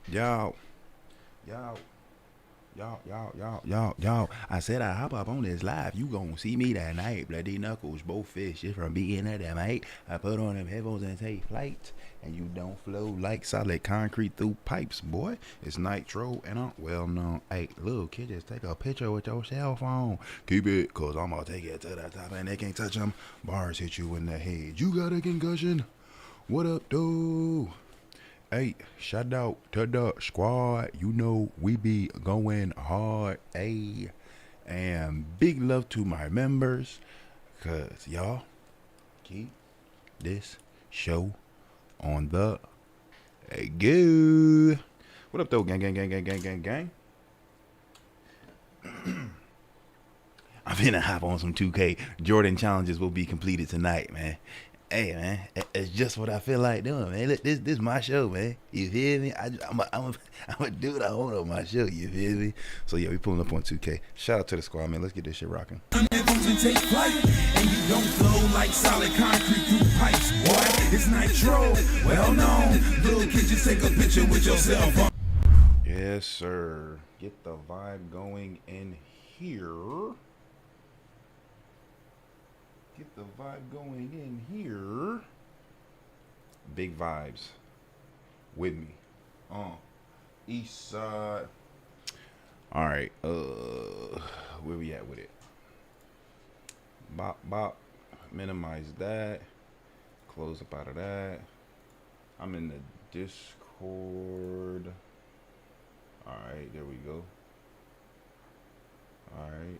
Yo, yo, yo. I said I hop up on this live. You gon' see me that night. Bloody knuckles, both fish, just from beginning to mate. I put on them headphones and take flight. And you don't flow like solid concrete through pipes, boy. It's Nitro and I'm well known. Hey, little kid, just take a picture with your cell phone. Keep it, cause I'm gonna take it to the top and they can't touch them. Bars hit you in the head. You got a concussion. What up, dude? Hey, shout out to the squad. You know we be going hard. Hey, and big love to my members, cause y'all keep this show on the go. What up, though, gang? I'm finna hop on some 2K. Jordan challenges will be completed tonight, man. Hey, man, it's just what I feel like doing, man. Look, this my show, man. You feel me? I'm a dude I want on my show. You feel me? So yeah, we pulling up on 2K. Shout out to the squad, man. Let's get this shit rocking. Take flight, and you don't flow like solid concrete through pipes, boy. It's Nitro, well known. Little kid, just take a picture with your cell phone. Yes, sir. Get the vibe going in here. Get the vibe going in here. Big vibes with me. East side. All right. Where we at with it? Bop. Minimize that. Close up out of that. I'm in the Discord. All right. There we go. All right.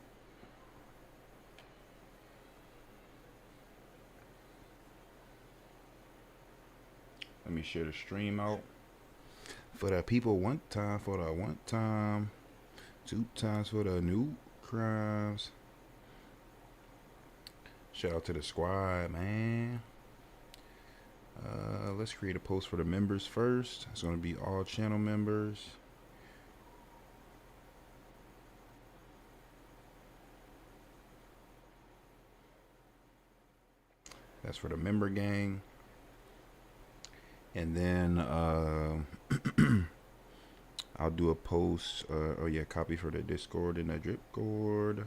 Let me share the stream out. For the people, one time for the one time. 2 times for the new crimes. Shout out to the squad, man. Let's create a post for the members first. It's going to be all channel members. That's for the member gang. And then I'll do a post. Copy for the Discord and the Dripcord.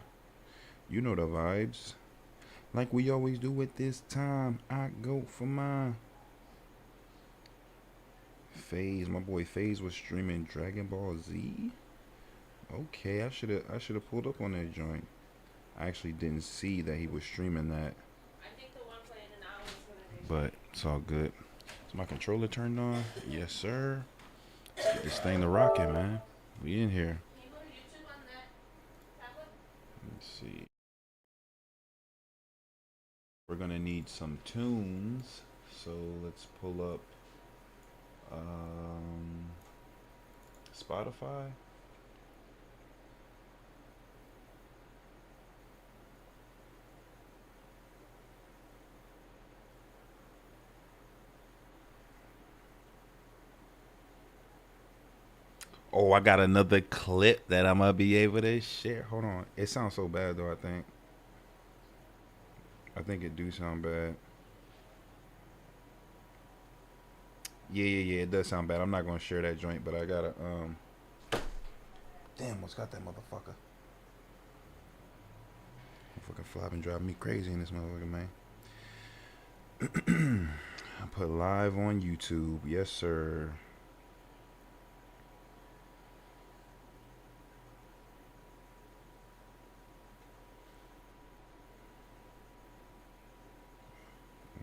You know the vibes. Like we always do with this time. I go for mine. FaZe, my boy FaZe was streaming Dragon Ball Z. Okay, I should have pulled up on that joint. I actually didn't see that he was streaming that. I think the one playing now is gonna be. But it's all good. Is my controller turned on? Yes, sir. Let's get this thing to rocking, man. We in here. Can you go to YouTube on that tablet? Let's see. We're gonna need some tunes, so let's pull up Spotify. Oh, I got another clip that I'm gonna be able to share. Hold on. It sounds so bad though, I think. I think it do sound bad. Yeah, it does sound bad. I'm not gonna share that joint, but I gotta damn, what's got that motherfucker? Fucking flopping driving me crazy in this motherfucker, man. I put live on YouTube. Yes, sir.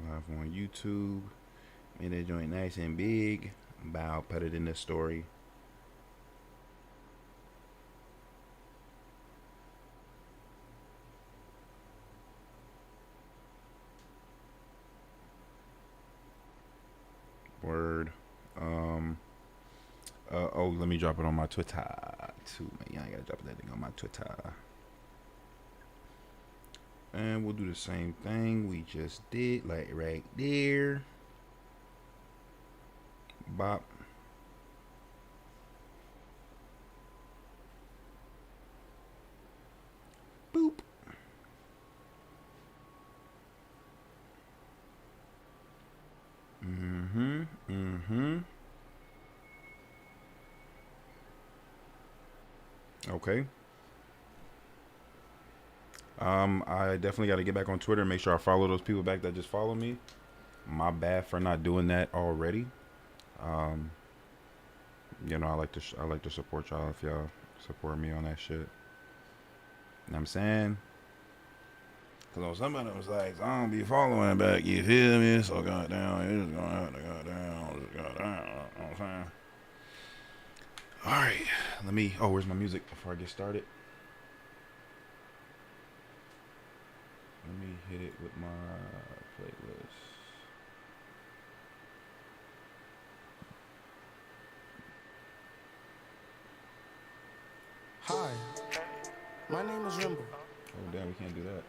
Live on YouTube. Made that joint nice and big. Bow, put it in the story. Word. Let me drop it on my Twitter too, man. Yeah, I gotta drop that thing on my Twitter. And we'll do the same thing we just did, like right there. Bop. Boop. Okay. I definitely got to get back on Twitter and make sure I follow those people back that just follow me. My bad for not doing that already. You know, I like to support y'all if y'all support me on that shit. You know what I'm saying? Because on some of them was like, I don't be following back, you feel me? So goddamn, you just gonna have to goddamn. You know what I'm saying? Alright, where's my music before I get started? Let me hit it with my playlist. Hi, my name is Rimble. Oh damn, we can't do that.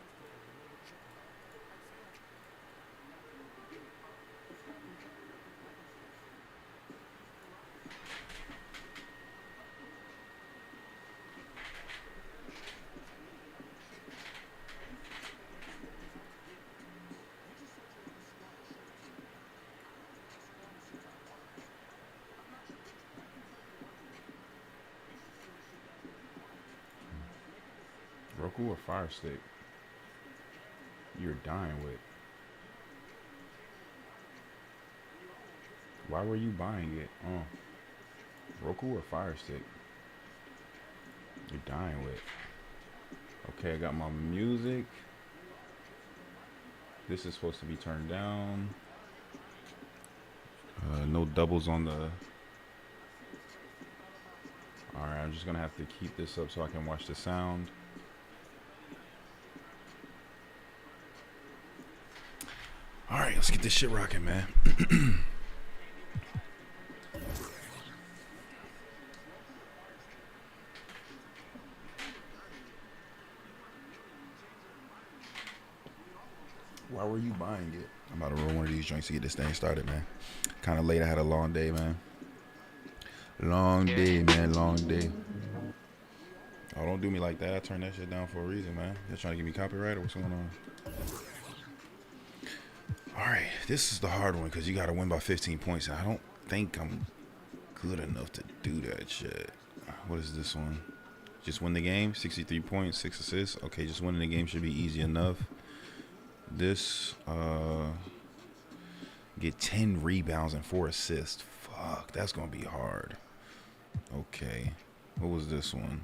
Roku or Fire Stick? You're dying with. Why were you buying it? Roku or Fire Stick? You're dying with. Okay, I got my music. This is supposed to be turned down. No doubles on the... Alright, I'm just gonna have to keep this up so I can watch the sound. Alright, let's get this shit rocking, man. Why were you buying it? I'm about to roll one of these joints to get this thing started, man. Kind of late. I had a long day, man. Long day, man. Long day. Oh, don't do me like that. I turned that shit down for a reason, man. You're trying to give me copyright or what's going on? All right, this is the hard one because you got to win by 15 points. And I don't think I'm good enough to do that shit. What is this one? Just win the game. 63 points, 6 assists. Okay, just winning the game should be easy enough. This, get 10 rebounds and 4 assists. Fuck, that's going to be hard. Okay, what was this one?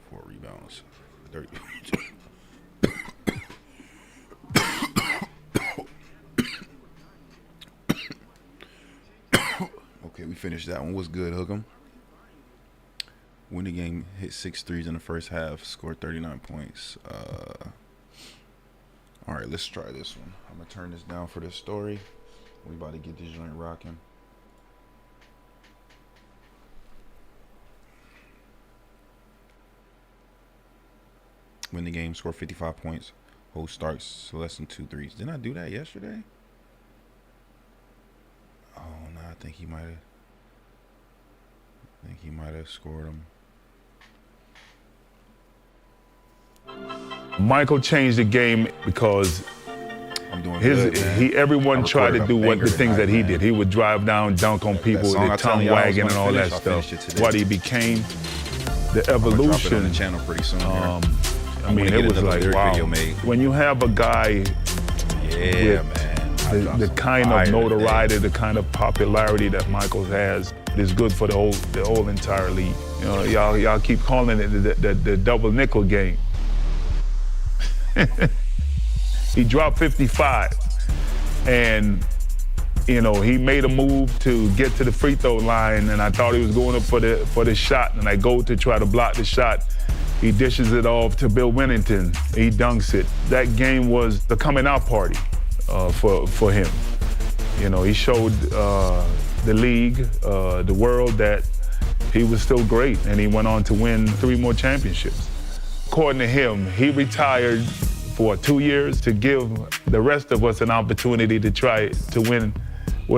4 rebounds. 30. Okay, we finished that one. What's good, Hook'em? Win the game, hit 6 threes in the first half, scored 39 points. All right, let's try this one. I'm going to turn this down for this story. We about to get this joint rocking. Win the game, score 55 points. Hold starts less than 2 threes. Didn't I do that yesterday? Oh, no, I think he might have scored them. Michael changed the game because everyone tried to do the things that he did. He would drive down, dunk on people with the tongue wagging and all that stuff. What he became, the evolution. On the channel pretty soon. I mean, it was like, wow. When you have a guy with the kind of notoriety, the kind of popularity that Michael has, is good for the whole entire league. You know, y'all keep calling it the double nickel game. He dropped 55, and you know he made a move to get to the free throw line, and I thought he was going up for the shot, and I go to try to block the shot. He dishes it off to Bill Winnington. He dunks it. That game was the coming out party for him. You know, he showed the league, the world, that he was still great, and he went on to win 3 more championships. According to him, he retired for 2 years to give the rest of us an opportunity to try to win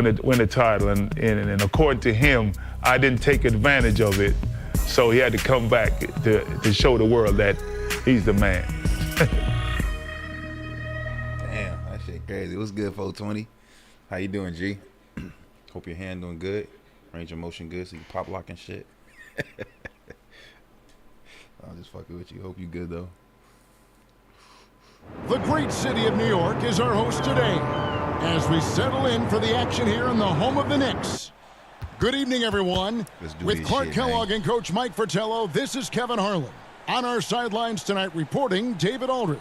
a title. And according to him, I didn't take advantage of it, so he had to come back to show the world that he's the man. Crazy. What's good, 420? How you doing, G? Hope your hand doing good. Range of motion good so you can pop lock and shit. I'm just fucking with you. Hope you good, though. The great city of New York is our host today as we settle in for the action here in the home of the Knicks. Good evening, everyone. With Clark Kellogg and Coach Mike Fratello, this is Kevin Harlan. On our sidelines tonight reporting, David Aldridge.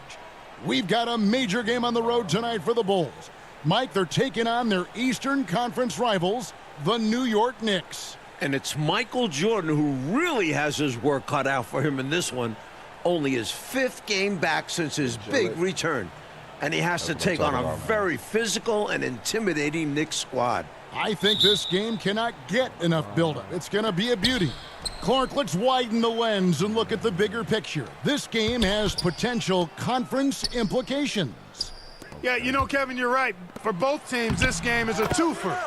We've got a major game on the road tonight for the Bulls. Mike, they're taking on their Eastern Conference rivals, the New York Knicks. And it's Michael Jordan who really has his work cut out for him in this one. Only his 5th game back since his big return. And he has to take on a very physical and intimidating Knicks squad. I think this game cannot get enough buildup. It's going to be a beauty. Clark, let's widen the lens and look at the bigger picture. This game has potential conference implications. Yeah, you know, Kevin, you're right. For both teams, this game is a twofer.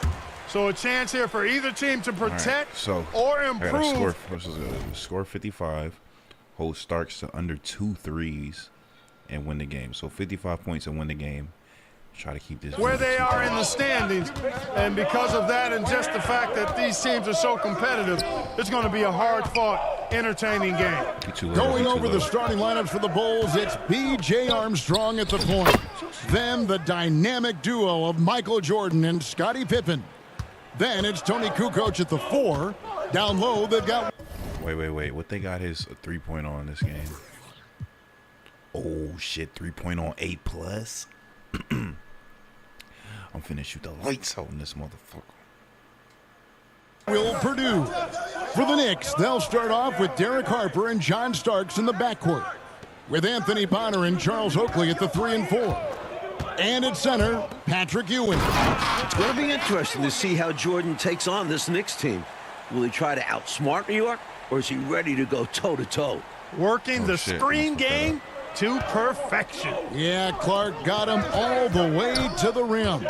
So a chance here for either team to protect or improve. Score 55. Hold Starks to under 2 threes and win the game. So 55 points and win the game. Try to keep this where they are in the standings, and because of that and just the fact that these teams are so competitive, it's going to be a hard-fought, entertaining game. Going over the starting lineups for the Bulls, it's B.J. Armstrong at the point. Then the dynamic duo of Michael Jordan and Scottie Pippen. Then it's Tony Kukoc at the 4. Down low, they've got... Wait. What they got his 3-point on this game? Oh, shit. 3-point on 8+. I'm finna shoot the lights out in this motherfucker. Will Purdue. For the Knicks, they'll start off with Derek Harper and John Starks in the backcourt, with Anthony Bonner and Charles Oakley at the 3 and 4. And at center, Patrick Ewing. It's going to be interesting to see how Jordan takes on this Knicks team. Will he try to outsmart New York, or is he ready to go toe-to-toe? Working the screen game to perfection. Yeah, Clark got him all the way to the rim.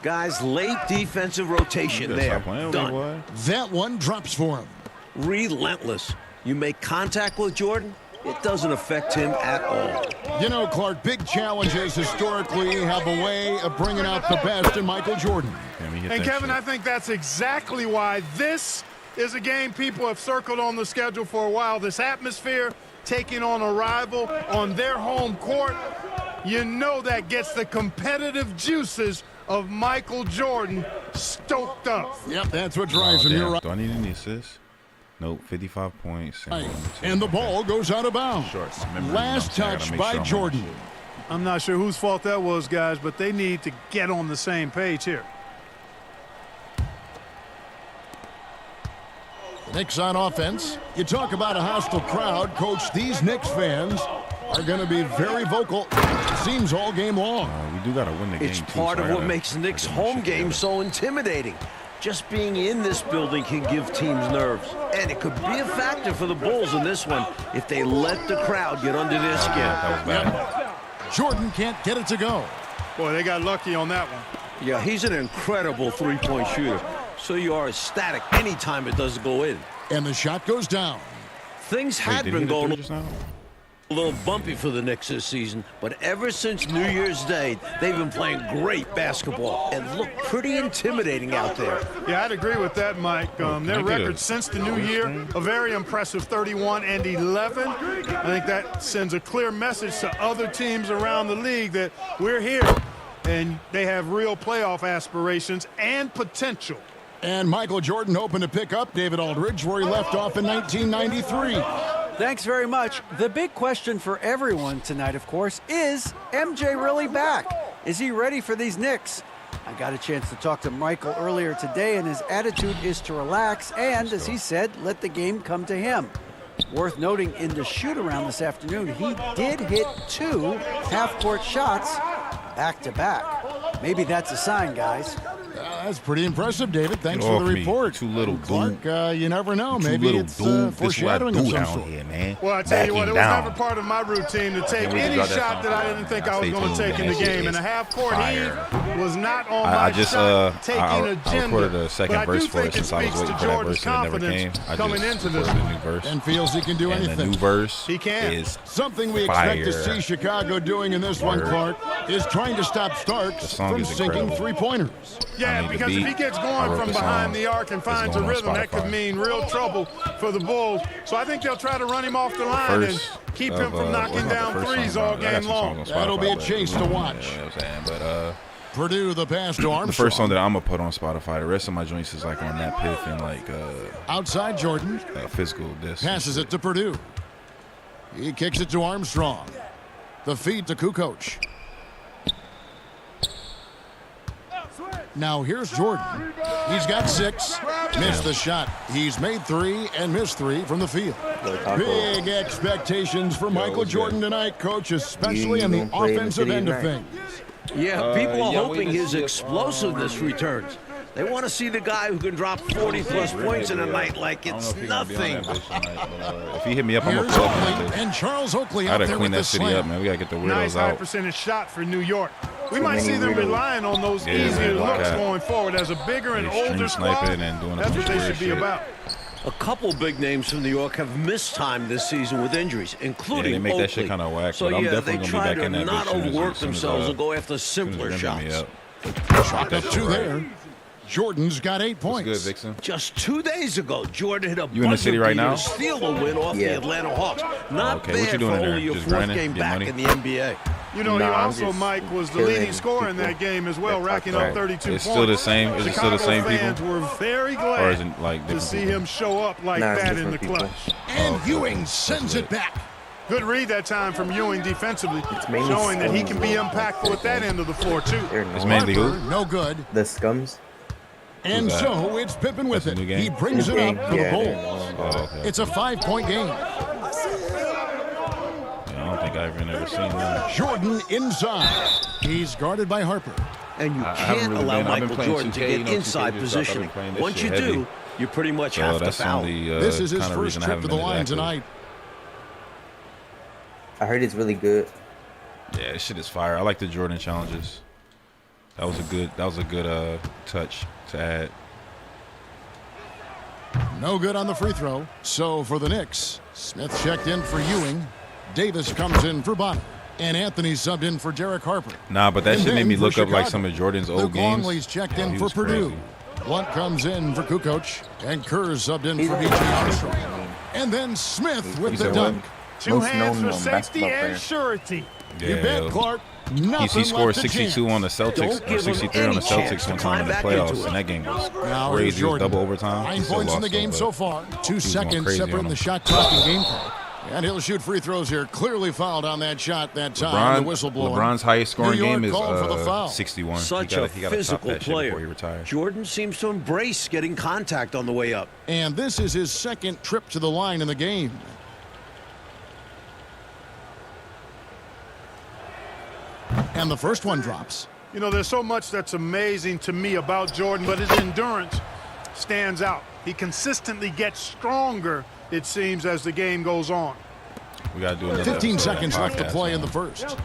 Guys, late defensive rotation there. Done. That one drops for him. Relentless. You make contact with Jordan, it doesn't affect him at all. You know, Clark, big challenges historically have a way of bringing out the best in Michael Jordan. And Kevin, I think that's exactly why this is a game people have circled on the schedule for a while. This atmosphere, taking on a rival on their home court, you know that gets the competitive juices of Michael Jordan stoked up. Yep, that's what drives him. You're right. Do I need any assists? Nope, 55 points. And the ball goes out of bounds. Last touch by Jordan. I'm not sure whose fault that was, guys, but they need to get on the same page here. Knicks on offense. You talk about a hostile crowd. Coach, these Knicks fans are going to be very vocal, it seems, all game long. We do got to win the game. It's part of what makes Knicks home games so intimidating. Just being in this building can give teams nerves. And it could be a factor for the Bulls in this one if they let the crowd get under their skin. That was bad. Jordan can't get it to go. Boy, they got lucky on that one. Yeah, he's an incredible three-point shooter. So you are ecstatic anytime it doesn't go in. And the shot goes down. Things had been going a little bumpy for the Knicks this season, but ever since New Year's Day, they've been playing great basketball and look pretty intimidating out there. Yeah, I'd agree with that, Mike. Their record since the new year, a very impressive 31-11. I think that sends a clear message to other teams around the league that we're here, and they have real playoff aspirations and potential. And Michael Jordan hoping to pick up David Aldridge where he left off in 1993. Thanks very much. The big question for everyone tonight, of course, is MJ really back? Is he ready for these Knicks? I got a chance to talk to Michael earlier today, and his attitude is to relax and, as he said, let the game come to him. Worth noting, in the shoot-around this afternoon, he did hit 2 half-court shots back-to-back. Maybe that's a sign, guys. That's pretty impressive, David. Thanks Get for off the me, report. you little Clark, dude. you never know. You Maybe little it's dude. This is what I foreshadowing do of some down sort. here, man. Well, I tell you what, it was Backing never part of my routine to take wait, any you got that shot song that I for didn't me, think man. I was Stay going to tuned, take man. in the That game. shit And a is half-court fire. heave was not on I my just shot taking I agenda. recorded the second but I do verse for it think it since I was speaks waiting to for that Jordan's verse and it never came. confidence I coming just into this recorded one. a new verse. And feels he can do And anything. the new verse He can. is Something we expect to fire. see Chicago doing in this one, Clark, is trying to stop The Starks song from is sinking incredible. three-pointers. Yeah, I mean, the because if beat, he gets I going wrote from the behind song. the arc and It's finds a going on rhythm, that could Spotify. mean real trouble for the Bulls. So I think they'll try to run him off the line and First keep of, him from knocking what's the down first threes song? all I got game some long. songs on That'll be a Spotify, chase but, to watch. You know what I'm saying? But Purdue, the pass to Armstrong. the first song that I'm gonna put on Spotify, the rest of my joints is like on that Piff and like Outside Jordan. physical disc. Passes it to Purdue. He kicks it to Armstrong. The feed to Kukoc. Now here's Jordan. He's got 6. Missed the shot. He's made 3 and missed 3 from the field. Big expectations for Michael Jordan tonight, Coach, especially on the offensive end of things. Yeah, people are yeah, hoping we his just- explosiveness returns. They want to see the guy who can drop 40-plus points in a night like I don't know it's if he gonna be on nothing. that bitch tonight, but, if he hit me up, I'm gonna Here's pull up on that Oakley bitch. and Charles Oakley I out gotta there clean with the that city up, slam. man. We gotta get the Nice weirdos high out. percentage shot for New York. We might many see them weirdos. relying on those Yeah, easier man, looks okay. going forward as a bigger and They stream older squad. sniping and doing a That's bunch what of they weird should be shit. about. A couple big names from New York have missed time this season with injuries, including Yeah, they make that Oakley. shit kinda whack, So but I'm yeah, definitely they gonna be try back to in that not bitch soon as- overwork as soon as, themselves and go after simpler Soon as them hit me shots. up. Shot up 2 there. Jordan's got 8 What's points. good, Vixen? Just 2 days ago, Jordan hit a You in the city right now? to steal a win off the Yeah. Atlanta Hawks. Not Okay, bad what you doing for in there? only your Just 4th grinding? game Get back money? in the NBA. You know, he Nah, I'm also, just Mike, was the killing leading scorer in people that game as well, that racking talk up Right. 32 It's points. still the same. Is it still the Chicago same fans people? were very Or glad is it like to different see people? him show up like Nah, it's that in the different people. clutch. And okay. Ewing sends lit. it back. Good read that time from Ewing defensively, mainly showing that he scums. can be impactful at that end of the floor, too. They're It's not. mainly who? Harper, no good. The Scums. And that? so it's Pippen with That's a it. new game? He brings it up for the Yeah, Bulls. they're Oh, okay. It's a 5-point game. I don't think I've ever seen one. Jordan inside. He's guarded by Harper. And you I haven't can't really allow been- I've been Michael playing Jordan to 2K, get you know, 2K inside just dropped. I've been positioning. playing this Once you shit heavy. do, you pretty much So have to that's foul. only This is his kind of first reason I trip haven't to the been as line active. tonight. I heard it's really good. Yeah, this shit is fire. I like the Jordan challenges. That was a good touch to add. No good on the free throw. So for the Knicks, Smith checked in for Ewing. Davis comes in for Bonner. And Anthony subbed in for Derek Harper. Nah, but that And shit made then me for look up like Chicago, some of Jordan's old Luke games. Longley's checked Oh, in he for was Purdue. crazy. Blunt comes in for Kukoc. And Kerr subbed in He's for a B.J. basketball Armstrong. player, I mean. And then Smith with You the said dunk. what? Two Most hands known for safety basketball and player. surety. Yeah, You bet, Clark. Nothing he scored left to 62 chance. on the Celtics, Don't or give him 63 on the any chance Celtics to one time in climb the back into playoffs, it. and that game was Now here's crazy. It was Jordan. double overtime. 9 He still points in lost the game though, so but far. 2 going seconds crazy separating on the him. shot clock and game clock. And he'll shoot free throws here. Clearly fouled on that shot that time. The whistle blowing. LeBron's highest scoring New York game is called for the foul. 61. Such he a gotta top physical that shit before he player. retires. Jordan seems to embrace getting contact on the way up. And this is his second trip to the line in the game. And the first one drops. You know, there's so much that's amazing to me about Jordan, but his endurance stands out. He consistently gets stronger, it seems, as the game goes on. We gotta do another 15 episode of that seconds left to podcast, play in man. the first.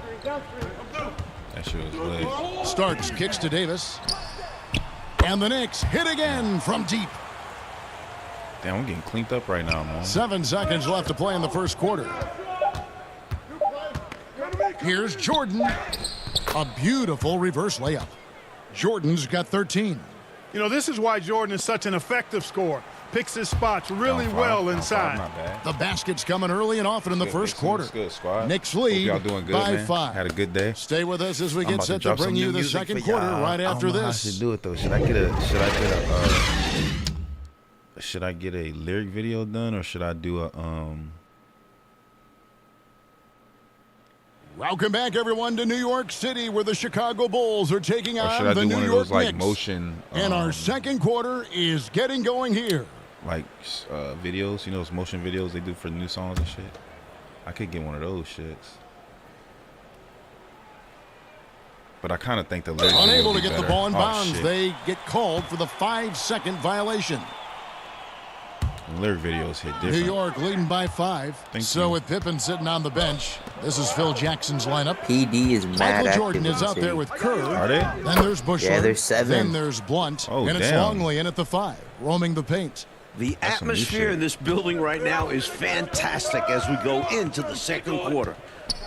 That shit was lit. Starks kicks to Davis. And the Knicks hit again from deep. Damn, I'm getting cleaned up right now, man. 7 seconds left to play in the first quarter. Here's Jordan. A beautiful reverse layup. Jordan's got 13. You know, this is why Jordan is such an effective scorer. Picks his spots really Down five, well down five, inside. Not bad. The basket's coming early and often in the Good, first Vixen. quarter. It's good, Squaaad. Knicks Hope lead y'all doing good, by man. 5. Had a good day. Stay with us as we I'm get about to set to drop bring some you new the music second for quarter y'all. right after I don't know how I this. should do it though. Should I get a lyric video done, or should I do a Welcome back, everyone, to New York City, where the Chicago Bulls are taking or should on I the do New one of York those like Knicks. motion And our second quarter is getting going here. like videos, you know, those motion videos they do for new songs and shit. I could get one of those shits. But I kind of think the lyric Unable to get the ball in Oh, bounds. shit. They get called for the 5-second violation. The lyric videos hit different. New York leading by 5. So with Pippen sitting on the bench, this is Phil Jackson's lineup. PD is mad Michael active Jordan in is the out city. there with Kerr. Are they? Then there's Bushler. Yeah, there's 7. Then there's Blunt. Oh, and it's damn. Longley in at the 5, roaming the paint. The That's some new atmosphere shit. in this building right now is fantastic as we go into the second quarter.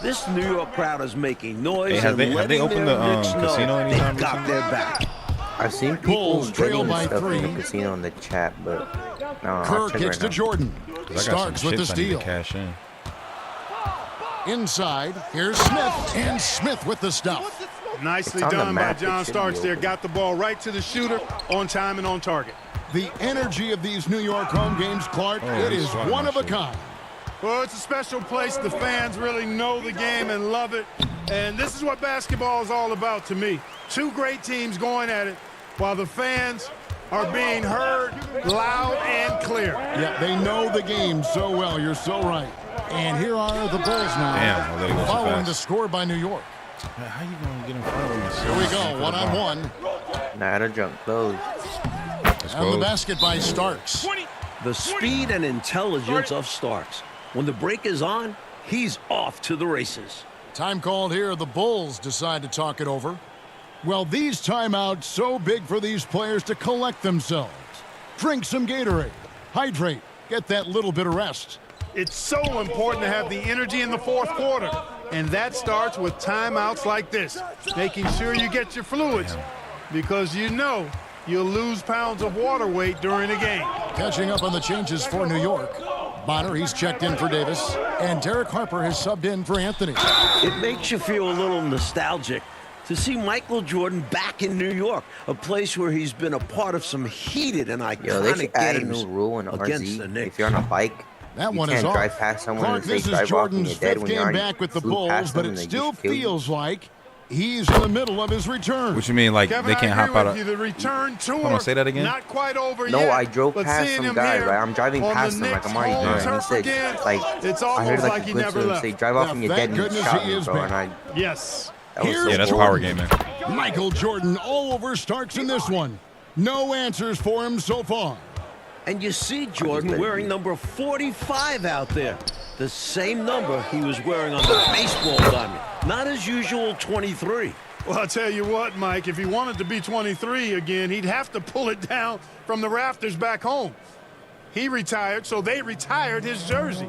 This New York crowd is making noise Hey, have and they letting opened their the, Knicks know casino anytime they've got recently? their back. I've seen people Bulls trail betting by stuff in 3. the casino in the chat, but no, I'll Kerr check kicks right to now. Jordan. 'Cause I got Starks some with the chips I need steal. to cash in. Inside, here's Smith. And Smith with the stuff. Nicely It's on the done by map. It John should Starks be there. open. Got the ball right to the shooter, on time and on target. The energy of these New York home games, Clark, it he's is swatting one my of a shit. kind. Well, it's a special place. The fans really know the game and love it. And this is what basketball is all about to me. Two great teams going at it while the fans are being heard loud and clear. Yeah, they know the game so well. You're so right. And here are the Bulls now. Damn, I let it go too following fast. the score by New York. Man, how you gonna get in front of me? Here we go, one-on-one. Nah, the jump closed. Let's And the go. basket by Starks. The speed and intelligence of Starks. When the break is on, he's off to the races. Time called here. The Bulls decide to talk it over. Well, these timeouts so big for these players to collect themselves. Drink some Gatorade. Hydrate. Get that little bit of rest. It's so important to have the energy in the fourth quarter. And that starts with timeouts like this. Making sure you get your fluids because you know you'll lose pounds of water weight during the game. Catching up on the changes for New York. Bonner, he's checked in for Davis. And Derek Harper has subbed in for Anthony. It makes you feel a little nostalgic to see Michael Jordan back in New York, a place where he's been a part of some heated and Yo, they iconic should add a games new rule in against the RZ. Knicks. If you're on a bike, That you one can't is off. drive past someone Clark, and say this is drive off and Jordan's you're dead fifth when you game already back with the flew Bulls, past but them it and they still just killed you. feels like he's in the middle of his return. What you mean, like Kevin, they can't I agree hop out with of? you. The return tour. Hold on, say that again. Not quite over No, yet. I drove but past seeing some him guy, here right? I'm driving on past the him like I'm Knicks' already home there. And he turf said, again, like, it's I almost heard like like a he glimpse never of him left. say, drive off Now, and you're thank dead and you goodness shot he me, is bro. back. And Yes. that was Here's so Yeah, that's cool. power Jordan. gaming. Michael Jordan all over Starks in this one. No answers for him so far. And you see Jordan wearing number 45 out there. The same number he was wearing on the baseball diamond. Not his usual 23. Well, I'll tell you what, Mike, if he wanted to be 23 again, he'd have to pull it down from the rafters back home. He retired, so they retired his jersey.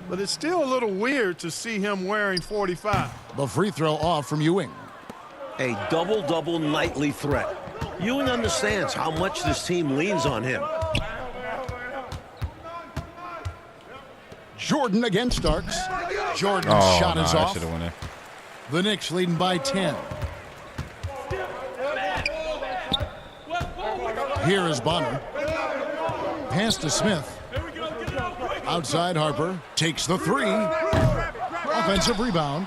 But it's still a little weird to see him wearing 45. The free throw off from Ewing. A double-double nightly threat. Ewing understands how much this team leans on him. Jordan against Starks. Jordan's Oh, shot nah, is I off. should have won it. The Knicks leading by 10. Here is Bonner. Pass to Smith. Outside Harper. Takes the three. Offensive rebound.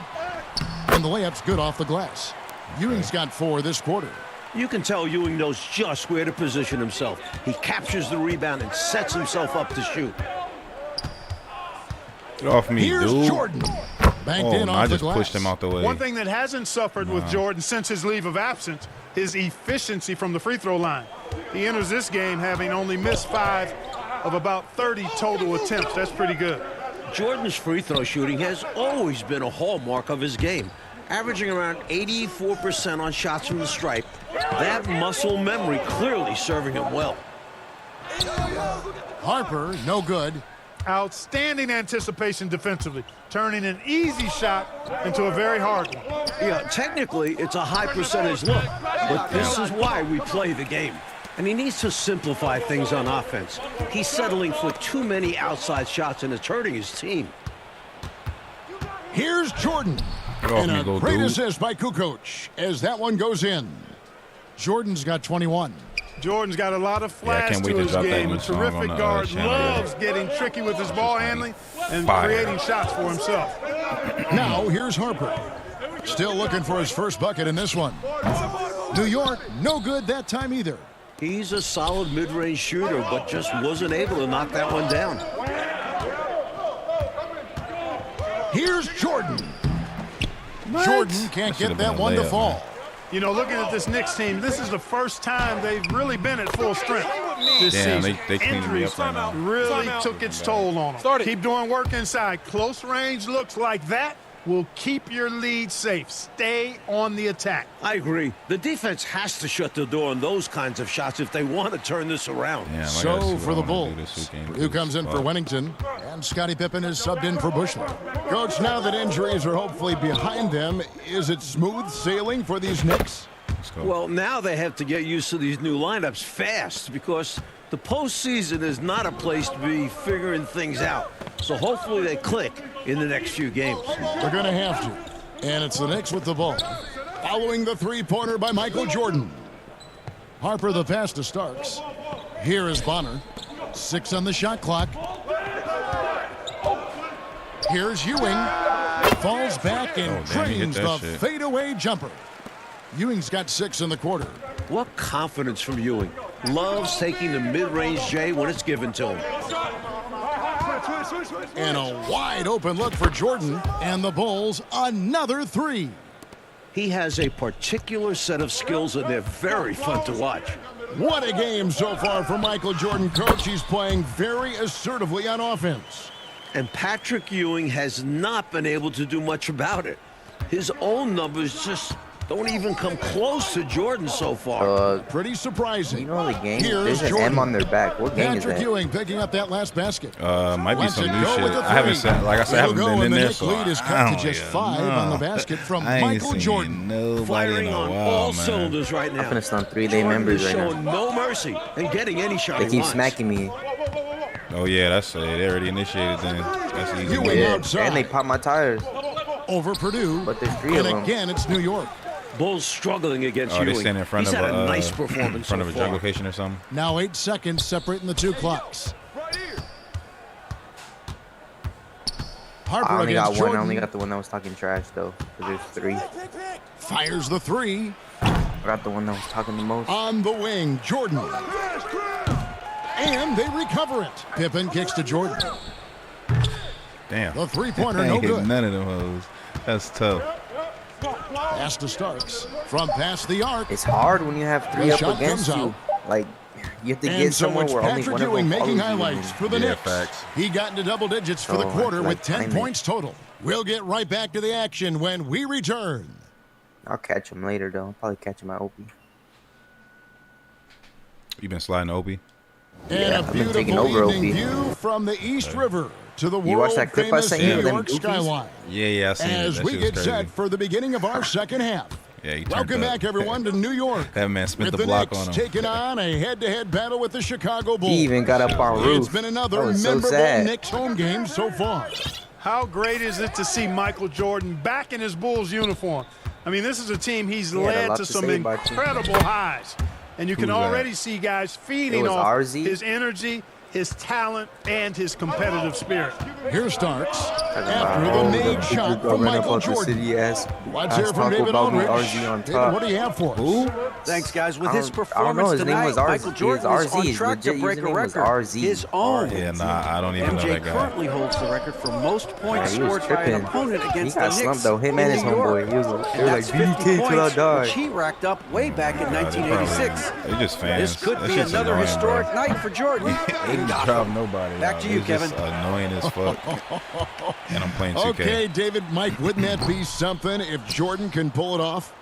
And the layup's good off the glass. Ewing's got 4 this quarter. You can tell Ewing knows just where to position himself. He captures the rebound and sets himself up to shoot. Get off me, Here's dude. Jordan. Banked Oh, in no, off I the just glass. pushed him out the way. One thing that hasn't suffered with Jordan since his leave of absence is efficiency from the free throw line. He enters this game having only missed 5 of about 30 total attempts. That's pretty good. Jordan's free throw shooting has always been a hallmark of his game, averaging around 84% on shots from the stripe. That muscle memory clearly serving him well. Harper, no good. Outstanding anticipation defensively, turning an easy shot into a very hard one. Yeah, technically, it's a high percentage look, but this is why we play the game. And he needs to simplify things on offense. He's settling for too many outside shots, and it's hurting his team. Here's Jordan. Get off And me, a go, great dude. assist by Kukoc as that one goes in. Jordan's got 21. Jordan's got a lot of Yeah, I flash can't wait to to his drop that game. new A song terrific on the, guard, channel. loves getting tricky with his ball handling and Fire. creating shots for himself. Now here's Harper. Still looking for his first bucket in this one. New York, no good that time either. He's a solid mid-range shooter, but just wasn't able to knock that one down. Here's Jordan. Jordan can't That should've get that been a one to layup, fall. You know, looking at this Knicks team, this is the first time they've really been at full strength this season. They cleaned me up right now. Really took its toll on them. Keep doing work inside. Close range looks like that will keep your lead safe. Stay on the attack. I agree. The defense has to shut the door on those kinds of shots if they want to turn this around. Yeah, so for the Bulls, who comes in for Wennington, and Scottie Pippen is subbed in for Bushler. Coach, now that injuries are hopefully behind them, is it smooth sailing for these Knicks? Well, now they have to get used to these new lineups fast because the postseason is not a place to be figuring things out. So hopefully they click in the next few games. They're going to have to. And it's the Knicks with the ball. Following the three-pointer by Michael Jordan. Harper the pass to Starks. Here is Bonner. 6 on the shot clock. Here's Ewing. Falls back and drains the fadeaway jumper. Ewing's got 6 in the quarter. What confidence from Ewing. Loves taking the mid-range J when it's given to him. And a wide open look for Jordan. And the Bulls, another 3. He has a particular set of skills, and they're very fun to watch. What a game so far for Michael Jordan, coach. He's playing very assertively on offense. And Patrick Ewing has not been able to do much about it. His own numbers just don't even come close to Jordan so far. Pretty surprising. You know the game? Here's There's an Jordan. M on their back. What game Patrick is that? Ewing picking up that last basket. Might be Lets some it new go shit. with the I haven't three. said, like I said, I haven't It'll go, been in and the there, Knicks so lead is I cut to don't just even 5 on the know. basket from I ain't Michael seen Jordan. Nobody Firing in a on while, all man. cylinders right now. I'm finna stun 3-day Jordan members is right showing now. no mercy and getting any shot They he keep wants. smacking me. Oh yeah, that's they already initiated. Then that's easy. Ewing Yeah, outside. and they pop my tires. Over Purdue. But there's 3 of And them. again, it's New York. Bulls struggling against Oh, they Ewing. stand in front He's of had a nice performance in front of a so drug far. location or something. Now 8 seconds separating the 2 clocks. Harper I only against got Jordan. one. I only got the one that was talking trash, though. Because there's 3. Fires the 3. I got the one that was talking the most. On the wing, Jordan. And they recover it. Pippen kicks to Jordan. Damn. The three-pointer, I no ain't hitting good. none of them hoes. That's tough. Pass to Starks. From past the arc. It's hard when you have 3 The up shot against comes you. out. Like, you have to And get so somewhere it's where only Patrick one of Ewing them making follows you. highlights for the Yeah, Knicks. facts. He got into double digits for the Oh, quarter like with 10 time it. points total. We'll get right back to the action when we return. I'll catch him later, though. I'll probably catch him at OP. You been sliding Opie? And Yeah, a I've been taking beautiful over evening OP. view from the East River to the You watched that clip I world-famous sent you New of them York goofies? skyline. Yeah, I seen it. As That we shit was get crazy. set for the beginning of our second half. Yeah, he turned Welcome up. back, everyone, to New York. That man spent with the block Knicks on him. taking on a head-to-head battle with the Chicago Bulls. He even got up on roof. It's been another That was so memorable sad. Knicks home game so far. How great is it to see Michael Jordan back in his Bulls uniform? I mean, this is a team he's He had a led lot to to some say about you. incredible highs. And you can Who's that? already see guys feeding It was off RZ? his energy, his talent, and his competitive spirit. Here's Starks after Oh, the made shot from Michael Jordan. Let's hear from David Aldridge. RZ on David, top. what do you have for us? Who? Thanks, guys. With I his don't know. performance His name tonight, was RZ. Michael Jordan His is on RZ. track to Legit break a username was record, RZ. his own. Yeah, nah, I don't even know MJ that guy. currently holds the record for most points Yeah, he was scored by an tripping. opponent against He got the Knicks slumped, though. Him and in his New York. homeboy. He was like, they And were that's like, 50 BDK till I points, die. which he racked up way back in They 1986. They just fans. This could That be shit's another annoying, historic bro. night for Jordan. They didn't drop nobody. Back dog. to you, It's just Kevin. annoying as fuck. And I'm playing 2K. Okay, David, Mike, wouldn't that be something if Jordan can pull it off?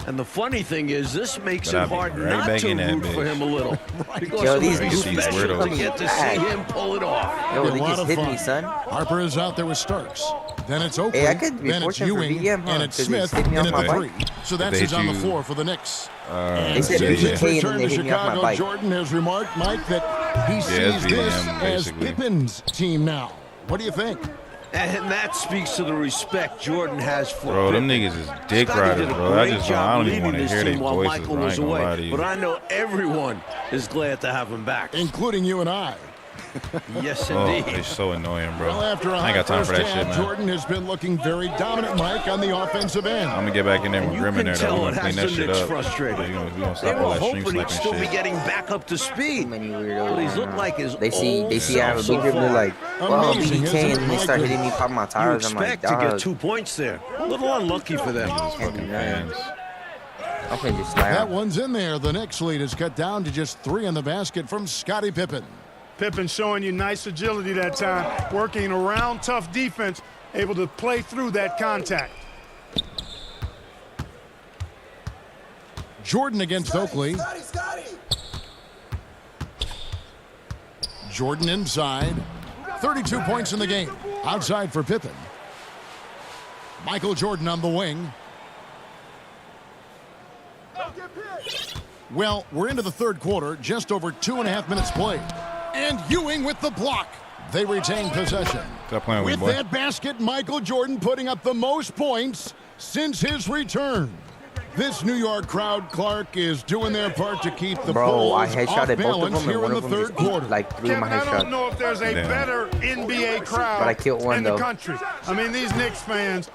And the funny thing is, this makes But it I'll be hard right not back to in that root for bitch. him a little. Because Yo, it these would be goofies special to weirdos. get to see Bad. him pull it off. Yo, Be a they lot just of hit fun. me, son. Harper is out there with Starks. Then it's Oakley. Hey, I could be then it's fortunate for Ewing. VM, huh? And it's 'Cause they Smith hit me in off at the my three. So that's They who's hit on the you- floor for the Knicks. They said Since BK his and then return they to hit me off my Chicago, bike. Jordan has remarked, Mike, that he sees it's this VM, as basically. Pippen's team now. What do you think? And that speaks to the respect Jordan has for Bro, them Pippen. niggas is dick Scottie riders, did a bro. I great just job I don't even leading want to this hear their team while voices, Michael bro. I was ain't gonna lie away. to you. But I know everyone is glad to have him back. Including you and I. Yes, Oh, indeed. they're so annoying, bro. Well, after a I ain't got time for that shit, man. Jordan has been looking very dominant, Mike, on the offensive end. I'm gonna get back in there with You Grim in can there, though. tell We're it gonna clean has that the shit Knicks up. frustrated. We gonna They stop were all that stream hoping he'd still slapping be shit. getting back up to speed. Too many weirdos. But he's right looked now. like his They see I have a old big grip. self They're so like, well, Amazing, BDK, isn't and then they it, start Mike? hitting me, popping my You tires. I'm like, expect to get dog. 2 points there. A little unlucky for them. These fucking fans. Okay, just slam. That one's in there. The Knicks lead is cut down to just 3 in the basket from Scottie Pippen. Pippen showing you nice agility that time, working around tough defense, able to play through that contact. Jordan against Oakley. Jordan inside. 32 points in the game. Outside for Pippen. Michael Jordan on the wing. Well, we're into the third quarter, just over 2.5 minutes played. And Ewing with the block. They retain possession. With that basket, Michael Jordan putting up the most points since his return. This New York crowd, Clark, is doing their part to keep the Bulls I headshotted off both of balance them, and here one in of the them third just beat quarter. like 3 of my Kevin, I don't headshots. know if there's a better NBA crowd But I killed one, in the though. country. I mean, these Knicks fans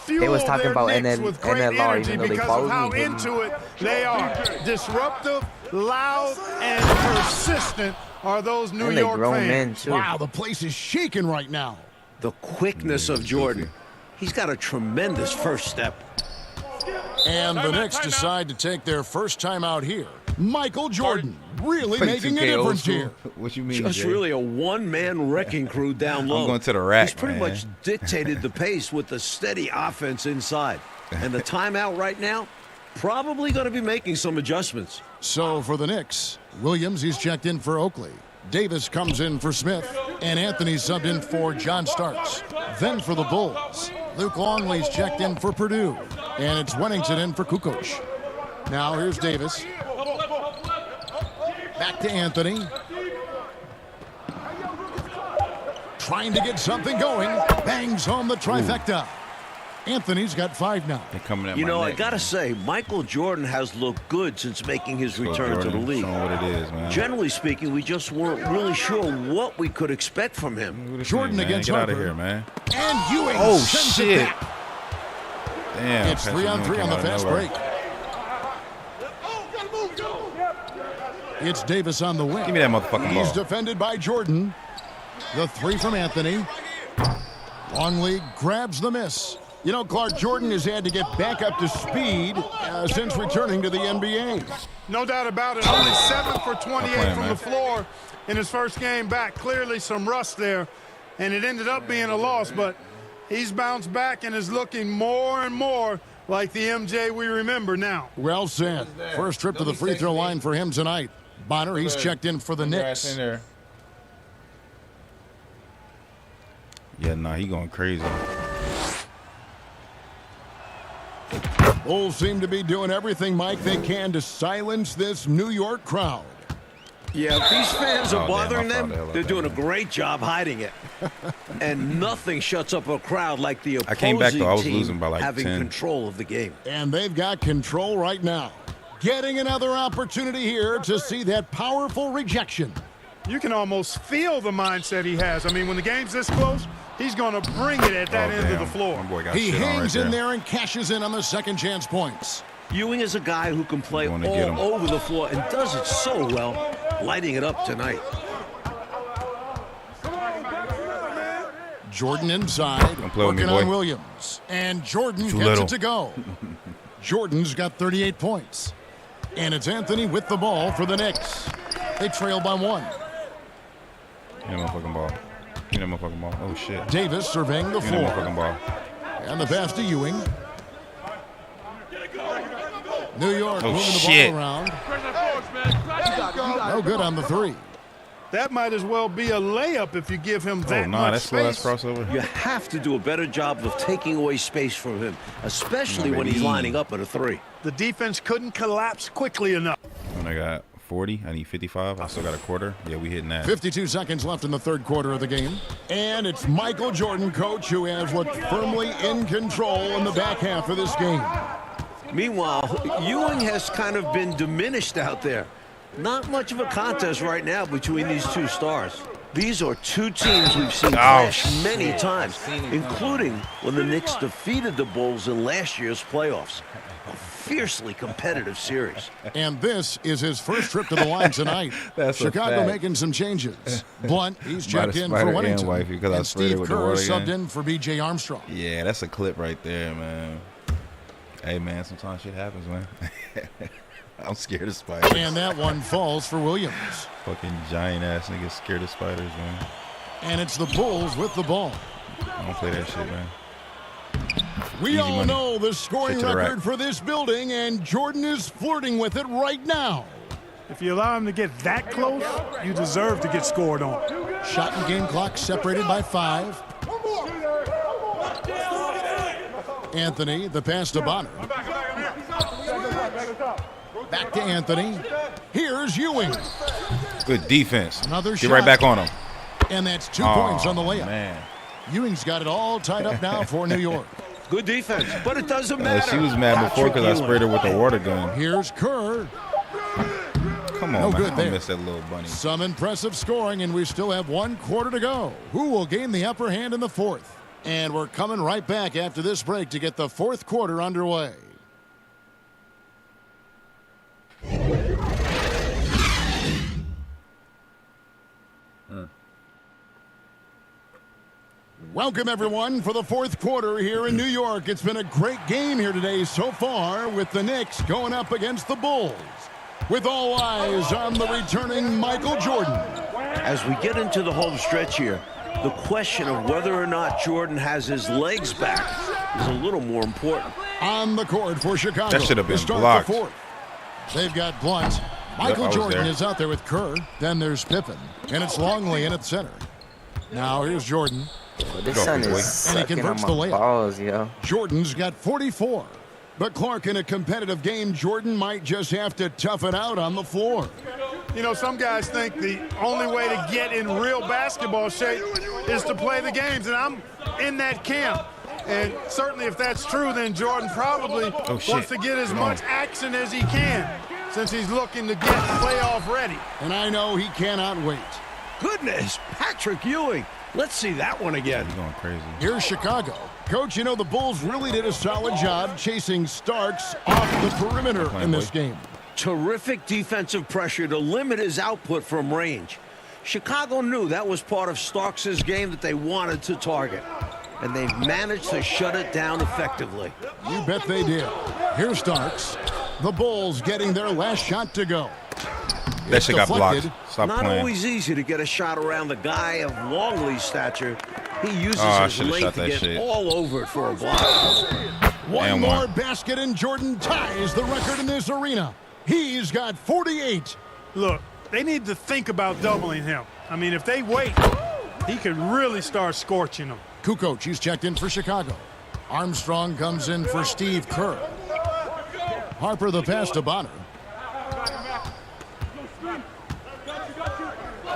fuel They was talking their about Knicks with great NLR, energy even though they because of followed how me. into it they are. Disruptive, loud, and persistent are those New And they York grown fans. men, too. Wow, the place is shaking right now. The quickness of Jordan. He's got a tremendous first step. And the Knicks decide to take their first time out here. Michael Jordan really making a difference here. What you mean, Just Jay? really a one-man wrecking crew down low. I'm going to the rack, He's pretty man. much dictated the pace with the steady offense inside. And the timeout right now, probably going to be making some adjustments. So for the Knicks, Williams, he's checked in for Oakley. Davis comes in for Smith. And Anthony subbed in for John Starks. Then for the Bulls, Luke Longley's checked in for Purdue. And it's Wennington in for Kukoc. Now here's Davis. Back to Anthony. Trying to get something going. Bangs home the trifecta. Anthony's got 5 now. They're coming at You my know, I neck, got to man. say, Michael Jordan has looked good since making his return to the Jordan league. showing what it is, man. Generally speaking, we just weren't really sure what we could expect from him. What is Jordan man? against Get out of Harper. here, man. And Ewing Oh, sends it shit. back. Damn. It's Patrick 3-on-3 Ewing on the came out of fast nowhere. break. It's Davis on the wing. Give me that motherfucking He's ball. defended by Jordan. The 3 from Anthony. Longley grabs the miss. You know, Clark, Jordan has had to get back up to speed since returning to the NBA. No doubt about it. Only 7 for 28 playing, from man. the floor in his first game back. Clearly some rust there, and it ended up being a loss, but he's bounced back and is looking more and more like the MJ we remember now. Well said. First trip to the free throw line for him tonight. Bonner, he's checked in for the Knicks. Yeah, nah, he going crazy. Bulls seem to be doing everything, Mike, they can to silence this New York crowd. Yeah, if these fans are Oh, damn, bothering I thought them, the hell out they're that, doing a man. great job hiding it. And nothing shuts up a crowd like the opposing I came back, though. I was team losing by, like, having 10. control of the game. And they've got control right now. Getting another opportunity here to see that powerful rejection. You can almost feel the mindset he has. I mean, when the game's this close, he's going to bring it at that end of the floor. My boy got He shit on hangs right in there and cashes in on the second chance points. Ewing is a guy who can play Going to get him. all over the floor and does it so well, lighting it up tonight. Jordan inside, Don't play with me, working on boy. Williams. And Jordan Too gets little. it to go. Jordan's got 38 points. And it's Anthony with the ball for the Knicks. They trail by 1. Give me that motherfucking ball. Give me that motherfucking ball. Oh, shit. Davis surveying the Give me that floor. motherfucking ball. And the pass to Ewing. New York Oh, moving the shit. ball around. No good on the 3. That might as well be a layup if you give him that Oh, nah, much that's slow. That's space. crossover. You have to do a better job of taking away space from him, especially when he's baby. lining up at a 3. The defense couldn't collapse quickly enough. When I got 40, I need 55. I still got a quarter. Yeah, we hitting that. 52 seconds left in the third quarter of the game. And it's Michael Jordan, coach, who has looked firmly in control in the back half of this game. Meanwhile, Ewing has kind of been diminished out there. Not much of a contest right now between these two stars. These are two teams we've seen clash many times, including when the Knicks defeated the Bulls in last year's playoffs. A fiercely competitive series. And this is his first trip to the line tonight. That's a Chicago fact. making some changes. Blunt, he's checked in for Spider and Wennington. wifey, 'cause I And sprayed it Steve with the Kerr water subbed again. in for B.J. Armstrong. Yeah, that's a clip right there, man. Hey, man, sometimes shit happens, man. I'm scared of spiders. And that one falls for Williams. Fucking giant-ass niggas scared of spiders, man. And it's the Bulls with the ball. I don't play that shit, man. We Easy all money. know the scoring Straight to the record rack. for this building, and Jordan is flirting with it right now. If you allow him to get that close, you deserve to get scored on. Shot and game clock separated by 5. Anthony, the pass to Bonner. Back to Anthony. Here's Ewing. Good defense. Another Get shot. right back on him. And that's 2 points on the layup. Man. Ewing's got it all tied up now for New York. Good defense, but it doesn't matter. She was mad before because I sprayed her with a water gun. Here's Kerr. Come on, No man. good I there. miss that little bunny. Some impressive scoring, and we still have 1 quarter to go. Who will gain the upper hand in the 4th? And we're coming right back after this break to get the 4th quarter underway. Welcome, everyone, for the 4th quarter here in New York. It's been a great game here today so far, with the Knicks going up against the Bulls. With all eyes on the returning Michael Jordan. As we get into the home stretch here, the question of whether or not Jordan has his legs back is a little more important. On the court for Chicago. That should have been to start blocked. The 4th. They've got Blunt. Michael I was Jordan there. is out there with Kerr. Then there's Pippen. And it's Longley in at center. Now here's Jordan. This Go, sun boy. is And he sucking on converts my the layup. balls, yo. Jordan's got 44. But Clark, in a competitive game, Jordan might just have to tough it out on the floor. You know, some guys think the only way to get in real basketball shape is to play the games, and I'm in that camp. And certainly if that's true, then Jordan probably wants to get as much action as he can, since he's looking to get playoff ready. And I know he cannot wait. Goodness, Patrick Ewing. Let's see that one again. He's going crazy. Here's Chicago. Coach, you know the Bulls really did a solid job chasing Starks off the perimeter in this game. Terrific defensive pressure to limit his output from range. Chicago knew that was part of Starks' game that they wanted to target, and they've managed to shut it down effectively. You bet they did. Here's Starks. The Bulls getting their last shot to go. That shit got blocked. deflected. Stop Not playing. always easy to get a shot around the guy of Longley's stature. He uses I his should've length shot to that get shit. all over it for a block. One And more one. basket, and Jordan ties the record in this arena. He's got 48. Look, they need to think about doubling him. I mean, if they wait, he could really start scorching them. Kukoc, he's checked in for Chicago. Armstrong comes in for Steve Kerr. Harper the pass to Bonner.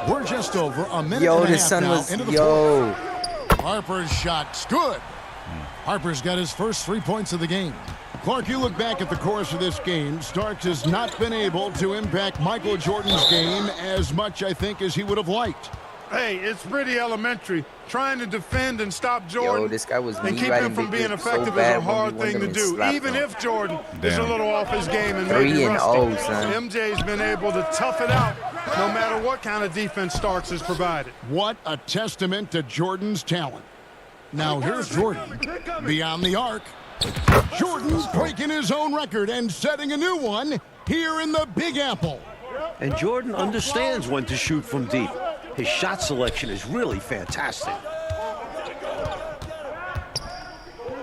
We're just over a minute Yo, and a the half sun now was. into the Yo. fourth. Harper's shot's good. Harper's got his first 3 points of the game. Clark, you look back at the course of this game. Starks has not been able to impact Michael Jordan's game as much, I think, as he would have liked. Hey, it's pretty elementary. Trying to defend and stop Jordan Yo, this guy was and me keep riding him from big being dick so effective is bad a when we hard won thing them to and do. slapped Even them. if Jordan is a Damn. little off his game and maybe 3-0, rusty, son. MJ's been able to tough it out no matter what kind of defense Starks has provided. What a testament to Jordan's talent. Now here's Jordan beyond the arc. Jordan's breaking his own record and setting a new one here in the Big Apple. And Jordan understands when to shoot from deep. His shot selection is really fantastic.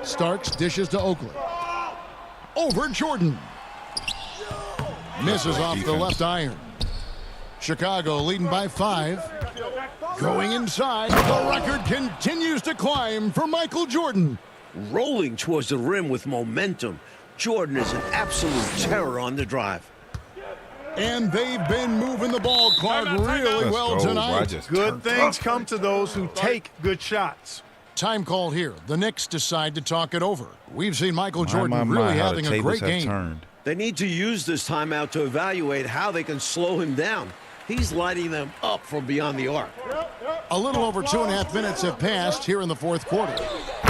Starks dishes to Oakley. Over Jordan. Misses off the left iron. Chicago leading by 5. Going inside, the record continues to climb for Michael Jordan. Rolling towards the rim with momentum, Jordan is an absolute terror on the drive. And they've been moving the ball, Clark, really Let's well go, tonight. Rogers. Good things come to those who take good shots. Time call here. The Knicks decide to talk it over. We've seen Michael Jordan My, really how having the a tables great have game. turned. They need to use this timeout to evaluate how they can slow him down. He's lighting them up from beyond the arc. A little over 2.5 minutes have passed here in the fourth quarter.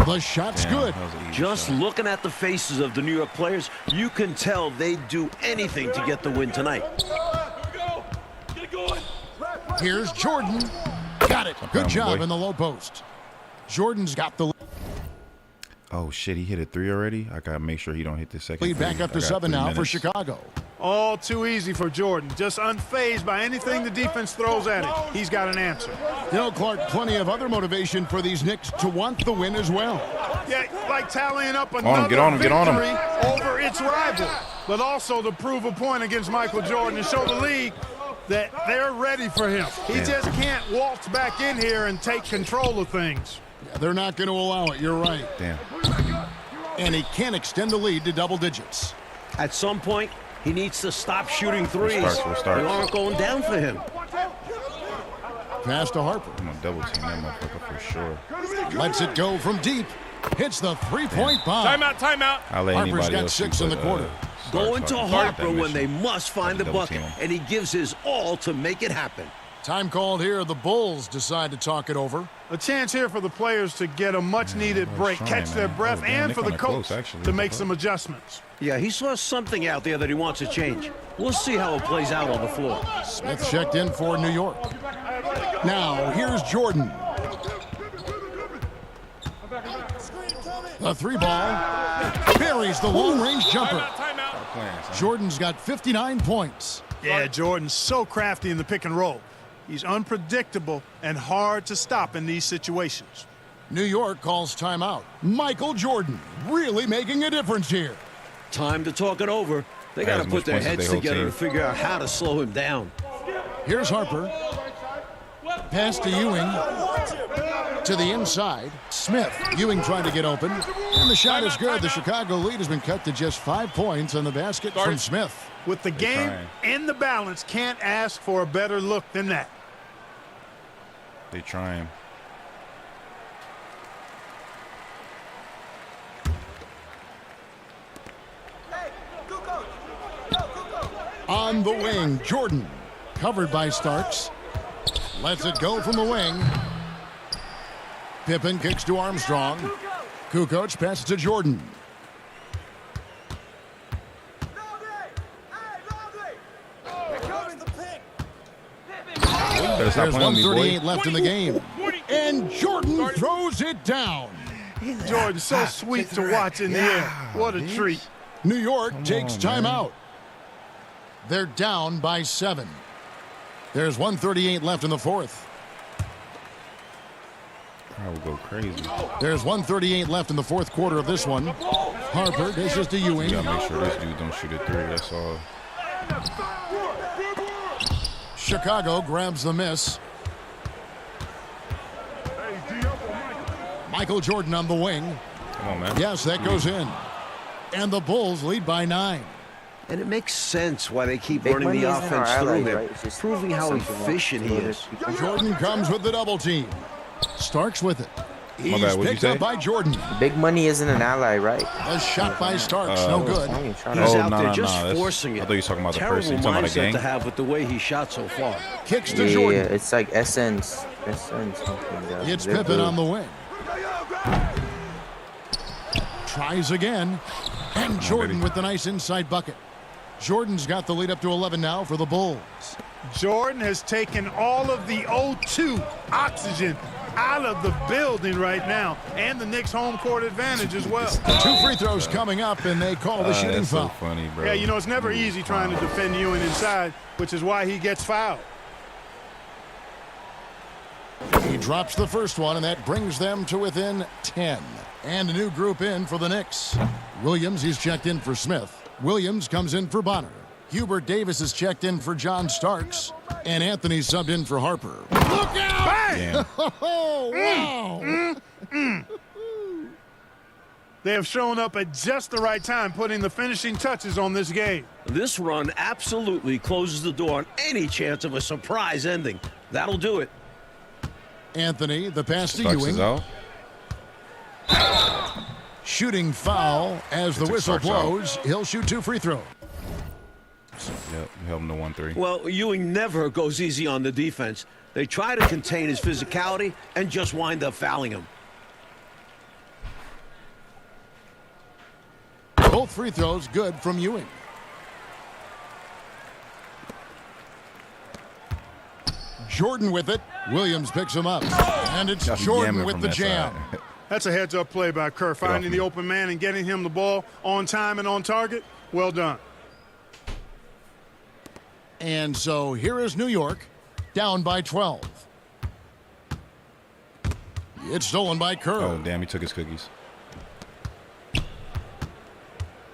The shot's good. That was an easy Just shot. looking at the faces of the New York players, you can tell they'd do anything to get the win tonight. Here's Jordan. Got it. Good down, job boy. in the low post. Jordan's got the... Oh, shit, he hit a 3 already? I got to make sure he don't hit the second. Lead back up to 7 now for Chicago. All too easy for Jordan. Just unfazed by anything the defense throws at him. He's got an answer. You know, Clark, plenty of other motivation for these Knicks to want the win as well. Yeah, like tallying up another get on him. victory over its rival, but also to prove a point against Michael Jordan and show the league that they're ready for him. He just can't waltz back in here and take control of things. Yeah, they're not going to allow it. You're right. Damn. And he can't extend the lead to double digits. At some point, he needs to stop shooting threes. We'll start. They aren't going down for him. Pass to Harper. I'm going to double team that motherfucker for sure. Lets it go from deep. Hits the three-point bomb. Timeout. I'll let Harper's anybody got else 6 shoot, in the but, quarter. Going to start Harper that when they mission. must find the Double bucket, team him. and he gives his all to make it happen. Time called here. The Bulls decide to talk it over. A chance here for the players to get a much-needed break, trying, catch their man. breath, Oh, damn, and they for the kinda coach close, actually. to make some adjustments. Yeah, he saw something out there that he wants to change. We'll see how it plays out on the floor. Smith checked in for New York. Now, here's Jordan. The 3-ball buries the long-range jumper. Jordan's got 59 points. Yeah, Jordan's so crafty in the pick and roll. He's unpredictable and hard to stop in these situations. New York calls timeout. Michael Jordan really making a difference here. Time to talk it over. They got to as put much their points as heads they hold together team. to figure out how to slow him down. Here's Harper. Pass to Ewing. To the inside. Smith. Ewing trying to get open. And the shot is good. The Chicago lead has been cut to just 5 points on the basket from Smith. With the game in the balance, can't ask for a better look than that. They trying. On the wing, Jordan. Covered by Starks. Lets it go from the wing. Pippen kicks to Armstrong. Kukoc passes to Jordan. Better stop There's playing me, boy. 1:38 left in the game. And Jordan throws it down. Jordan's so sweet to watch in the air. What a treat. New York Come takes on, man. timeout. They're down by 7. There's 1:38 left in the fourth. I would go crazy. There's 1:38 left in the fourth quarter of this one. Harper dishes to Ewing. You gotta make sure this dude don't shoot a 3. That's all. Chicago grabs the miss. Michael Jordan on the wing. Come on, man. Yes, that goes in. And the Bulls lead by 9. And it makes sense why they keep Big running money the isn't offense our ally, through him, right? It's just proving how something efficient he is. Jordan comes with the double team. Starks with it. He's bad, what'd you picked say? up by Jordan. Big money isn't an ally, right? A shot by Starks, no good. He's Oh, out no, there no, just no, that's- forcing it. I thought you were talking about the Terrible person. You talking about the mindset gang? to have with the way he shot so far. Kicks to Yeah, Jordan. it's like Essence. It's Pippen on the wing. Tries again. And Jordan with the nice inside bucket. Jordan's got the lead up to 11 now for the Bulls. Jordan has taken all of the O2 oxygen out of the building right now, and the Knicks' home court advantage as well. 2 free throws coming up, and they call the shooting That's so foul. funny, bro. Yeah, you know, it's never easy trying to defend Ewing inside, which is why he gets fouled. He drops the first one, and that brings them to within 10. And a new group in for the Knicks. Williams, he's checked in for Smith. Williams comes in for Bonner. Hubert Davis is checked in for John Starks. And Anthony subbed in for Harper. Look out! Bang! Oh, wow! They have shown up at just the right time, putting the finishing touches on this game. This run absolutely closes the door on any chance of a surprise ending. That'll do it. Anthony, the pass to Starks is Ewing. out. Shooting foul as the Took whistle Starks out. blows. He'll shoot 2 free throws. Yep, held him to 1-3. Well, Ewing never goes easy on the defense. They try to contain his physicality and just wind up fouling him. Both free throws good from Ewing. Jordan with it. Williams picks him up. And it's Got Jordan yamming with from the that jam. side. That's a heads-up play by Kerr, finding the open man and getting him the ball on time and on target. Well done. And so here is New York, down by 12. It's stolen by Kerr. Oh, damn, he took his cookies.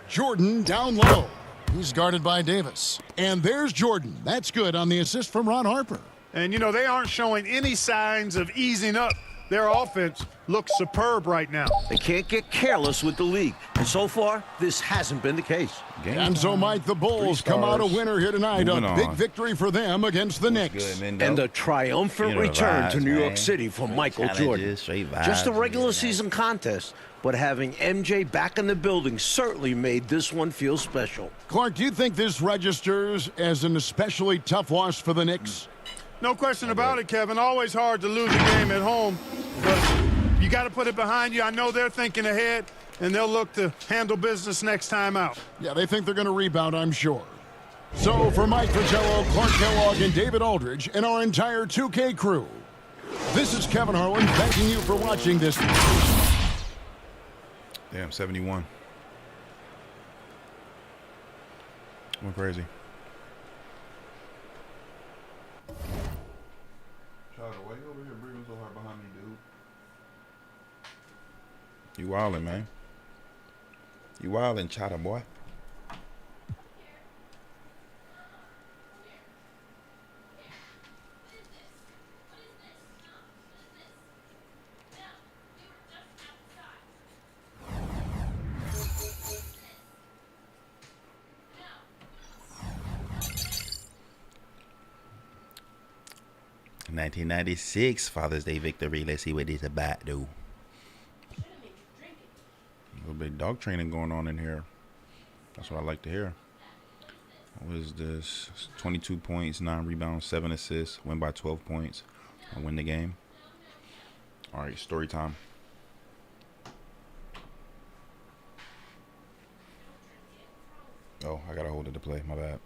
Jordan down low. He's guarded by Davis. And there's Jordan. That's good on the assist from Ron Harper. And, you know, they aren't showing any signs of easing up. Their offense looks superb right now. They can't get careless with the league. And so far, this hasn't been the case. And so, Mike, the Bulls come out a winner here tonight. A big victory for them against the Knicks. And a triumphant return to New York City for Michael Jordan. Just a regular season contest, but having MJ back in the building certainly made this one feel special. Clark, do you think this registers as an especially tough loss for the Knicks? No question about it, Kevin. Always hard to lose a game at home, but you got to put it behind you. I know they're thinking ahead, and they'll look to handle business next time out. Yeah, they think they're going to rebound, I'm sure. So for Mike Fratello, Clark Kellogg, and David Aldridge, and our entire 2K crew, this is Kevin Harlan thanking you for watching this. Damn, 71. Went crazy. Why you over here breathing so hard behind me, dude? You wildin', man. You wildin', Chata boy. No. 1996 Father's Day victory. Let's see what this about, dude. A little bit of dog training going on in here. That's what I like to hear. What is this? 22 points, 9 rebounds, 7 assists. Win by 12 points. I win the game. All right, story time. Oh, I gotta hold it to play. My bad.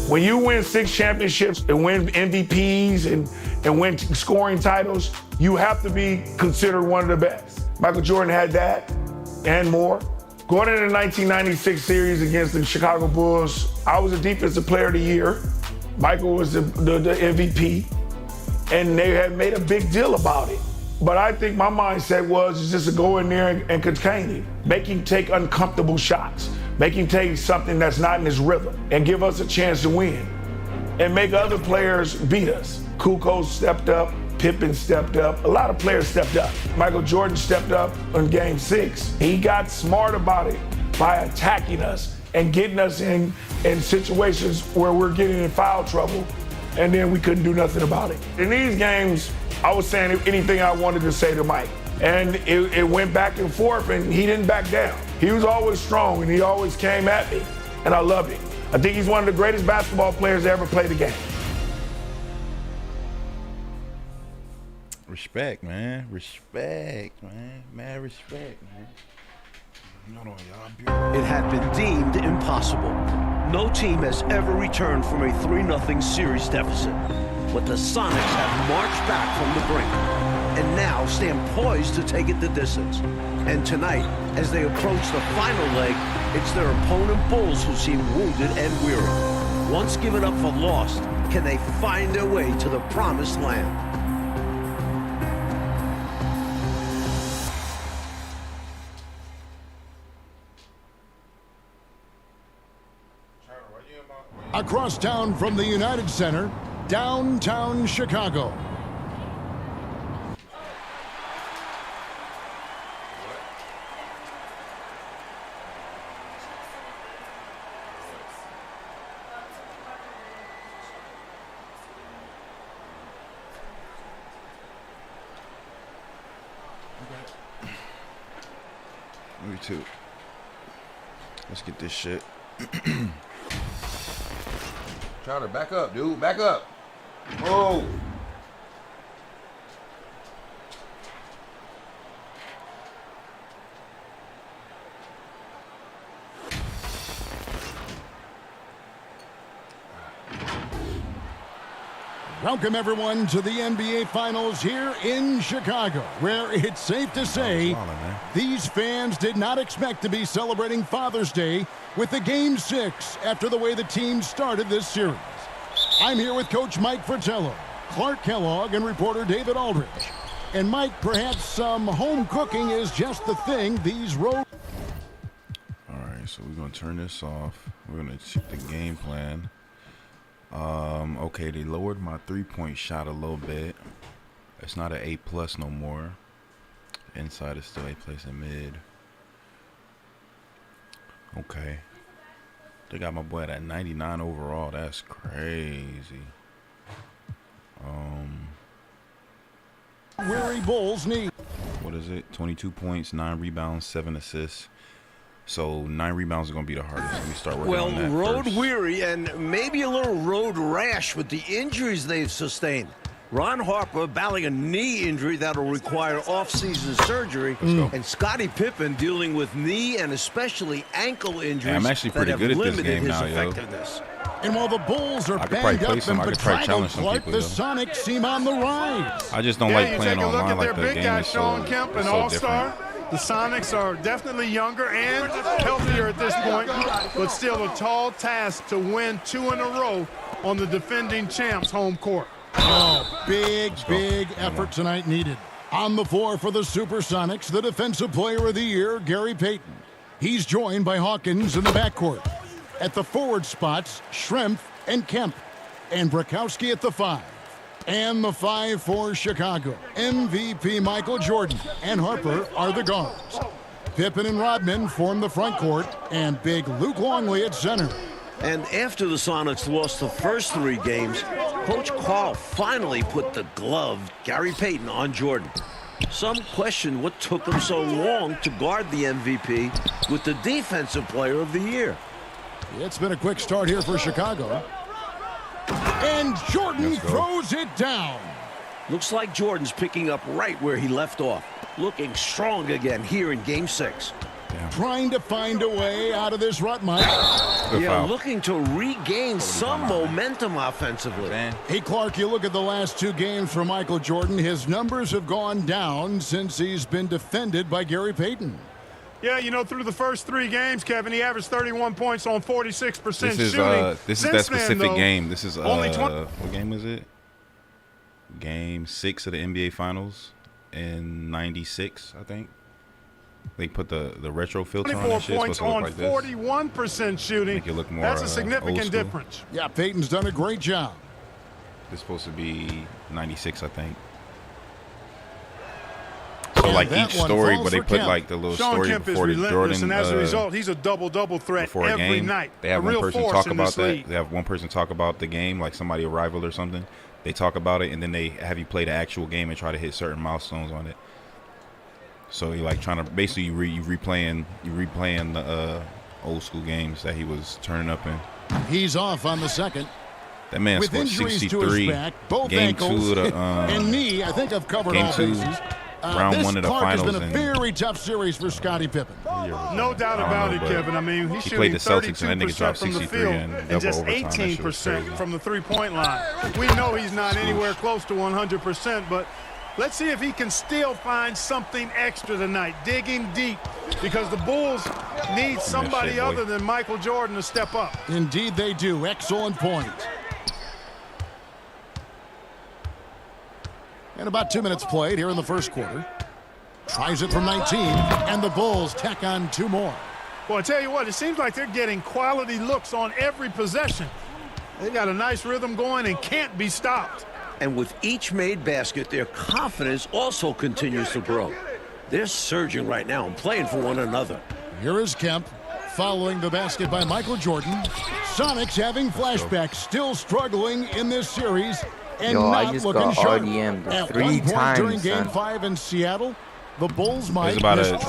When you win 6 championships and win MVPs and win scoring titles, you have to be considered one of the best. Michael Jordan had that and more. Going into the 1996 series against the Chicago Bulls, I was a defensive player of the year. Michael was the MVP, and they had made a big deal about it. But I think my mindset was just to go in there and contain him, make him take uncomfortable shots, make him take something that's not in his rhythm, and give us a chance to win, and make other players beat us. Kukoc stepped up, Pippen stepped up, a lot of players stepped up. Michael Jordan stepped up in Game 6. He got smart about it by attacking us and getting us in situations where we're getting in foul trouble, and then we couldn't do nothing about it. In these games, I was saying anything I wanted to say to Mike. And it went back and forth, and he didn't back down. He was always strong, and he always came at me, and I loved it. I think he's one of the greatest basketball players to ever play the game. Respect, man. Respect, man. Mad respect, man. It had been deemed impossible. No team has ever returned from a 3-0 series deficit. But the Sonics have marched back from the brink and now stand poised to take it the distance. And tonight, as they approach the final leg, it's their opponent Bulls who seem wounded and weary. Once given up for lost, can they find their way to the promised land? Across town from the United Center, downtown Chicago. Me too. Let's get this shit. Chowder, back up, dude. Back up. Whoa. Welcome, everyone, to the NBA Finals here in Chicago, where it's safe to say these fans did not expect to be celebrating Father's Day with the Game 6 after the way the team started this series. I'm here with Coach Mike Fratello, Clark Kellogg, and reporter David Aldridge. And, Mike, perhaps some home cooking is just the thing these road... All right, so we're going to turn this off. We're going to check the game plan. Okay, they lowered my three-point shot a little bit. It's not an A+ no more. Inside is still A+ and mid. Okay. They got my boy at 99 overall. That's crazy. Weary Bulls need. What is it? 22 points, 9 rebounds, 7 assists. So 9 rebounds is going to be the hardest. Let me start working on that road first. weary and maybe a little road rash with the injuries they've sustained. Ron Harper battling a knee injury that'll require off-season surgery, and Scottie Pippen dealing with knee and especially ankle injuries. I'm actually pretty good at this game now, yo. And while the Bulls are banged up and bedraggled, Clark, the Sonics seem on the rise. I just don't like playing online like the big game guy, is Sean Kemp, an all-star. The Sonics are definitely younger and healthier at this point, but still a tall task to win 2 in a row on the defending champs' home court. Oh, big effort tonight needed. On the floor for the Supersonics, the Defensive Player of the Year, Gary Payton. He's joined by Hawkins in the backcourt. At the forward spots, Schrempf and Kemp. And Brakowski at the 5. And the 5 for Chicago. MVP Michael Jordan and Harper are the guards. Pippen and Rodman form the front court, and big Luke Longley at center. And after the Sonics lost the first 3 games, Coach Carl finally put the gloved Gary Payton on Jordan. Some question what took him so long to guard the MVP with the Defensive Player of the Year. It's been a quick start here for Chicago. And Jordan throws it down. Looks like Jordan's picking up right where he left off. Looking strong again here in Game 6. Trying to find a way out of this rut, Mike. Looking to regain some momentum offensively. Hey, Clark, you look at the last 2 games for Michael Jordan. His numbers have gone down since he's been defended by Gary Payton. Yeah, you know, through the first 3 games, Kevin, he averaged 31 points on 46% shooting. This is that specific game. This is what game is it? Game 6 of the NBA Finals in '96, I think. They put the retro filter on that shit. 24 points on 41% shooting. Make it look more, that's a significant difference. Yeah, Payton's done a great job. It's supposed to be 96, I think. So like each story, but they put like the little Sean story Kemp before the Jordan. And as a result, he's a double threat every night. They have one person talk about that. They have one person talk about the game, like somebody a rival or something. They talk about it, and then they have you play the actual game and try to hit certain milestones on it. So you're like trying to basically you replaying the old school games that he was turning up in. He's off on the second. That man with scored injuries 63. To his back, both game ankles, 2 of the and knee. I think I've covered all bases. Round 1 of the finals. This has been a very tough series for Scottie Pippen. No doubt about it, Kevin. I mean, he's shooting played the Celtics and that nigga dropped from the 63 field and and just 18% from the three-point line. We know he's not anywhere close to 100%, but let's see if he can still find something extra tonight, digging deep, because the Bulls need somebody other than Michael Jordan to step up. Indeed they do. Excellent point. And about 2 minutes played here in the first quarter. Tries it from 19, and the Bulls tack on 2 more. Well, I tell you what, it seems like they're getting quality looks on every possession. They got a nice rhythm going and can't be stopped. And with each made basket, their confidence also continues to grow. They're surging right now and playing for one another. Here is Kemp following the basket by Michael Jordan. Sonics having flashbacks, still struggling in this series. And I not just looking got sharp. RDM'd At 3 one point times during Game son. 5 in Seattle, the Bulls might about miss 20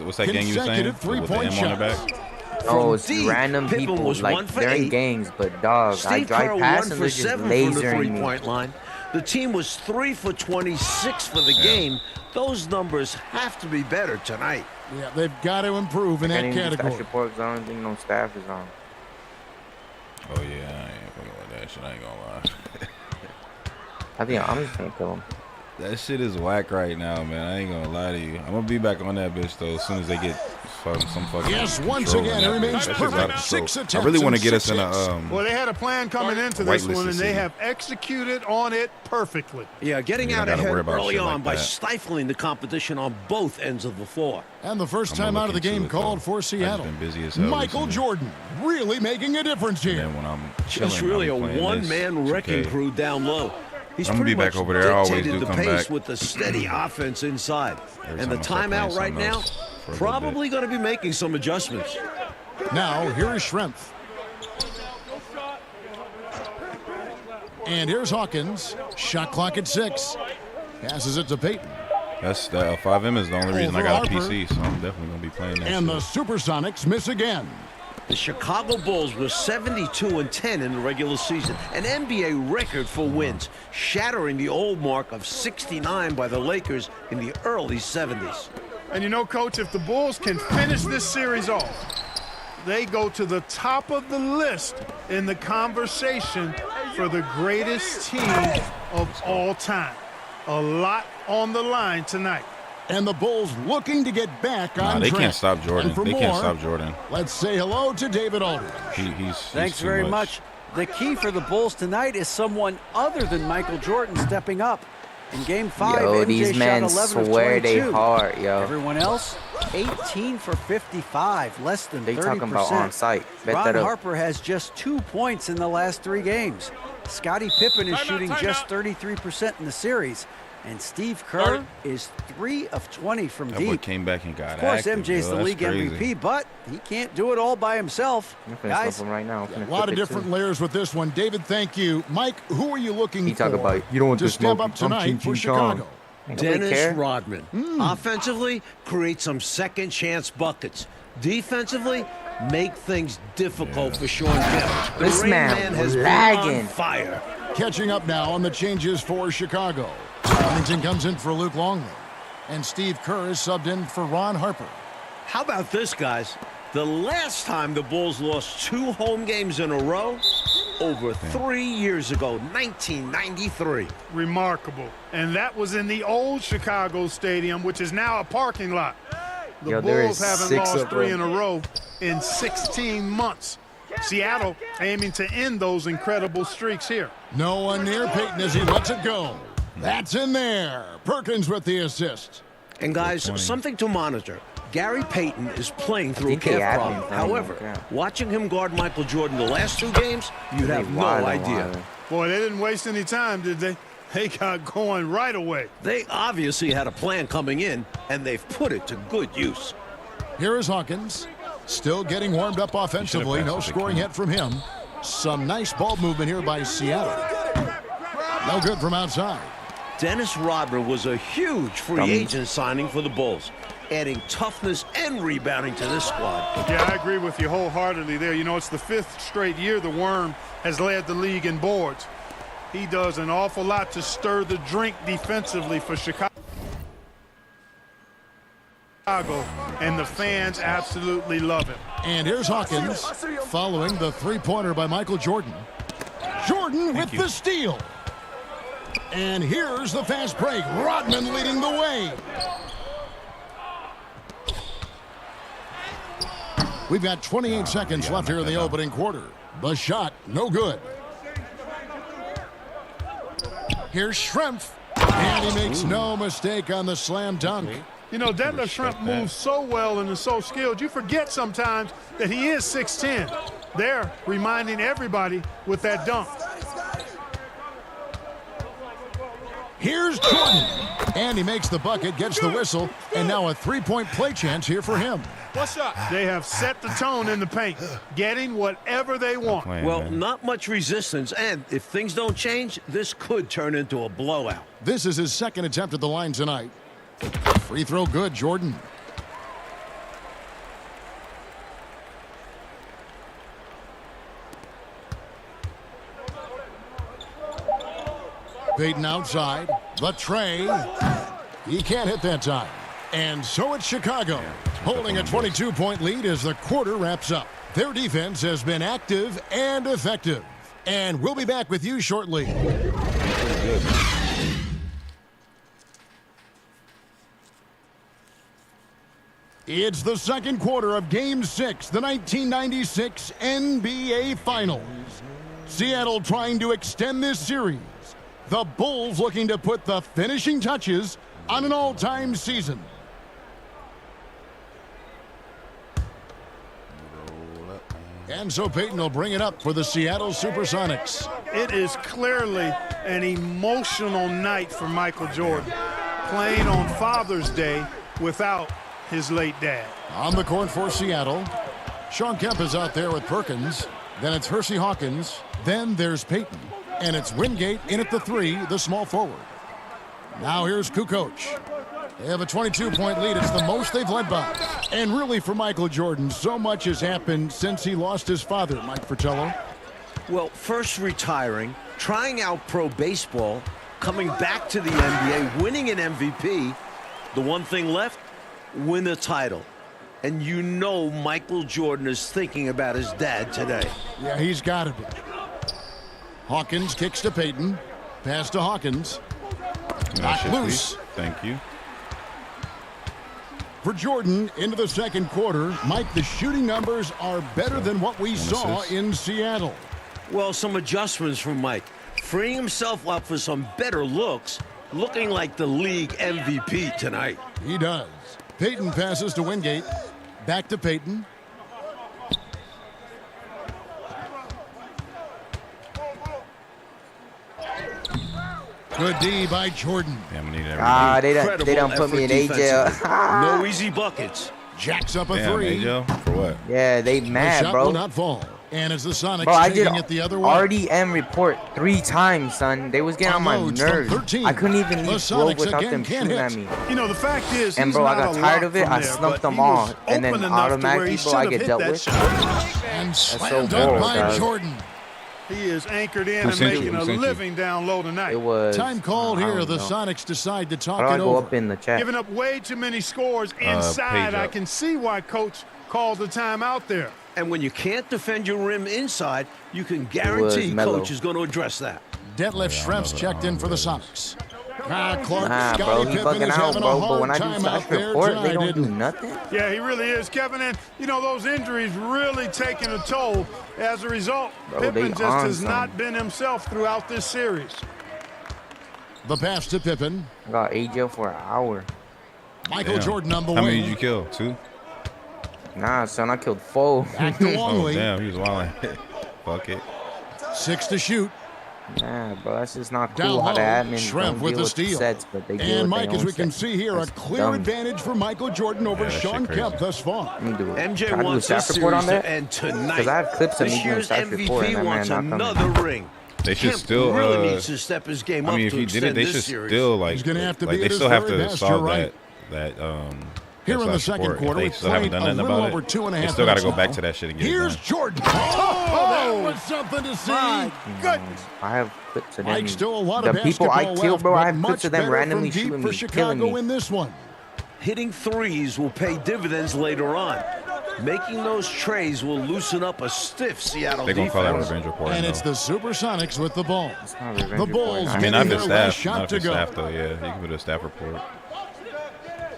what's that game you were saying? consecutive three-point with the M on the shots. back? Oh, it's deep, random Pippen people, was like, 1 for during 8. games, but dog, I Steve drive Kerr past 1 and for they're just 7 from the lasering me. three-point line. The team was 3 for 26 for the game. Those numbers have to be better tonight. Yeah, they've got to improve in that category. Special reports on, I think no staff is on. Oh yeah, I ain't fucking with that shit. I ain't gonna lie. I think I'm just gonna kill him. That shit is whack right now, man. I ain't gonna lie to you. I'm gonna be back on that bitch though as soon as they get some fucking. Yes, once again, it remains perfect. 6 attempts. I really want to get us in a. Well, they had a plan coming into this one, and they have executed on it perfectly. Yeah, getting out ahead early on by stifling the competition on both ends of the floor. And the first time out of the game called for Seattle. Michael Jordan really making a difference here. Just really a one-man wrecking crew down low. He's I'm gonna be back over there. I always do the come pace back with the steady offense inside. And the timeout right now, probably going to be making some adjustments. Now, here is Schrempf. And here's Hawkins. Shot clock at 6. Passes it to Payton. That's 5M is the only reason I got a PC, so I'm definitely gonna be playing that. And the Supersonics miss again. The Chicago Bulls were 72-10 in the regular season, an NBA record for wins, shattering the old mark of 69 by the Lakers in the early 70s. And you know, Coach, if the Bulls can finish this series off, they go to the top of the list in the conversation for the greatest team of all time. A lot on the line tonight. And the Bulls looking to get back on they track. can't stop Jordan. They can't stop Jordan. Let's say hello to David Aldridge. Thanks very much. The key for the Bulls tonight is someone other than Michael Jordan stepping up. In Game 5, MJ these shot men 11 swear of 22. they hard, yo. Everyone else, 18 for 55, less than 30%. They talking about on site. Ron Harper has just 2 points in the last 3 games. Scottie Pippen is shooting just 33% in the series. And Steve Kerr is 3 of 20 from deep. Boy came back and got Of course, active, MJ's the league MVP, but he can't do it all by himself. Guys, right now. A lot of different layers with this one. David, thank you. Mike, who are you looking for you don't want to step up tonight for Chicago? Dennis Rodman. Offensively, create some second chance buckets. Defensively, make things difficult for Sean Kemp. This man has lagging. been on fire. Catching up now on the changes for Chicago. Huntington comes in for Luke Longley. And Steve Kerr is subbed in for Ron Harper. How about this, guys? The last time the Bulls lost 2 home games in a row, over 3 years ago, 1993. Remarkable. And that was in the old Chicago Stadium, which is now a parking lot. The Bulls haven't lost 3 in a row in 16 months. Seattle aiming to end those incredible streaks here. No one near Payton as he lets it go. That's in there. Perkins with the assist. And guys, something to monitor. Gary Payton is playing through a calf problem. However, watching him guard Michael Jordan the last 2 games, you have no idea. Boy, they didn't waste any time, did they? They got going right away. They obviously had a plan coming in, and they've put it to good use. Here is Hawkins. Still getting warmed up offensively. No scoring hit from him. Some nice ball movement here by Seattle. No good from outside. Dennis Rodman was a huge free agent signing for the Bulls, adding toughness and rebounding to this squad. Yeah, I agree with you wholeheartedly there. You know, it's the 5th straight year the Worm has led the league in boards. He does an awful lot to stir the drink defensively for Chicago. And the fans absolutely love him. And here's Hawkins following the 3-pointer by Michael Jordan. Jordan with the steal. And here's the fast break. Rodman leading the way. We've got 28 seconds left here in the opening quarter. The shot, no good. Here's Schrempf. And he makes no mistake on the slam dunk. You know, Detlef Schrempf moves so well and is so skilled, you forget sometimes that he is 6'10". They're reminding everybody with that dunk. Here's Jordan. And he makes the bucket, gets the whistle, and now a 3-point play chance here for him. What's up? They have set the tone in the paint, getting whatever they want. Well, not much resistance, and if things don't change, this could turn into a blowout. This is his 2nd attempt at the line tonight. Free throw good, Jordan. Payton outside. The tray. He can't hit that time. And so it's Chicago, holding a 22-point lead as the quarter wraps up. Their defense has been active and effective. And we'll be back with you shortly. good, man. It's the second quarter of Game 6, the 1996 NBA Finals. Seattle trying to extend this series. The Bulls looking to put the finishing touches on an all-time season. And so Payton will bring it up for the Seattle Supersonics. It is clearly an emotional night for Michael Jordan, playing on Father's Day without his late dad. On the court for Seattle, Sean Kemp is out there with Perkins. Then it's Hersey Hawkins. Then there's Payton. And it's Wingate in at the 3, the small forward. Now here's Kukoc. They have a 22-point lead. It's the most they've led by. And really for Michael Jordan, so much has happened since he lost his father, Mike Fratello. Well, first retiring, trying out pro baseball, coming back to the NBA, winning an MVP. The one thing left, win a title. And you know Michael Jordan is thinking about his dad today. Yeah, he's got to be. Hawkins kicks to Payton. Pass to Hawkins. Knocked loose. Thank you. For Jordan, into the second quarter, Mike, the shooting numbers are better than what we saw in Seattle. Well, some adjustments from Mike. Freeing himself up for some better looks, looking like the league MVP tonight. He does. Payton passes to Wingate. Back to Payton. Good D by Jordan. Damn, we need everything. They don't put me in AJ. No easy buckets. Jacks up a Damn, 3. AJ, for what? Yeah, they mad, shot bro. will not fall. And as the Sonics Bro, I taking did it the other way. RDM report 3 times, son. They was getting on my Unloads from nerves. 13. I couldn't even The leave Sonics Grove without again them can't shooting at hit. me. You know, the fact is, And he's bro, I not got a tired lot of it. from I there, slumped but them he all, was and then open enough to where automatically, he bro, should I have get hit dealt that with. shot. And so slam dunk bold, by guys. Jordan. He is anchored in Who and sent you? making Who a sent you? living down low tonight. It was Time called I here. don't The know. Sonics decide to talk How do I it go over. up in the chat? Giving up way too many scores inside. page I up. can see why Coach called the timeout there. And when you can't defend your rim inside, you can guarantee Melo. Coach is going to address that. Detlef Schrempf's checked in for the Sonics. Clark, Nah, bro, Scottie he Pippen bugging is out, having bro. a But hard when I do time slash out there report, tonight, they don't do didn't nothing. Yeah, he really is, Kevin. And, you know, those injuries really taking a toll. As a result, Bro, they Pippen just on has some. not been himself throughout this series. The pass to Pippen. I got AJ for an hour. Michael Damn. Jordan on the How many wing. did you kill? 2? Nah, son, I killed 4. Back to Oh, Longley. damn, he was wilding. Fuck it. 6 to shoot. Nah, bro, that's just not Down cool how the low, admin Schrempf don't with deal the with steal. sets, but they deal And with Mike, their as own we can sets. see here, That's a clear dumb. advantage for Michael Jordan over Yeah, that Sean shit crazy. Kemp thus far. I'm gonna do it. MJ Try to do a wants this staff report series on to that. end tonight. Because I have clips of This me doing year's staff report, MVP and that wants man not coming. another ring. They should Kemp still. really needs to step his game I up mean, if to he did it, extend they this should series. still like. He's gonna have to like, be they at his still have very to best, solve you're right. that. Here in the that second support. quarter, If we they still haven't played done a nothing little about over it. 2.5 They still got to go minutes back now. to that shit and get Here's it done. Jordan. Oh, that was something to see. My Goodness. I have clips of them. Mike, still a lot The of people I basketball kill, left, bro, I but have much clips of them better randomly from deep shooting for me, Chicago killing me. in this one. Hitting threes will pay dividends later on. Making those trays will loosen up a stiff Seattle They're gonna call that defense. revenge report. And though. it's the Supersonics with the ball. It's not revenge The report. Bulls I mean, getting not their the last staff. shot Not to the go. staff though. Yeah, you can put a staff report.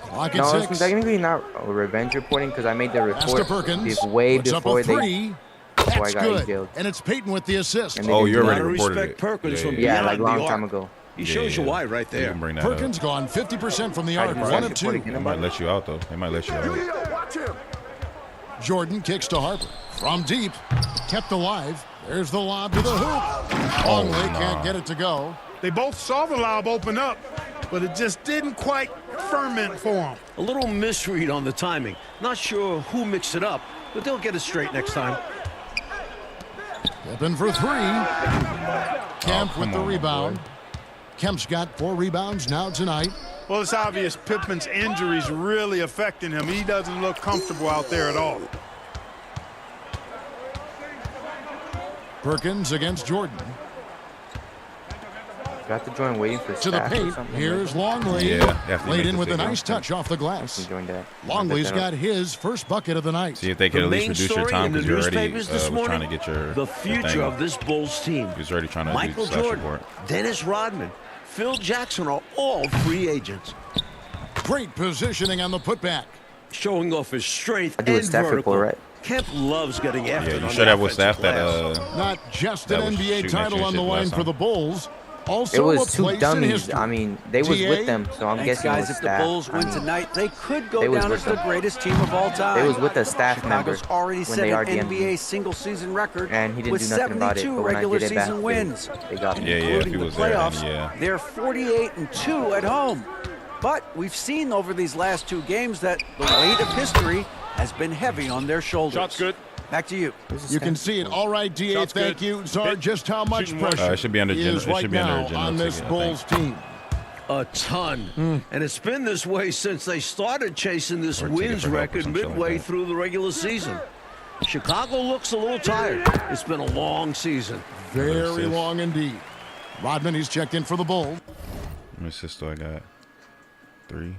Clock No, at it's 6. technically not a revenge reporting because I made the Pass to report Perkins. way Puts up before a they. 3. Before I That's got good. jailed. And it's Payton with the assist. And they Oh, didn't you do already Gotta reported respect it. Perkins from Yeah, like beyond long the time arc. ago. He shows you why right You there. can bring that Perkins up. gone 50% from the I arc. do 1 staff of 2. report again They might let you out though. They might let you out. Jordan kicks to Harper. From deep. Kept alive. There's the lob to the hoop. Longley can't get it to go. They both saw the lob open up, but it just didn't quite ferment for them. A little misread on the timing. Not sure who mixed it up, but they'll get it straight next time. Pippen for 3. Kemp with the on, rebound. Kemp's got 4 rebounds now tonight. Well, it's obvious Pippen's injuries really affecting him. He doesn't look comfortable out there at all. Perkins against Jordan. Got to join waiting for To the staff or paint. something. Here's Longley. Yeah, definitely Laid make in the with a signal. nice touch off the I glass. can join that. Longley's got his first bucket of the night. See if they could The at least main reduce your story time in the because you're already newspapers this was trying morning, to get your the your future thing. of this Bulls team. He was already trying to Michael do slash Jordan, report. Dennis Rodman, Phil Jackson are all free agents. Great positioning on the putback. Showing off his strength I do a and staff vertical. report, right? Kemp loves getting after Yeah, it you on should the have with offensive staff that glass. Not just that an was NBA shooting at you title and on the shit line last for the time. Bulls. Also It was a two place in dummies. history. I mean, they was GA? with them, so I'm Thanks, guessing it guys. was If the staff. Bulls win tonight, they could go they was down with as the them. greatest team of all time. They was with a staff member Chicago's already when set they an RDM'd him. NBA single-season record And he didn't with do nothing about it, 72 but when I regular did it back, season wins. they got me. Yeah, if Including he the was there, then playoffs, yeah. they're 48-2 at home. But we've seen over these last two games that the weight of history has been heavy on their shoulders. Shot's good. Back to you. You can see it. All right, DA, Shot's thank good. you. Sorry, just how much Shooting one. pressure It should be under is it right should be under now general on this ticket, I Bulls team. A ton. And it's been this way since they started chasing this Or ticket wins for help or record some shit like midway that. through the regular season. Chicago looks a little tired. It's been a long season. Very assist. long indeed. Rodman, he's checked in for the Bulls. How many assists do I got? 3.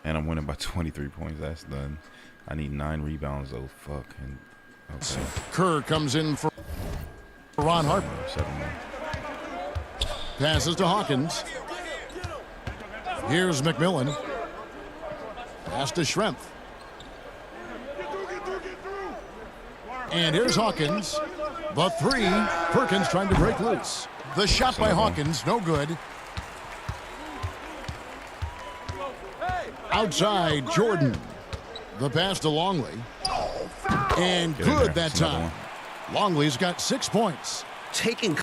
And I'm winning by 23 points. That's done. I need 9 rebounds though. Fuck. And okay. Kerr comes in for Ron Harper. 7 more. Passes to Hawkins. Here's McMillan. Pass to Schrempf. And here's Hawkins. The three. Perkins trying to break loose. The shot by Hawkins, no good. Outside, Jordan. The pass to Longley. And Get in good there. that That's another time. Longley's got 6 points. Taking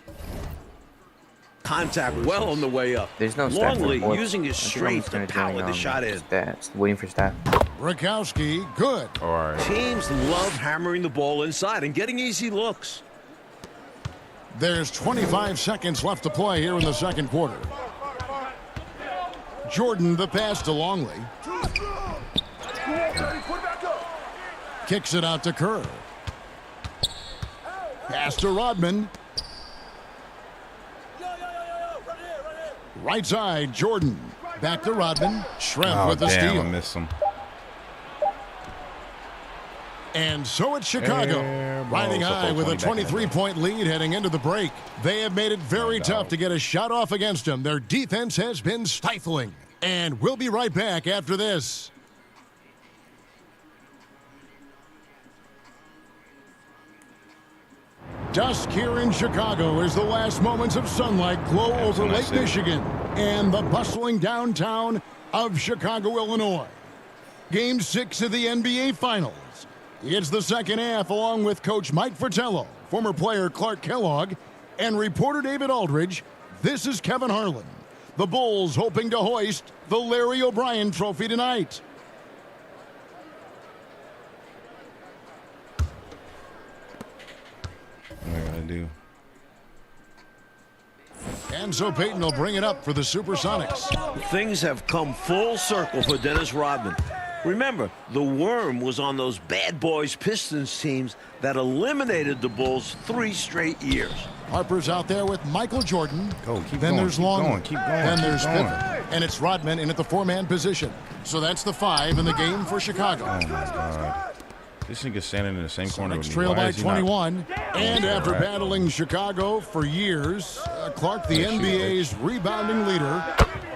contact well on the way up. There's no staff Longley report. using his I think I'm strength just to gonna power join, the shot in. stats. Waiting for staff. Rakowski, good. All right. Teams love hammering the ball inside and getting easy looks. There's 25 seconds left to play here in the second quarter. Jordan, the pass to Longley. Kicks it out to Kerr. Pass to Rodman. Right side, Jordan. Back to Rodman. Schrempf Oh, with the damn, steal. I missed him. And so it's Chicago, riding high with a 23-point lead heading into the break. They have made it very tough to get a shot off against them. Their defense has been stifling. And we'll be right back after this. Dusk here in Chicago as the last moments of sunlight glow over Lake Michigan and the bustling downtown of Chicago, Illinois. Game 6 of the NBA Finals. It's the second half along with Coach Mike Fratello, former player Clark Kellogg, and reporter David Aldridge. This is Kevin Harlan. The Bulls hoping to hoist the Larry O'Brien Trophy tonight. What I gotta do? And so Peyton will bring it up for the Supersonics. Things have come full circle for Dennis Rodman. Remember, the worm was on those bad boys Pistons teams that eliminated the Bulls 3 straight years. Harper's out there with Michael Jordan. Go, keep then going, there's keep Long. going, keep going, Then keep there's going. Pippen. And it's Rodman in at the 4-man position. So that's the 5 in the game for Chicago. Oh my God. This nigga standing in the same corner with Sonics me. trail Why by is he not- 21. And Yeah, after right. battling Chicago for years, Clark, the Yeah, shoot, NBA's rebounding leader,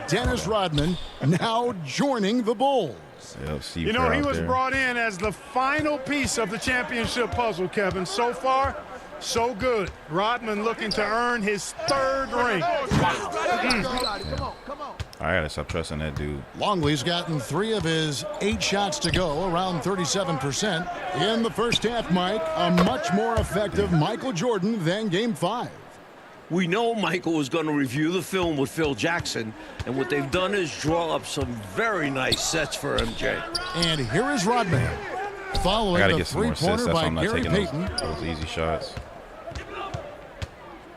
Dennis Rodman, now joining the Bulls. Yep, Steve You know, Kerr he out was there. brought in as the final piece of the championship puzzle, Kevin. So far, so good. Rodman looking to earn his 3rd ring. I gotta stop trusting that dude. Longley's gotten 3 of his 8 shots to go, around 37%. In the first half, Mike, a much more effective Michael Jordan than Game 5. We know Michael was going to review the film with Phil Jackson, and what they've done is draw up some very nice sets for MJ. And here is Rodman, I following gotta the get some more assists. three-pointer That's why by I'm not Gary taking Payton. those easy shots.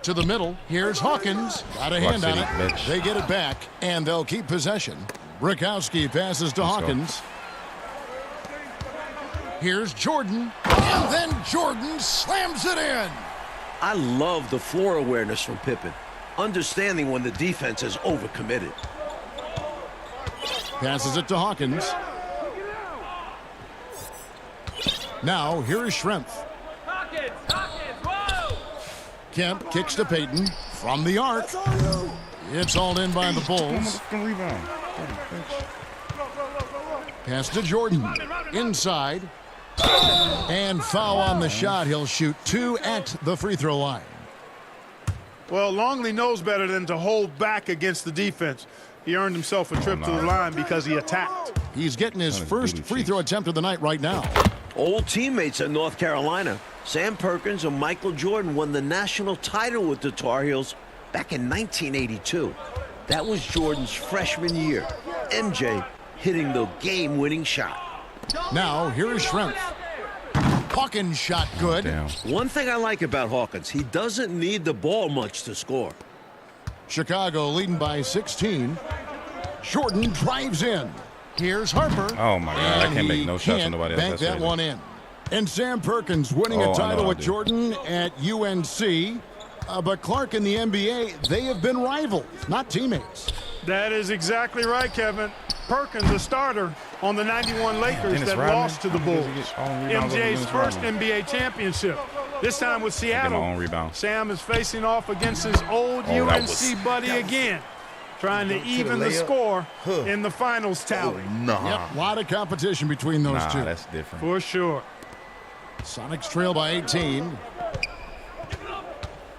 To the middle, here's Hawkins. Got a Rock hand on City, it. bitch. They get it back, and they'll keep possession. Rakowski passes to Let's go. Hawkins. Here's Jordan, and then Jordan slams it in. I love the floor awareness from Pippen. understanding when the defense is overcommitted. Passes it to Hawkins. Now, here is Schrempf. Kemp kicks to Payton from the arc. It's hauled in by the Bulls. Pass to Jordan. Inside. And foul on the shot. He'll shoot 2 at the free throw line. Well, Longley knows better than to hold back against the defense. He earned himself a trip to the line because he attacked. He's getting his first free throw attempt of the night right now. Old teammates at North Carolina. Sam Perkins and Michael Jordan won the national title with the Tar Heels back in 1982. That was Jordan's freshman year. MJ hitting the game-winning shot. Now, here is Schrempf. Hawkins shot good. One thing I like about Hawkins, he doesn't need the ball much to score. Chicago leading by 16. Jordan drives in. Here's Harper. Oh, my God. I can't make no shots on nobody else. Bank that one in. And Sam Perkins winning a title with Jordan at UNC. But Clark in the NBA, they have been rivals, not teammates. That is exactly right, Kevin. Perkins, a starter on the 91 Lakers that lost to the Bulls. MJ's first NBA championship. This time with Seattle. Sam is facing off against his old UNC buddy again, trying to even the score in the finals tally. Yep, a lot of competition between those two. That's different. For sure. Sonics trail by 18.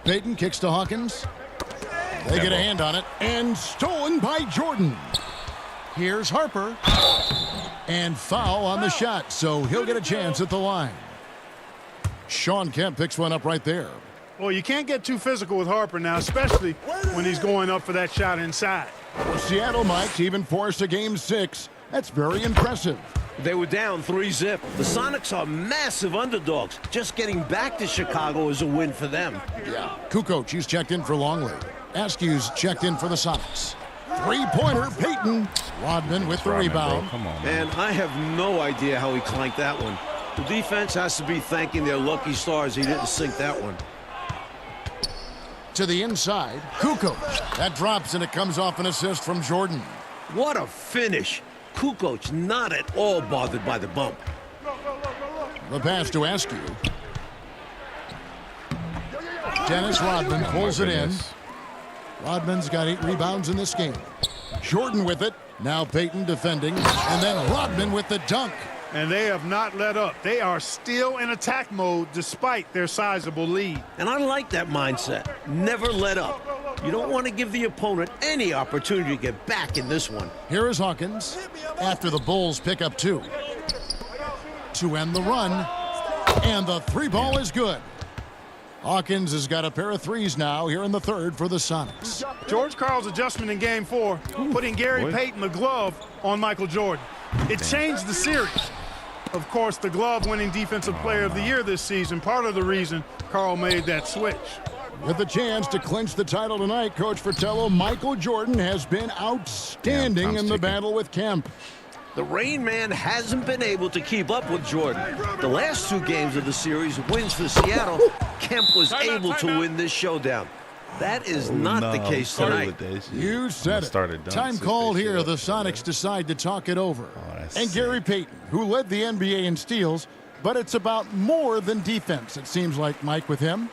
Payton kicks to Hawkins. They get a hand on it, and stolen by Jordan. Here's Harper. And foul on the shot, so he'll get a chance at the line. Sean Kemp picks one up right there. Well, you can't get too physical with Harper now, especially when he's going up for that shot inside. Seattle might even force a game 6. That's very impressive. They were down 3-0. The Sonics are massive underdogs. Just getting back to Chicago is a win for them. Yeah. Kukoc, he's checked in for Longley. Askew's checked in for the Sonics. Three-pointer, Payton. Rodman with the rebound. Come on, man. I have no idea how he clanked that one. The defense has to be thanking their lucky stars he didn't sink that one. To the inside, Kukoc. That drops, and it comes off an assist from Jordan. What a finish. Kukoc not at all bothered by the bump. The pass to Askew. Dennis Rodman pulls it in. Rodman's got 8 rebounds in this game. Jordan with it. Now Payton defending. And then Rodman with the dunk. And they have not let up. They are still in attack mode despite their sizable lead. And I like that mindset. Never let up. You don't want to give the opponent any opportunity to get back in this one. Here is Hawkins after the Bulls pick up 2. To end the run. And the 3-ball is good. Hawkins has got a pair of threes now here in the third for the Sonics. George Karl's adjustment in Game 4, putting Gary Payton the glove on Michael Jordan. It changed the series. Of course, the glove-winning Defensive Player of the Year this season, part of the reason Karl made that switch. With the chance to clinch the title tonight, Coach Fratello, Michael Jordan has been outstanding in the battle with Kemp. The Rain Man hasn't been able to keep up with Jordan. The last 2 games of the series, wins for Seattle, Kemp was able to win this showdown. That is not the case tonight. You said it. Time called here. The Sonics decide to talk it over. And Gary Payton, who led the NBA in steals, but it's about more than defense, it seems like, Mike, with him.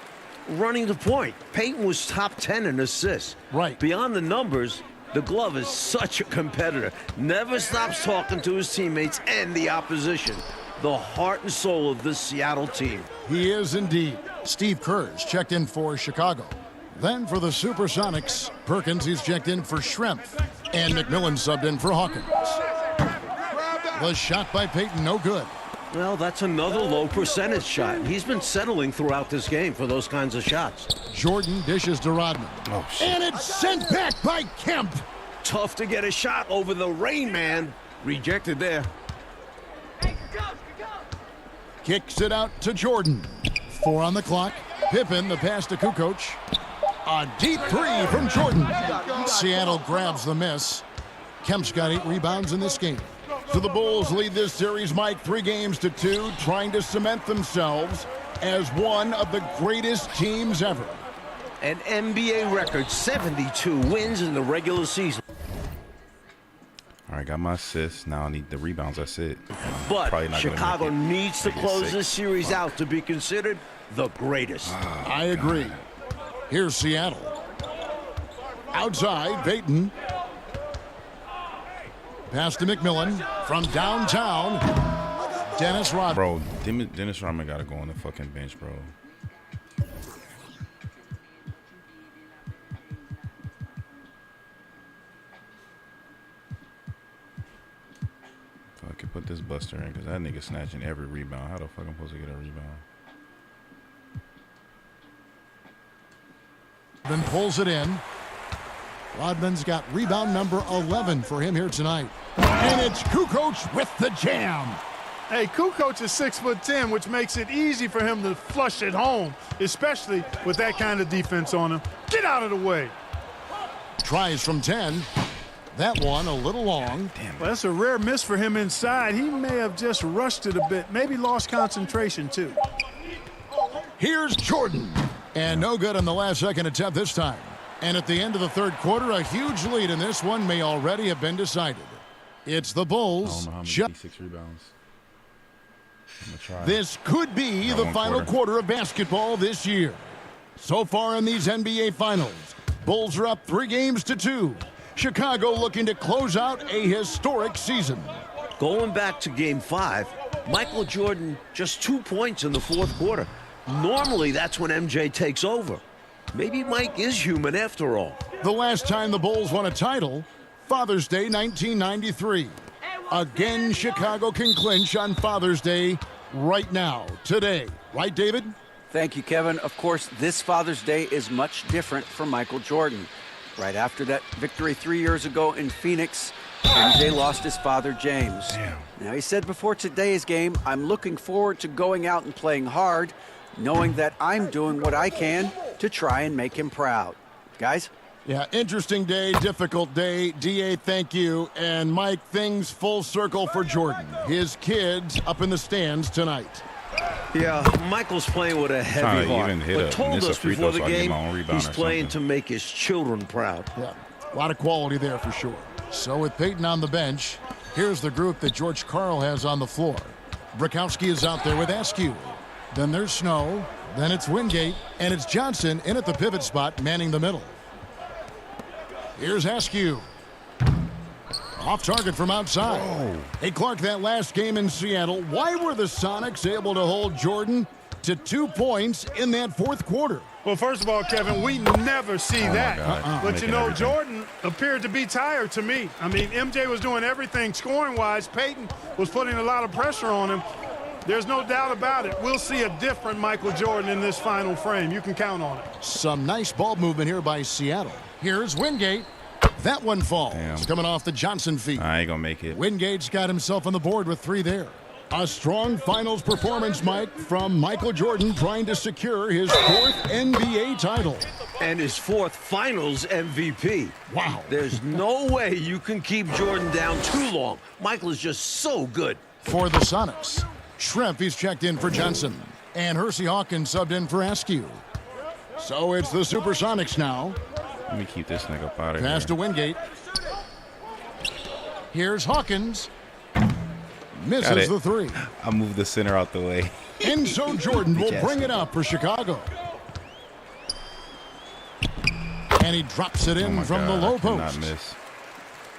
Running the point. Payton was top 10 in assists. Right. Beyond the numbers, the glove is such a competitor. Never stops talking to his teammates and the opposition. The heart and soul of this Seattle team. He is indeed. Steve Kerr's checked in for Chicago. Then for the Supersonics, Perkins, he's checked in for Schrempf. And McMillan subbed in for Hawkins. The shot by Payton, no good. Well, that's another low percentage shot. He's been settling throughout this game for those kinds of shots. Jordan dishes to Rodman. Oh, shit. And it's sent back by Kemp. Tough to get a shot over the Rain Man. Rejected there. Kicks it out to Jordan. 4 on the clock. Pippen, the pass to Kukoc. A deep 3 from Jordan. Seattle grabs the miss. Kemp's got 8 rebounds in this game. So the Bulls lead this series, Mike, 3 games to 2, trying to cement themselves as one of the greatest teams ever. An NBA record 72 wins in the regular season. All right, got my assists. Now I need the rebounds. That's it. But Chicago needs to close this series out to be considered the greatest. I agree. Here's Seattle. Outside, Payton. Pass to McMillan from downtown. Dennis Rodman. Bro, Dennis Rodman got to go on the fucking bench, bro. I could put this buster in because that nigga snatching every rebound. How the fuck I'm supposed to get a rebound? Then pulls it in. Rodman's got rebound number 11 for him here tonight. And it's Kukoc with the jam. Hey, Kukoc is 6'10", which makes it easy for him to flush it home, especially with that kind of defense on him. Get out of the way. Tries from 10. That one a little long. Damn, well, that's a rare miss for him inside. He may have just rushed it a bit, maybe lost concentration too. Here's Jordan. And no good on the last second attempt this time. And at the end of the third quarter, a huge lead in this one may already have been decided. It's the Bulls. I don't know how many 6 rebounds. I'm gonna try. This could be the final quarter of basketball this year. So far in these NBA Finals, Bulls are up 3-2. Chicago looking to close out a historic season. Going back to Game 5, Michael Jordan just 2 points in the fourth quarter. Normally, that's when MJ takes over. Maybe Mike is human after all. The last time the Bulls won a title, Father's Day 1993. Again, Chicago can clinch on Father's Day right now, today. Right, David? Thank you, Kevin. Of course, this Father's Day is much different for Michael Jordan. Right after that victory 3 years ago in Phoenix, MJ lost his father, James. Damn. Now, he said before today's game, I'm looking forward to going out and playing hard, knowing that I'm doing what I can to try and make him proud. Guys? Yeah, interesting day, difficult day. DA, thank you. And Mike, things full circle for Jordan. His kids up in the stands tonight. Yeah, Michael's playing with a heavy heart, but told us before the game he's playing to make his children proud. Yeah, a lot of quality there for sure. So with Payton on the bench, here's the group that George Karl has on the floor. Brakowski is out there with Askew. Then there's Snow. Then it's Wingate. And it's Johnson in at the pivot spot, manning the middle. Here's Askew. Off target from outside. Whoa. Hey, Clark, that last game in Seattle, why were the Sonics able to hold Jordan to 2 points in that fourth quarter? Well, first of all, Kevin, we never see that. But, you know, Jordan appeared to be tired to me. I mean, MJ was doing everything scoring-wise. Payton was putting a lot of pressure on him. There's no doubt about it. We'll see a different Michael Jordan in this final frame. You can count on it. Some nice ball movement here by Seattle. Here's Wingate. That one falls. Damn. Coming off the Johnson feet. I ain't gonna make it. Wingate's got himself on the board with 3 there. A strong finals performance, Mike, from Michael Jordan trying to secure his 4th NBA title. And his 4th finals MVP. Wow. There's no way you can keep Jordan down too long. Michael is just so good. For the Sonics, Schrempf, he's checked in for Johnson. And Hersey Hawkins subbed in for Askew. So it's the Supersonics now. Let me keep this nigga up out of here. Pass to Wingate. Here's Hawkins. Misses the 3. I moved the center out the way. And so Jordan will bring it up for Chicago. And he drops it in from the low post. Miss.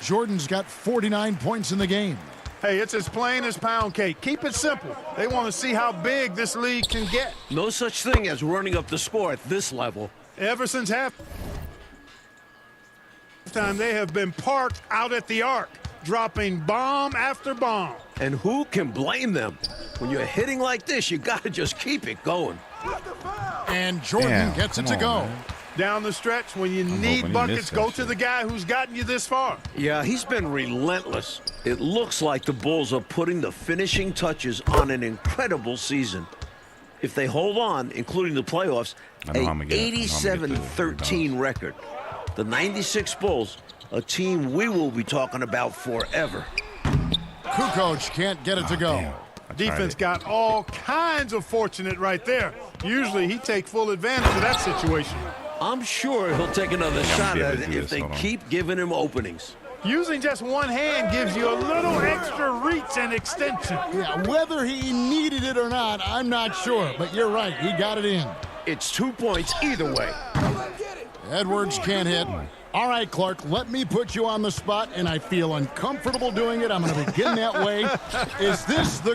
Jordan's got 49 points in the game. Hey, it's as plain as pound cake. Keep it simple. They want to see how big this league can get. No such thing as running up the score at this level. Ever since halftime, they have been parked out at the arc, dropping bomb after bomb. And who can blame them? When you're hitting like this, you got to just keep it going. And Jordan gets it to go. Man. Down the stretch, when you need buckets, go to the guy who's gotten you this far. Yeah, he's been relentless. It looks like the Bulls are putting the finishing touches on an incredible season. If they hold on, including the playoffs, a 87-13 record. The 96 Bulls, a team we will be talking about forever. Kukoc can't get it to go. Defense got all kinds of fortunate right there. Usually he takes full advantage of that situation. I'm sure he'll take another shot at it if they keep giving him openings. Using just one hand gives you a little extra reach and extension. Yeah, whether he needed it or not, I'm not sure. But you're right, he got it in. It's 2 points either way. Edwards can't hit. All right, Clark, let me put you on the spot, and I feel uncomfortable doing it. I'm going to begin that way. Is this the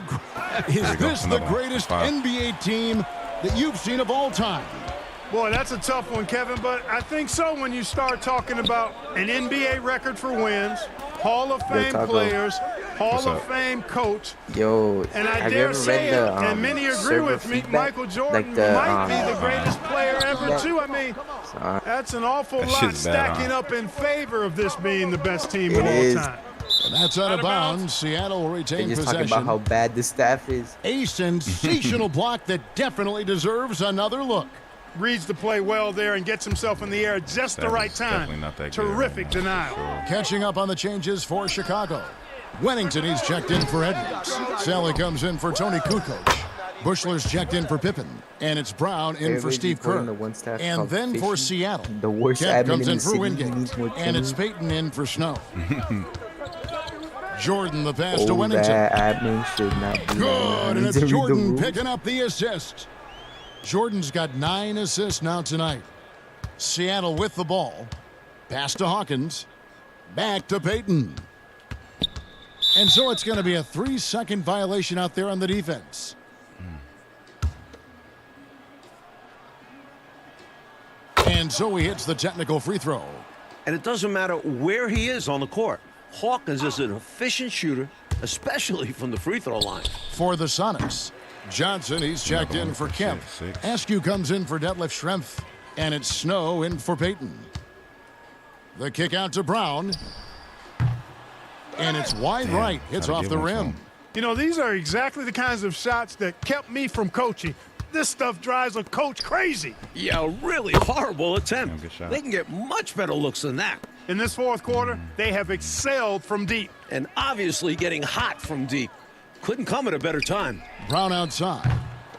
greatest NBA team that you've seen of all time? Boy, that's a tough one, Kevin, but I think so when you start talking about an NBA record for wins, Hall of Fame players, Hall of Fame coach. Yo, and I dare say it, and many agree with me, Michael Jordan might be the greatest player ever, too. I mean, that's an awful lot stacking up in favor of this being the best team of all time. And that's out of bounds. Seattle will retain possession. Talking about how bad the staff is. A sensational block that definitely deserves another look. Reads the play well there and gets himself in the air just the right time. Terrific denial. Catching up on the changes for Chicago. Wennington, he's checked in for Edwards. Sally comes in for Tony Kukoc. Bushler's checked in for Pippen. And it's Brown in for Steve Kerr. And then for Seattle, the worst Kemp comes in for Wingate. And it's Payton in for Snow. Jordan, the pass to Wennington. That admin should not be good, and it's Jordan picking up the assist. Jordan's got 9 assists now tonight. Seattle with the ball. Pass to Hawkins. Back to Payton. And so it's going to be a 3-second violation out there on the defense. And so he hits the technical free throw. And it doesn't matter where he is on the court. Hawkins is an efficient shooter, especially from the free throw line. For the Sonics, Johnson, he's checked in for Kemp. Askew comes in for Detlef Schrempf. And it's Snow in for Payton. The kick out to Brown. And it's wide right. Hits off the rim. You know, these are exactly the kinds of shots that kept me from coaching. This stuff drives a coach crazy. Yeah, really horrible attempt. They can get much better looks than that. In this fourth quarter, they have excelled from deep. And obviously getting hot from deep. Couldn't come at a better time. Brown outside.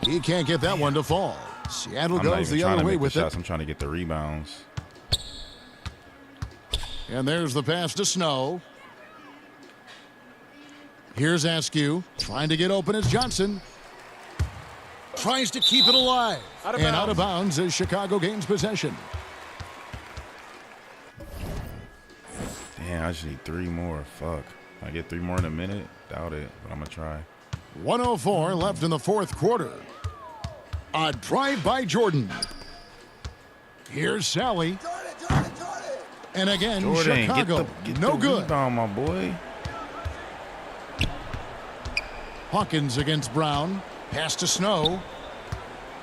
He can't get that one to fall. Seattle goes the other way with it. I'm trying to get the rebounds. And there's the pass to Snow. Here's Askew. Trying to get open is Johnson. Tries to keep it alive. Out of bounds as Chicago gains possession. Damn, I just need 3 more. Fuck. If I get 3 more in a minute, doubt it, but I'm going to try. 1:04 left in the fourth quarter. A drive by Jordan. Here's Sally. And again, Jordan, Chicago. get no the good. Rebound, my boy. Hawkins against Brown. Pass to Snow.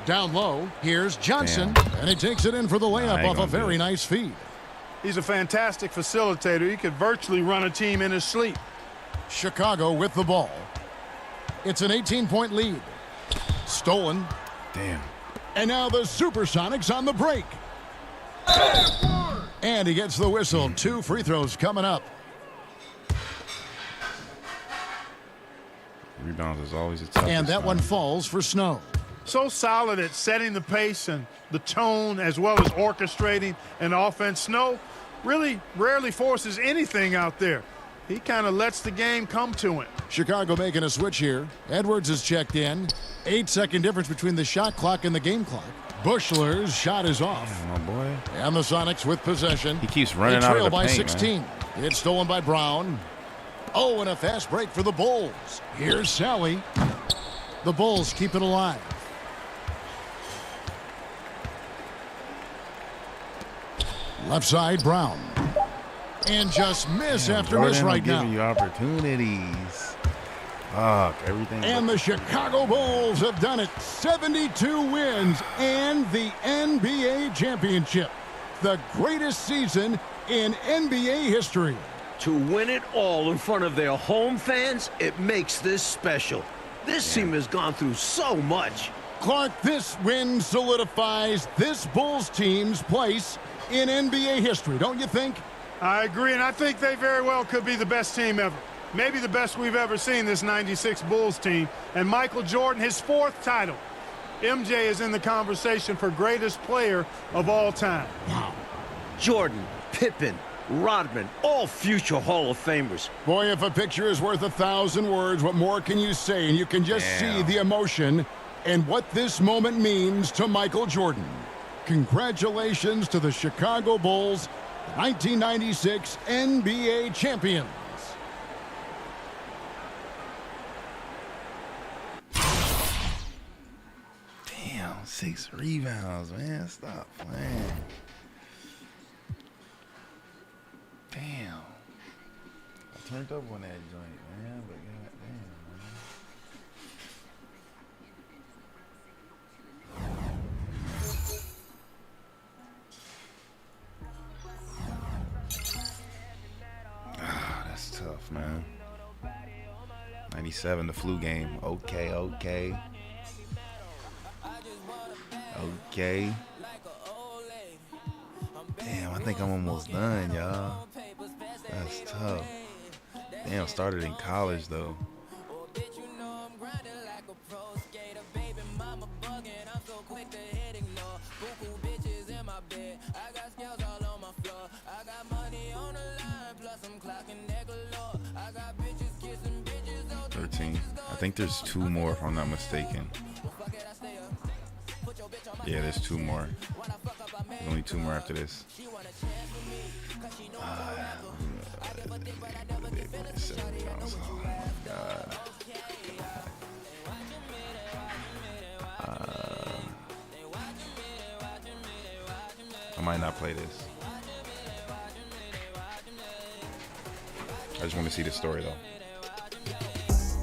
Down low. Here's Johnson. And he takes it in for the layup off a very nice feed. He's a fantastic facilitator. He could virtually run a team in his sleep. Chicago with the ball. It's an 18-point lead. Stolen. Damn. And now the Supersonics on the break. And he gets the whistle. 2 free throws coming up. Rebounds is always a tough. And that one falls for Snow. So solid at setting the pace and the tone as well as orchestrating an offense. Snow really rarely forces anything out there. He kind of lets the game come to him. Chicago making a switch here. Edwards is checked in. 8-second difference between the shot clock and the game clock. Bushler's shot is off. Damn, my boy. And the Sonics with possession. He keeps running out of the by paint, 16. Man. It's stolen by Brown. Oh, and a fast break for the Bulls. Here's Sally. The Bulls keep it alive. Left side, Brown. And just miss after Jordan, miss right now. Giving you opportunities. Fuck, everything. And the Chicago Bulls have done it. 72 wins and the NBA championship. The greatest season in NBA history. To win it all in front of their home fans, it makes this special. This team has gone through so much. Clark, this win solidifies this Bulls team's place in NBA history, don't you think? I agree, and I think they very well could be the best team ever. Maybe the best we've ever seen, this 96 Bulls team. And Michael Jordan, his 4th title. MJ is in the conversation for greatest player of all time. Wow. Jordan, Pippen, Rodman, all future Hall of Famers. Boy, if a picture is worth 1,000 words, what more can you say? And you can just see the emotion and what this moment means to Michael Jordan. Congratulations to the Chicago Bulls, 1996 NBA champions. Damn, 6 rebounds, man. Stop playing. Damn. I turned up on that joint, man, but goddamn, man. Ah, that's tough, man. 97, the flu game. Okay. Damn, I think I'm almost done, y'all. That's tough. Damn, started in college, though. I think there's 2 more, if I'm not mistaken. Yeah, there's 2 more. There's only 2 more after this. I might not play this. I just want to see the story, though.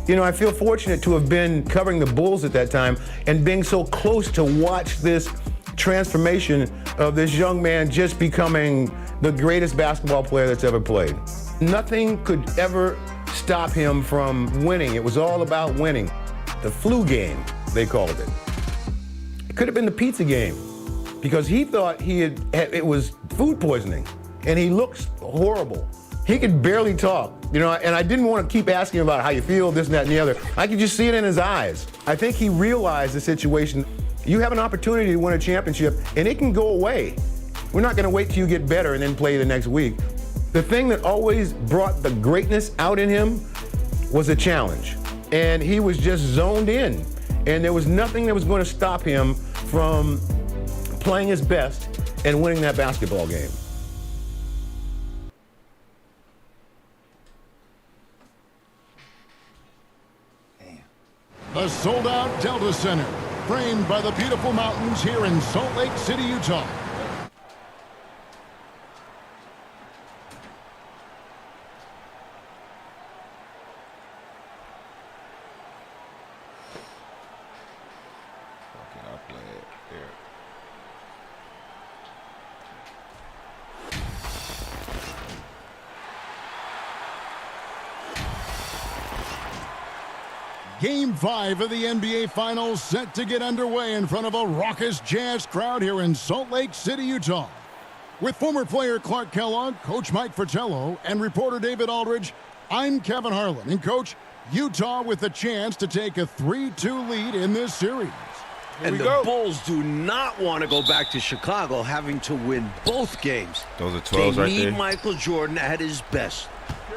You know, I feel fortunate to have been covering the Bulls at that time and being so close to watch this transformation of this young man just becoming the greatest basketball player that's ever played. Nothing could ever stop him from winning. It was all about winning. The flu game, they called it. It could have been the pizza game because he thought it was food poisoning and he looks horrible. He could barely talk, you know, and I didn't want to keep asking him about how you feel, this and that and the other. I could just see it in his eyes. I think he realized the situation. You have an opportunity to win a championship, and it can go away. We're not going to wait till you get better and then play the next week. The thing that always brought the greatness out in him was a challenge, and he was just zoned in, and there was nothing that was going to stop him from playing his best and winning that basketball game. The sold-out Delta Center, framed by the beautiful mountains here in Salt Lake City, Utah. Game 5 of the NBA Finals set to get underway in front of a raucous Jazz crowd here in Salt Lake City, Utah. With former player Clark Kellogg, Coach Mike Fratello, and reporter David Aldridge, I'm Kevin Harlan. And Coach, Utah with a chance to take a 3-2 lead in this series. And the Bulls do not want to go back to Chicago having to win both games. Those are 12s right there. They need Michael Jordan at his best.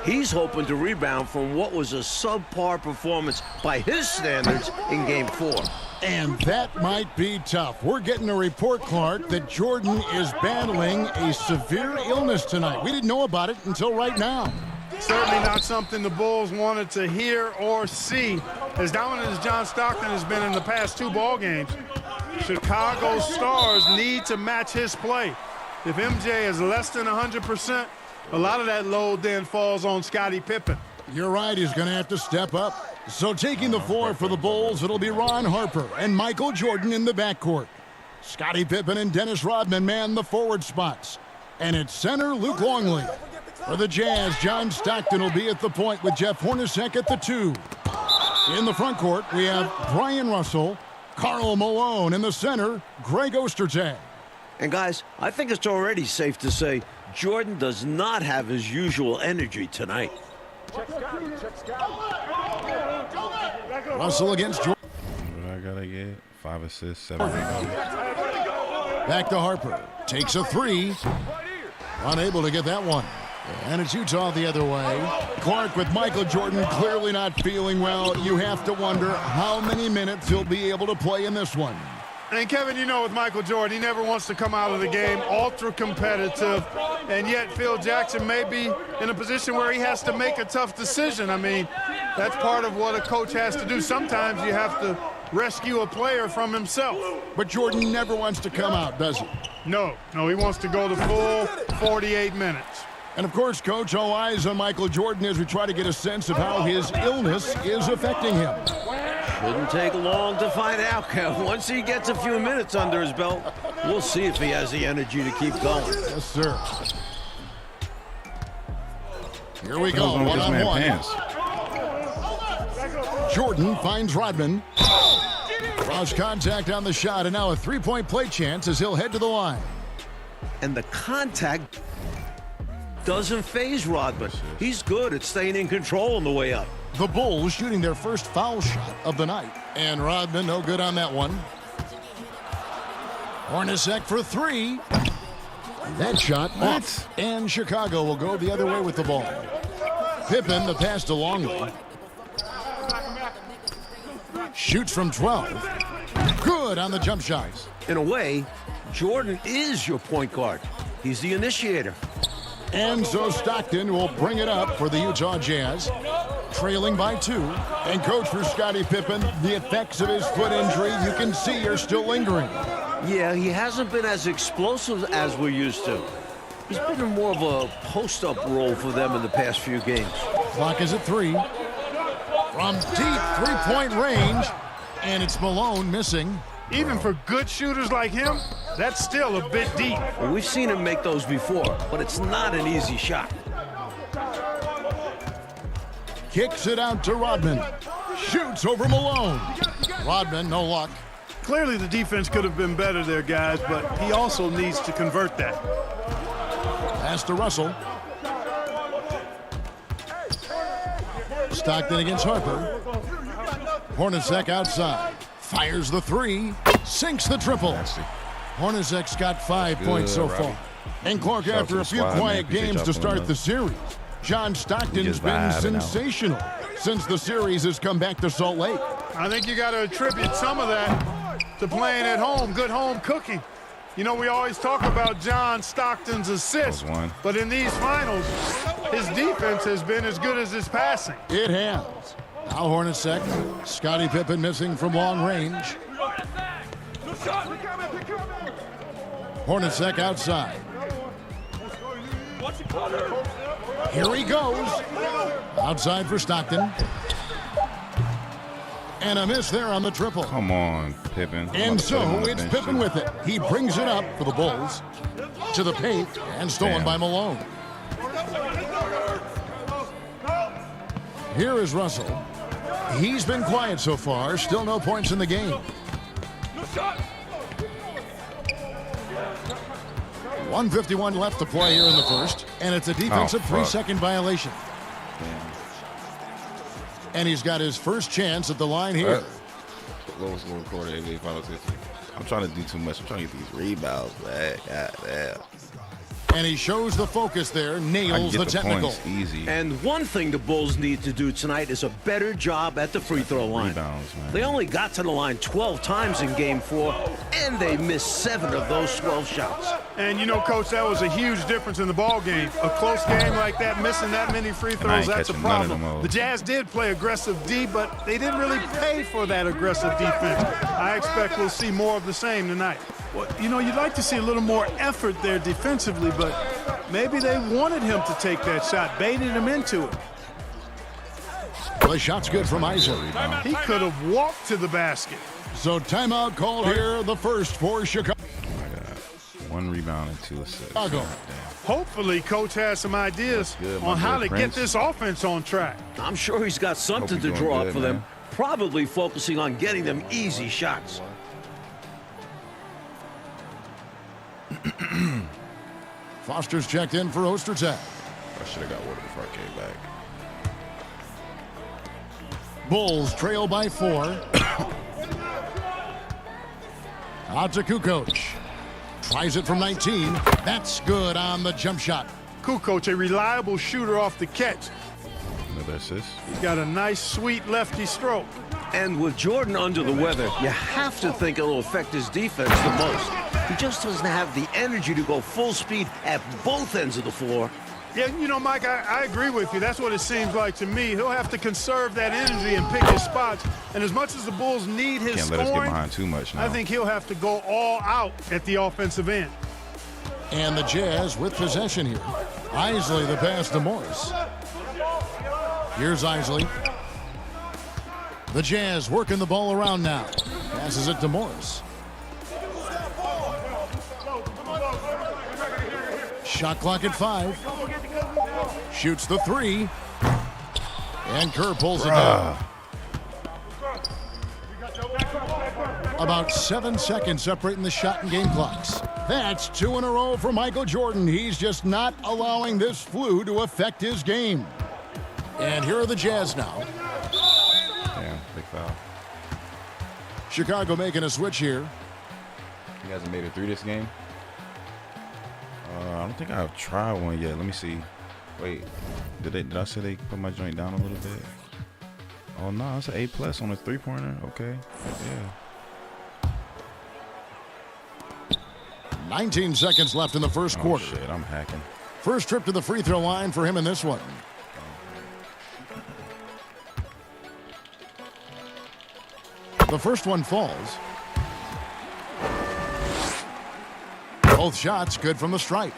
He's hoping to rebound from what was a subpar performance by his standards in Game 4. And that might be tough. We're getting a report, Clark, that Jordan is battling a severe illness tonight. We didn't know about it until right now. Certainly not something the Bulls wanted to hear or see. As dominant as John Stockton has been in the past 2 ball games, Chicago's stars need to match his play. If MJ is less than 100%, a lot of that load then falls on Scottie Pippen. You're right, he's going to have to step up. So taking the floor for the Bulls, it'll be Ron Harper and Michael Jordan in the backcourt. Scottie Pippen and Dennis Rodman man the forward spots. And at center, Luke Longley. For the Jazz, John Stockton will be at the point with Jeff Hornacek at the 2. In the front court, we have Brian Russell, Karl Malone in the center, Greg Ostertag. And guys, I think it's already safe to say Jordan does not have his usual energy tonight. Russell against Jordan. What I gotta get? 5 assists, 7 rebounds. Back to Harper. Takes a three. Unable to get that one. And it shoots all the other way. Clark with Michael Jordan clearly not feeling well. You have to wonder how many minutes he'll be able to play in this one. And Kevin, you know with Michael Jordan, he never wants to come out of the game ultra competitive, and yet Phil Jackson may be in a position where he has to make a tough decision. I mean, that's part of what a coach has to do. Sometimes you have to rescue a player from himself. But Jordan never wants to come out, does he? No, he wants to go the full 48 minutes. And of course, Coach, all eyes on Michael Jordan as we try to get a sense of how his illness is affecting him. Shouldn't take long to find out, Kev. Once he gets a few minutes under his belt, we'll see if he has the energy to keep going. Yes, sir. Here we go, one-on-one. Jordan finds Rodman. Cross contact on the shot, and now a three-point play chance as he'll head to the line. And the contact doesn't faze Rodman. He's good at staying in control on the way up. The Bulls shooting their first foul shot of the night. And Rodman no good on that one. Hornacek for three. That shot off. And Chicago will go the other way with the ball. Pippen, the pass to Longley. Shoots from 12. Good on the jump shots. In a way, Jordan is your point guard. He's the initiator. And so Stockton will bring it up for the Utah Jazz. Trailing by 2. And coach, for Scottie Pippen, the effects of his foot injury you can see are still lingering. Yeah, he hasn't been as explosive as we're used to. He's been in more of a post-up role for them in the past few games. Clock is at 3. From deep three-point range, and it's Malone missing. Even for good shooters like him, that's still a bit deep. Well, we've seen him make those before, but it's not an easy shot. Kicks it out to Rodman. Shoots over Malone. Rodman, no luck. Clearly the defense could have been better there, guys, but he also needs to convert that. Pass to Russell. Stockton against Harper. Hornacek outside. Fires the three. Sinks the triple. Hornacek's got 5 points so far. And Clark, after a few quiet games to start the series, John Stockton's been sensational since the series has come back to Salt Lake. I think you got to attribute some of that to playing at home, good home cooking. You know, we always talk about John Stockton's assists, but in these finals, his defense has been as good as his passing. It has. Now Hornacek, Scottie Pippen missing from long range. Hornacek outside. Here he goes. Outside for Stockton. And a miss there on the triple. Come on, Pippen. And so it's Pippen with it. He brings it up for the Bulls. To the paint and stolen by Malone. Here is Russell. He's been quiet so far. Still no points in the game. 1:51 left to play here in the first. And it's a defensive 3-second violation. And he's got his first chance at the line here. Lowest scoring quarter, NBA Finals history. I'm trying to do too much. I'm trying to get these rebounds back. Goddamn. And he shows the focus there, nails the technical. Easy. And one thing the Bulls need to do tonight is a better job at the free throw line. Rebounds, man. They only got to the line 12 times in Game 4, and they missed 7 of those 12 shots. And you know, Coach, that was a huge difference in the ball game. A close game like that, missing that many free throws, that's a problem. The Jazz did play aggressive D, but they didn't really pay for that aggressive defense. I expect we'll see more of the same tonight. Well, you know, you'd like to see a little more effort there defensively, but maybe they wanted him to take that shot, baited him into it. The shot's good from Isaac. He could have walked to the basket. So timeout called here, the first for Chicago. Oh my God. 1 rebound and 2 assists. Chicago. Hopefully, Coach has some ideas on how to get this offense on track. I'm sure he's got something to draw up for them, probably focusing on getting them easy shots. Foster's checked in for Ostertag. I should have got water before I came back. Bulls trail by 4. Out to Kukoc. Tries it from 19. That's good on the jump shot. Kukoc, a reliable shooter off the catch. Another assist. He's got a nice, sweet lefty stroke. And with Jordan under the weather, you have to think it'll affect his defense the most. He just doesn't have the energy to go full speed at both ends of the floor. Yeah, you know, Mike, I agree with you. That's what it seems like to me. He'll have to conserve that energy and pick his spots. And as much as the Bulls need his Can't scoring, let us get behind too much now. I think he'll have to go all out at the offensive end. And the Jazz with possession here. Aaayyeee the pass to Morris. Here's Aaayyeee. The Jazz working the ball around now. Passes it to Morris. Shot clock at 5. Shoots the 3. And Kerr pulls it down. About 7 seconds separating the shot and game clocks. That's 2 in a row for Michael Jordan. He's just not allowing this flu to affect his game. And here are the Jazz now. Damn, big foul. Chicago making a switch here. He hasn't made it through this game. I don't think I've tried one yet. Let me see. Wait, did I say they put my joint down a little bit? Oh no, it's an A+ on a 3-pointer. Okay, yeah. 19 seconds left in the first quarter. Shit, I'm hacking. First trip to the free throw line for him in this one. The first one falls. Both shots good from the stripe.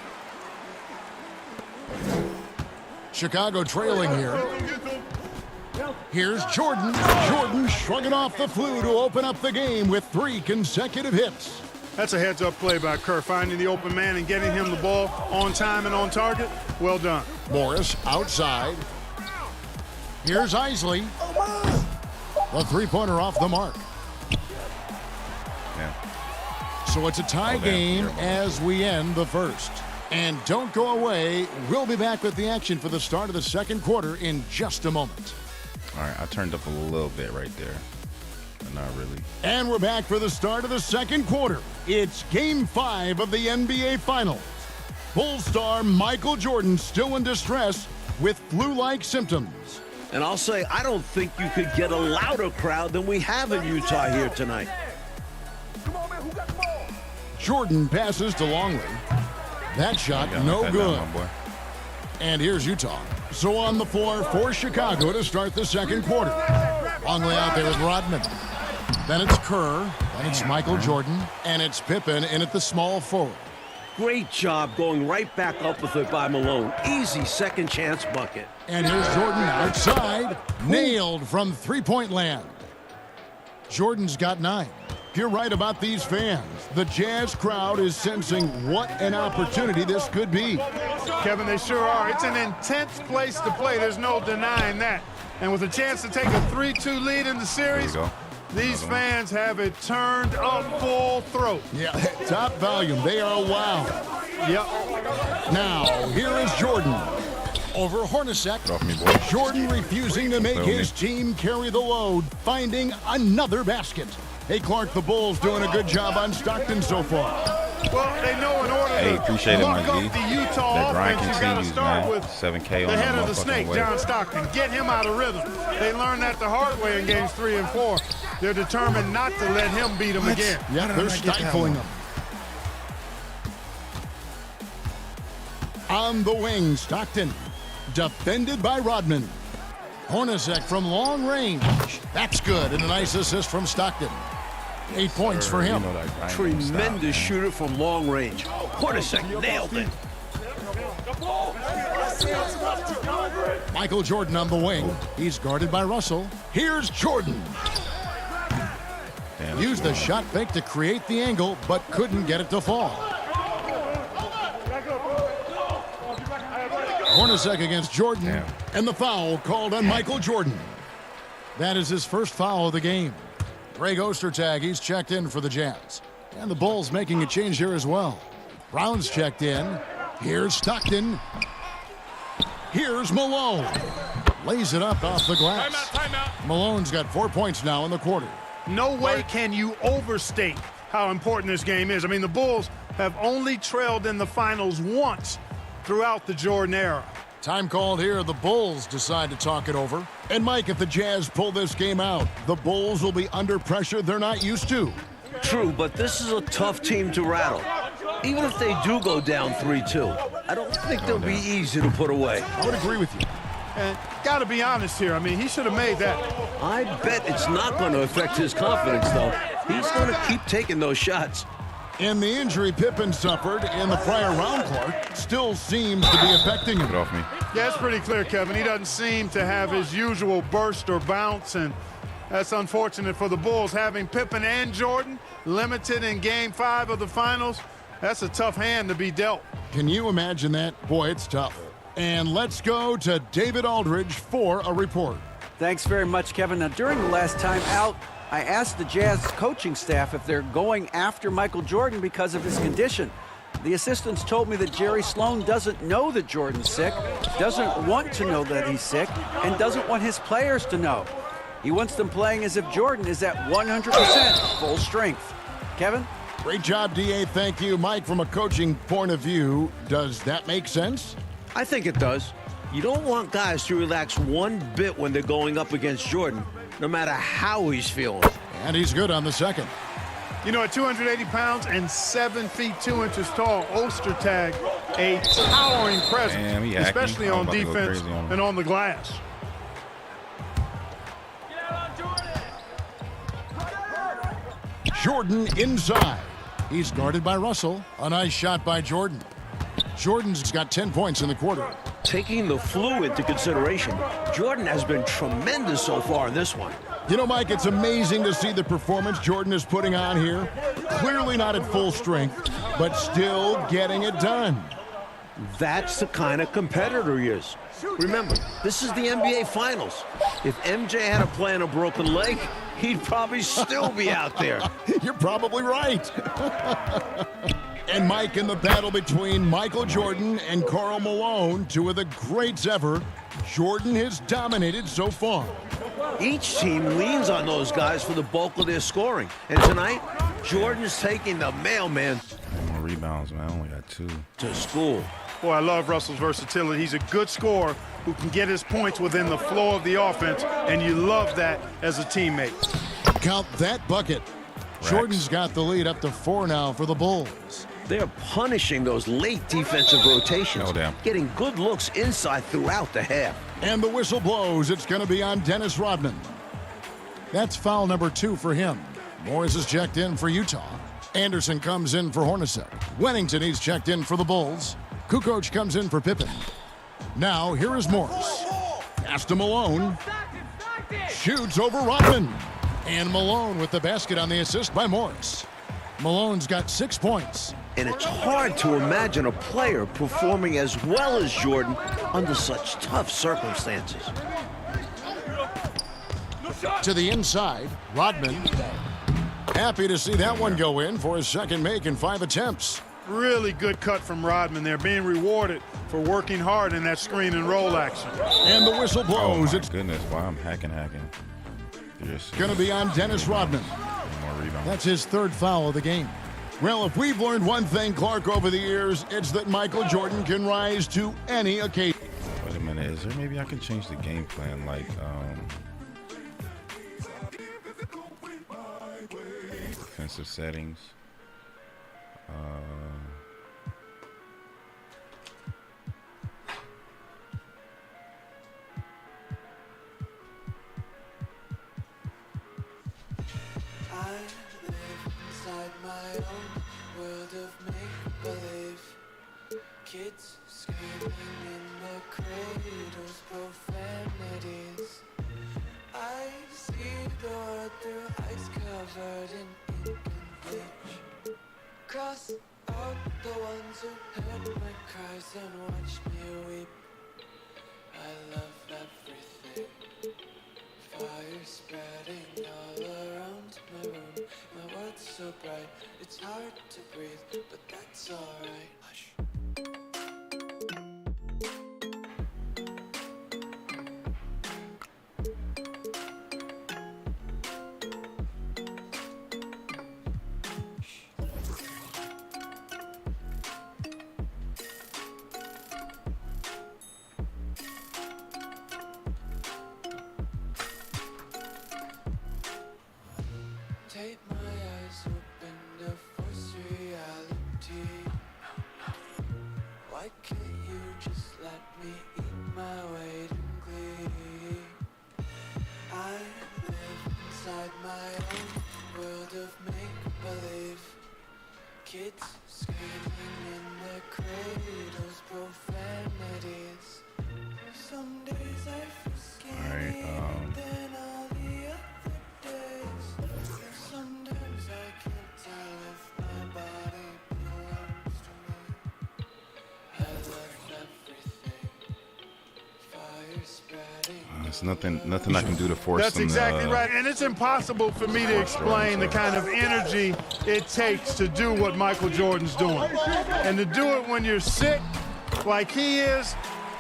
Chicago trailing here. Here's Jordan. Jordan shrugging off the flu to open up the game with 3 consecutive hits. That's a heads-up play by Kerr, finding the open man and getting him the ball on time and on target. Well done. Morris outside. Here's Aaayyeee. The 3-pointer off the mark. Yeah. So it's a tie game as we end the first. And don't go away. We'll be back with the action for the start of the second quarter in just a moment. All right, I turned up a little bit right there. But not really. And we're back for the start of the second quarter. It's Game 5 of the NBA Finals. Bulls star Michael Jordan still in distress with flu-like symptoms. And I'll say, I don't think you could get a louder crowd than we have in Utah here tonight. Jordan passes to Longley. That shot, no good. And here's Utah. So on the floor for Chicago to start the second quarter. Longley out there with Rodman. Then it's Kerr. Then it's Michael Jordan. And it's Pippen in at the small forward. Great job going right back up with it by Malone. Easy second chance bucket. And here's Jordan outside. Nailed from three-point land. Jordan's got 9. You're right about these fans. The Jazz crowd is sensing what an opportunity this could be. Kevin, they sure are. It's an intense place to play. There's no denying that. And with a chance to take a 3-2 lead in the series, these fans have it turned up full throat. Yeah, top volume. They are wild. Yep. Now, here is Jordan. Over Hornacek. Get off me, boy. Jordan refusing to make his team carry the load, finding another basket. Hey, Clark, the Bulls doing a good job on Stockton so far. Well, they know in order appreciate to it, lock my up G. the Utah That grind offense, you got to continues, start man. with 7K on the head that of the snake, motherfucking John Stockton. Get him out of rhythm. They learned that the hard way in games 3 and 4. They're determined not to let him beat them again. Yeah, they're stifling him. On the wing, Stockton. Defended by Rodman. Hornacek from long range. That's good, and a nice assist from Stockton. 8 points for him. Tremendous shooter from long range. Hornacek nailed it. Michael Jordan on the wing. He's guarded by Russell. Here's Jordan. Used the shot fake to create the angle, but couldn't get it to fall. Hornacek against Jordan, and the foul called on Michael Jordan. That is his first foul of the game. Greg Ostertag, he's checked in for the Jazz. And the Bulls making a change here as well. Brown's checked in. Here's Stockton. Here's Malone. Lays it up off the glass. Timeout. Malone's got 4 points now in the quarter. No way can you overstate how important this game is. I mean, the Bulls have only trailed in the finals once throughout the Jordan era. Time called here. The Bulls decide to talk it over. And, Mike, if the Jazz pull this game out, the Bulls will be under pressure they're not used to. True, but this is a tough team to rattle. Even if they do go down 3-2, I don't think they'll be easy to put away. I would agree with you. And got to be honest here. I mean, he should have made that. I bet it's not going to affect his confidence, though. He's going to keep taking those shots. And the injury Pippen suffered in the prior round, Clark, still seems to be affecting him. Get off me. Yeah, it's pretty clear, Kevin. He doesn't seem to have his usual burst or bounce, and that's unfortunate for the Bulls. Having Pippen and Jordan limited in Game 5 of the finals, that's a tough hand to be dealt. Can you imagine that? Boy, it's tough. And let's go to David Aldridge for a report. Thanks very much, Kevin. Now, during the last time out, I asked the Jazz coaching staff if they're going after Michael Jordan because of his condition. The assistants told me that Jerry Sloan doesn't know that Jordan's sick, doesn't want to know that he's sick, and doesn't want his players to know. He wants them playing as if Jordan is at 100% full strength. Kevin? Great job, D.A. Thank you. Mike, from a coaching point of view, does that make sense? I think it does. You don't want guys to relax one bit when they're going up against Jordan, no matter how he's feeling. And he's good on the second. You know, at 280 pounds and 7 feet 2 inches tall, Ostertag, a towering presence, Damn, especially on defense and on the glass. Jordan inside. He's guarded by Russell. A nice shot by Jordan. Jordan's got 10 points in the quarter. Taking the flu into consideration, Jordan has been tremendous so far in this one. You know, Mike, it's amazing to see the performance Jordan is putting on here. Clearly not at full strength, but still getting it done. That's the kind of competitor he is. Remember, this is the NBA Finals. If MJ had a play on a broken leg, he'd probably still be out there. You're probably right. And Mike, in the battle between Michael Jordan and Karl Malone, two of the greats ever, Jordan has dominated so far. Each team leans on those guys for the bulk of their scoring. And tonight, Jordan's taking the mailman. More rebounds, man. I only got 2. To school. Boy, I love Russell's versatility. He's a good scorer who can get his points within the flow of the offense, and you love that as a teammate. Count that bucket. Jordan's got the lead up to 4 now for the Bulls. They're punishing those late defensive rotations, getting good looks inside throughout the half. And the whistle blows. It's going to be on Dennis Rodman. That's foul number 2 for him. Morris is checked in for Utah. Anderson comes in for Hornacek. Wennington, he's checked in for the Bulls. Kukoc comes in for Pippen. Now, here is Morris. Pass to Malone. Shoots over Rodman. And Malone with the basket on the assist by Morris. Malone's got 6 points. And it's hard to imagine a player performing as well as Jordan under such tough circumstances. To the inside, Rodman. Happy to see that one go in for his second make in 5 attempts. Really good cut from Rodman there, being rewarded for working hard in that screen and roll action. And the whistle blows. Oh my goodness, why I'm hacking. It's going to be on Dennis Rodman. That's his 3rd foul of the game. Well, if we've learned one thing, Clark, over the years, it's that Michael Jordan can rise to any occasion. Wait a minute, is there maybe I can change the game plan, like, defensive settings. My own world of make-believe. Kids screaming in the cradles, profanities. I see the world through ice covered in ink and bleach. Cross out the ones who heard my cries and watched me weep. I love everything. Fire spreading all around my room. My world's so bright, it's hard to breathe, but that's alright. Hush. Kids screaming in the cradles, profanities. Some days I feel skinny, then all the other days. Sometimes I can't tell if my body belongs to me. I love everything. Fire spreading. There's nothing I can do to force That's them. exactly right. And it's impossible for me to explain the kind of energy it takes to do what Michael Jordan's doing. And to do it when you're sick like he is,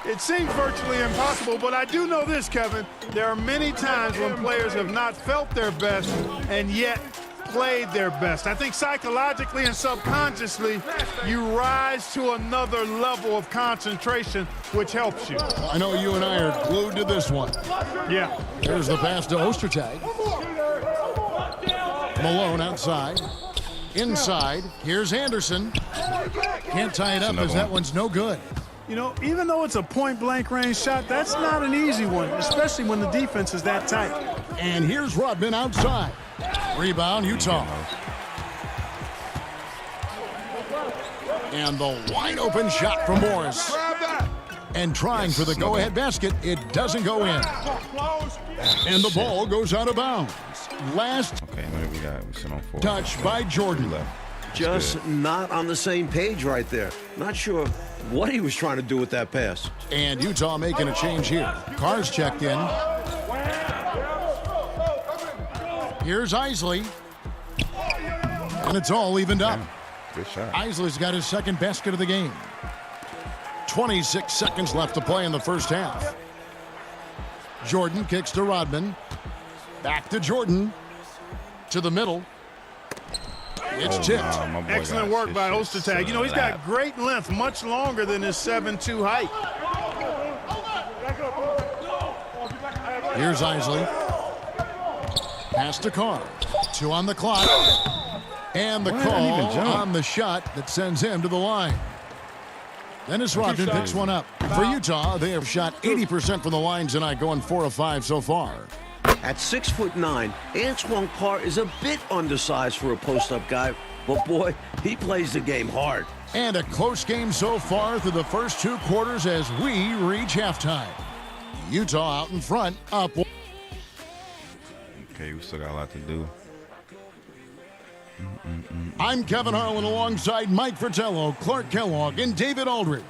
it seems virtually impossible. But I do know this, Kevin. There are many times when players have not felt their best and yet played their best. I think psychologically and subconsciously, you rise to another level of concentration, which helps you. I know you and I are glued to this one. Yeah. There's the pass to Ostertag. Malone outside. Inside. Here's Anderson. Can't tie it up as that one's no good. You know, even though it's a point-blank range shot, that's not an easy one, especially when the defense is that tight. And here's Rodman outside. Rebound, Utah. And the wide-open shot from Morris. And trying for the go-ahead basket, it doesn't go in. And the ball goes out of bounds. Last Okay, what do we got? We sit on 4. touch by Jordan. Just not on the same page right there. Not sure what he was trying to do with that pass. And Utah making a change here. Carr's checked in. Here's Aaayyeee. And it's all evened up. Good shot. Aaayyee's got his second basket of the game. 26 seconds left to play in the first half. Jordan kicks to Rodman. Back to Jordan. To the middle. It's tipped. Excellent work by Ostertag. You know, he's got great length, much longer than his 7'2" height. Here's Aaayyeee. Pass to Carr. 2 on the clock. And the call on the shot that sends him to the line. Dennis Rodman picks one up. For Utah, they have shot 80% from the line tonight, going 4 of 5 so far. At 6'9", Antoine Carr is a bit undersized for a post-up guy, but boy, he plays the game hard. And a close game so far through the first 2 quarters as we reach halftime. Utah out in front, up. Okay, we still got a lot to do. I'm Kevin Harlan alongside Mike Fratello, Clark Kellogg, and David Aldridge.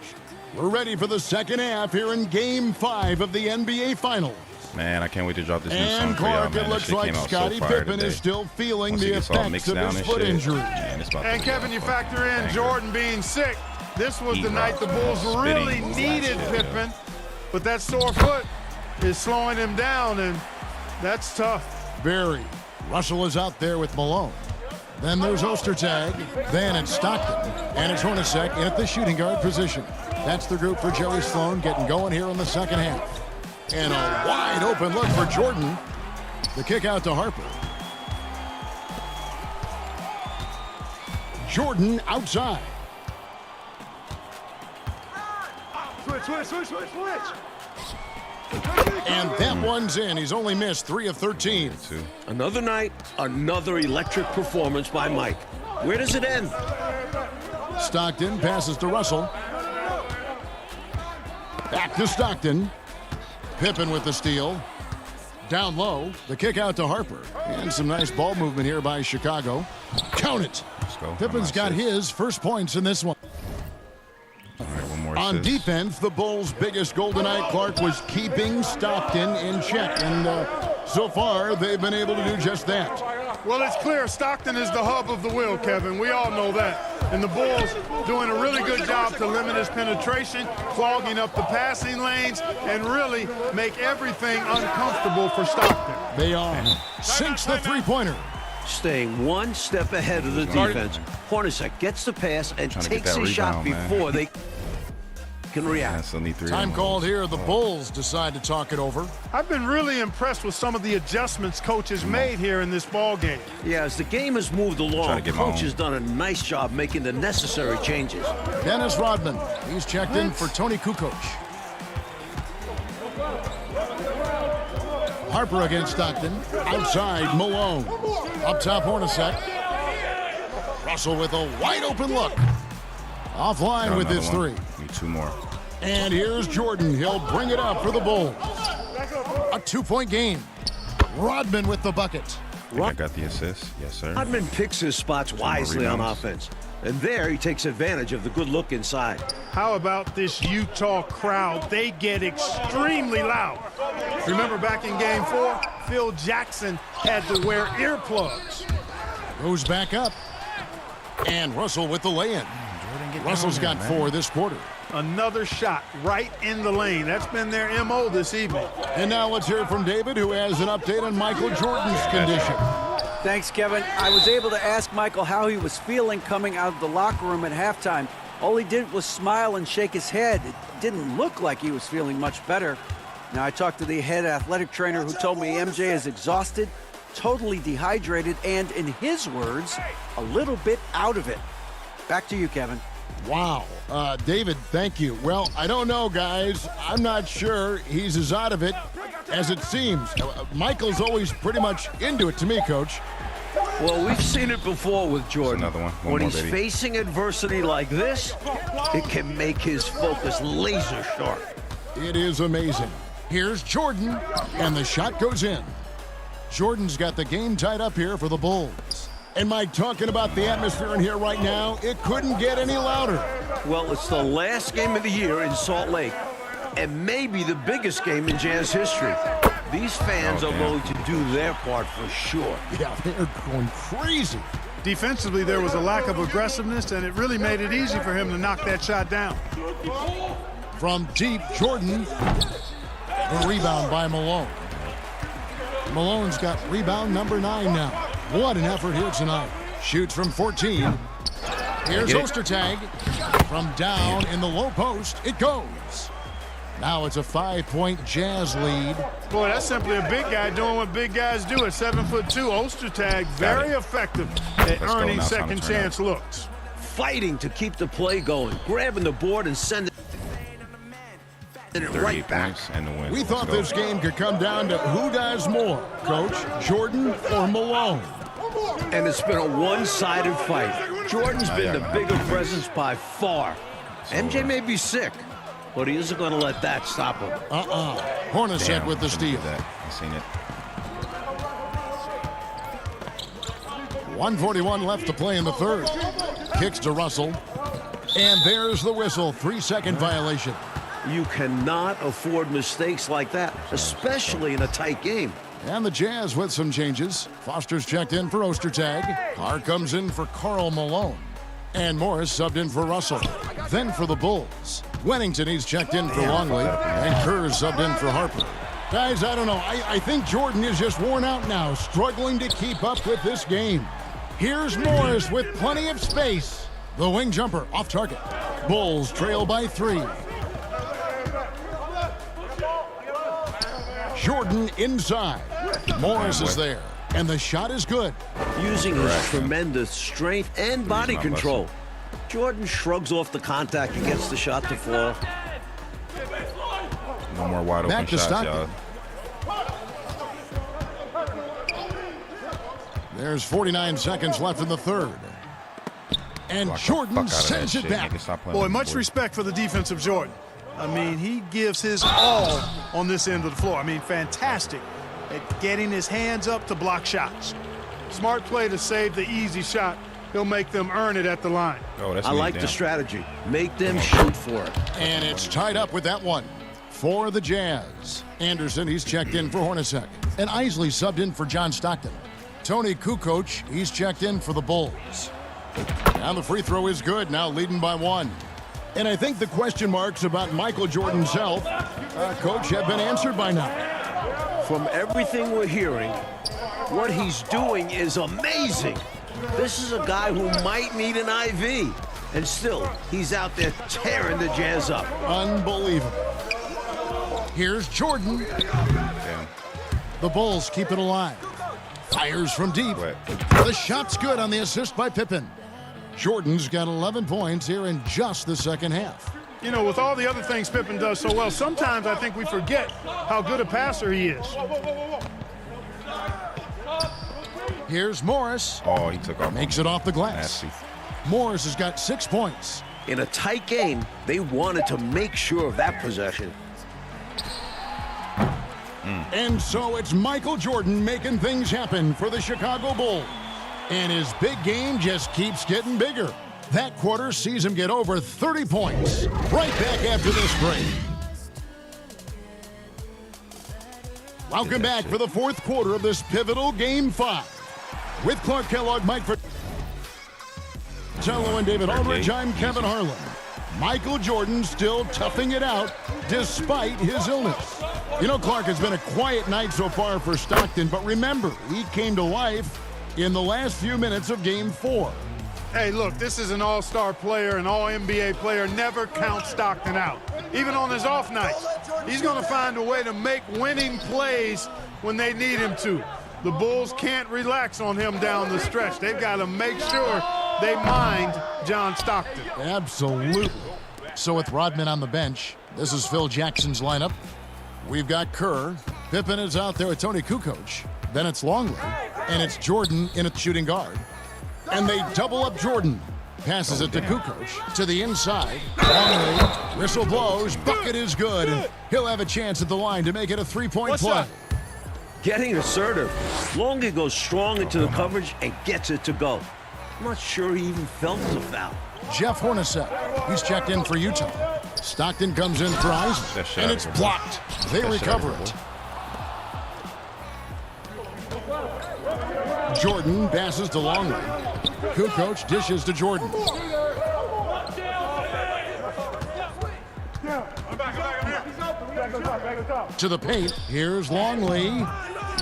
We're ready for the second half here in Game 5 of the NBA Finals. Man, I can't wait to drop this new song And for y'all, Clark, man. it looks This shit like came out Scottie so fire Pippen today. is still feeling Once the it gets all effects mixed of down his and foot shit, injury. man, it's about And to be Kevin, a you fucking factor in banger. Jordan being sick. This was the Heat night the rock, Bulls spitting really last needed year, Pippen, but that sore foot is slowing him down, and that's tough. Barry. Russell is out there with Malone. Then there's Ostertag. Then it's Stockton. And it's Hornacek in at the shooting guard position. That's the group for Jerry Sloan getting going here in the second half. And a wide open look for Jordan. The kick out to Harper. Jordan outside. And that one's in. He's only missed 3 of 13. Another night, another electric performance by Mike. Where does it end? Stockton passes to Russell. Back to Stockton. Pippen with the steal. Down low, the kick out to Harper. And some nice ball movement here by Chicago. Count it. Let's go. Pippen's got his first points in this one. All right, one more On assist. defense, the Bulls' biggest goal tonight, Clark, was keeping Stockton in check. And so far, they've been able to do just that. Well, it's clear Stockton is the hub of the wheel, Kevin. We all know that. And the Bulls doing a really good job to limit his penetration, clogging up the passing lanes, and really make everything uncomfortable for Stockton. They are. Sinks the three-pointer. Staying one step ahead of the defense. Hornacek gets the pass and Trying to get takes that his shot rebound, man. before they can I react. still need 3 Time more. called here. The Bulls decide to talk it over. I've been really impressed with some of the adjustments coaches made here in this ball game. Yeah, as the game has moved Trying along, to get my coach own. has done a nice job making the necessary changes. Dennis Rodman. He's checked in for Tony Kukoc. Harper against Stockton. Outside, Malone. Up top, Hornacek. Russell with a wide open look. Offline with his three. Need 2 more. And here's Jordan. He'll bring it up for the Bulls. A 2-point game. Rodman with the bucket. I got the assist. Yes, sir. Rodman picks his spots wisely on offense. And there he takes advantage of the good look inside. How about this Utah crowd? They get extremely loud. Remember back in Game 4, Phil Jackson had to wear earplugs. Goes back up. And Russell with the lay-in. Russell's got 4 this quarter. Another shot right in the lane. That's been their MO this evening. And now let's hear from David, who has an update on Michael Jordan's condition. Thanks, Kevin. I was able to ask Michael how he was feeling coming out of the locker room at halftime. All he did was smile and shake his head. It didn't look like he was feeling much better. Now, I talked to the head athletic trainer who told me MJ is exhausted, totally dehydrated, and in his words, a little bit out of it. Back to you, Kevin. Wow. David, thank you. Well, I don't know, guys. I'm not sure he's as out of it as it seems. Michael's always pretty much into it to me, Coach. Well, we've seen it before with Jordan. Another one. When he's facing adversity like this, it can make his focus laser sharp. It is amazing. Here's Jordan, and the shot goes in. Jordan's got the game tied up here for the Bulls. And Mike, talking about the atmosphere in here right now, it couldn't get any louder. Well, it's the last game of the year in Salt Lake, and maybe the biggest game in Jazz history. These fans are going to do their part for sure. Yeah, they're going crazy. Defensively, there was a lack of aggressiveness, and it really made it easy for him to knock that shot down. From deep, Jordan. A rebound by Malone. Malone's got rebound number 9 now. What an effort here tonight. Shoots from 14. Here's Ostertag. From down in the low post, it goes. Now it's a 5-point Jazz lead. Boy, that's simply a big guy doing what big guys do at 7'2". Ostertag, very effective at earning second chance looks. Fighting to keep the play going, grabbing the board and sending it right back. And the win. We thought this game could come down to who does more, Coach, Jordan or Malone. And it's been a one-sided fight. Jordan's been the bigger presence by far. MJ may be sick, but he isn't going to let that stop him. Hornacek with the steal. I seen it. 1:41 left to play in the third. Kicks to Russell. And there's the whistle. 3-second violation. You cannot afford mistakes like that, especially in a tight game. And the Jazz with some changes. Foster's checked in for Ostertag. Carr comes in for Karl Malone. And Morris subbed in for Russell. Then for the Bulls, Wennington, he's checked in for Longley. And Kerr subbed in for Harper. Guys, I don't know. I think Jordan is just worn out now, struggling to keep up with this game. Here's Morris with plenty of space. The wing jumper off target. Bulls trail by 3. Jordan inside. Morris is there, and the shot is good. Using his tremendous strength and body control, Jordan shrugs off the contact and gets the shot to fall. No more wide open shots, y'all. There's 49 seconds left in the third. And Jordan sends it back. Boy, much respect for the defensive Jordan. I mean, he gives his all on this end of the floor. I mean, fantastic at getting his hands up to block shots. Smart play to save the easy shot. He'll make them earn it at the line. I like the strategy. Make them shoot for it. And it's tied up with that one. For the Jazz, Anderson, he's checked in for Hornacek. And Isley subbed in for John Stockton. Tony Kukoc, he's checked in for the Bulls. Now the free throw is good, now leading by 1. And I think the question marks about Michael Jordan's health, Coach, have been answered by now. From everything we're hearing, what he's doing is amazing. This is a guy who might need an IV. And still, he's out there tearing the Jazz up. Unbelievable. Here's Jordan. The Bulls keep it alive. Fires from deep. The shot's good on the assist by Pippen. Jordan's got 11 points here in just the second half. You know, with all the other things Pippen does so well, sometimes I think we forget how good a passer he is. Here's Morris. Oh, he took off. Makes it off the glass. Nasty. Morris has got 6 points. In a tight game, they wanted to make sure of that possession. And so it's Michael Jordan making things happen for the Chicago Bulls. And his big game just keeps getting bigger. That quarter sees him get over 30 points. Right back after this break. Welcome back for the fourth quarter of this pivotal Game 5. With Clark Kellogg, Mike Fratello, and David Aldridge, I'm Kevin Harlan. Michael Jordan still toughing it out despite his illness. You know, Clark, it's been a quiet night so far for Stockton, but remember, he came to life in the last few minutes of Game 4. Hey, look, this is an all-star player, an all-NBA player. Never count Stockton out. Even on his off nights, he's going to find a way to make winning plays when they need him to. The Bulls can't relax on him down the stretch. They've got to make sure they mind John Stockton. Absolutely. So with Rodman on the bench, this is Phil Jackson's lineup. We've got Kerr. Pippen is out there with Tony Kukoc. Then it's Longley. And it's Jordan in a shooting guard. And they double up Jordan. Passes it to Kukoc to the inside. Longley, whistle blows, bucket is good. He'll have a chance at the line to make it a three-point play. Getting assertive. Longley goes strong into the coverage and gets it to go. I'm not sure he even felt the foul. Jeff Hornacek, he's checked in for Utah. Stockton comes in for Isaac, and it's blocked. They recover it. Jordan passes to Longley. Kukoc dishes to Jordan. To the paint, here's Longley.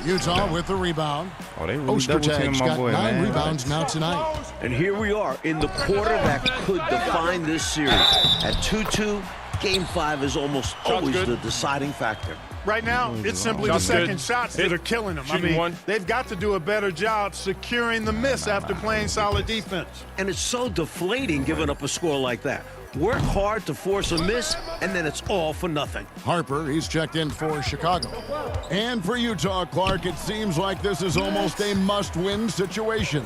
Utah with the rebound. Oh, they really double-teaming my boy, man. 9 rebounds now tonight. And here we are in the quarter that could define this series. At 2-2, Game 5 is almost always the deciding factor. Right now, it's simply the second shots that are killing them. I mean, they've got to do a better job securing the miss after playing solid defense. And it's so deflating giving up a score like that. Work hard to force a miss, and then it's all for nothing. Harper, he's checked in for Chicago. And for Utah, Clark, it seems like this is almost a must-win situation.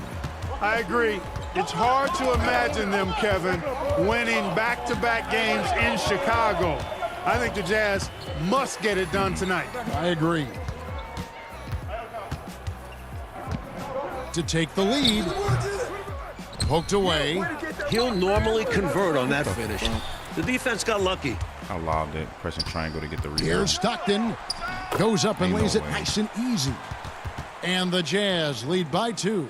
I agree. It's hard to imagine them, Kevin, winning back-to-back games in Chicago. I think the Jazz must get it done tonight. I agree. To take the lead. Poked away. He'll normally convert on that finish. The defense got lucky. I lobbed it. Pressing triangle to get the rebound. Here's Stockton. Goes up and lays it nice and easy. And the Jazz lead by 2.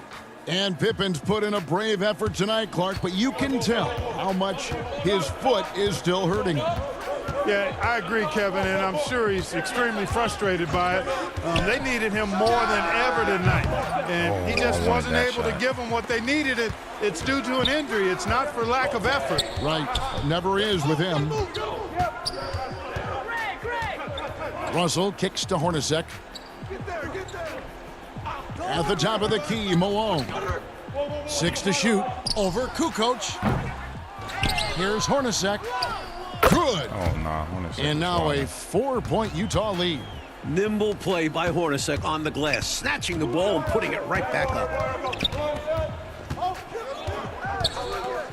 And Pippen's put in a brave effort tonight, Clark, but you can tell how much his foot is still hurting him. Yeah, I agree, Kevin, and I'm sure he's extremely frustrated by it. They needed him more than ever tonight, and he just wasn't able to give them what they needed. It's due to an injury. It's not for lack of effort. Right. Never is with him. Russell kicks to Hornacek. At the top of the key, Malone. 6 to shoot. Over Kukoc. Here's Hornacek. Good. Oh, nah. Hornacek. And now a 4-point Utah lead. Nimble play by Hornacek on the glass, snatching the ball and putting it right back up.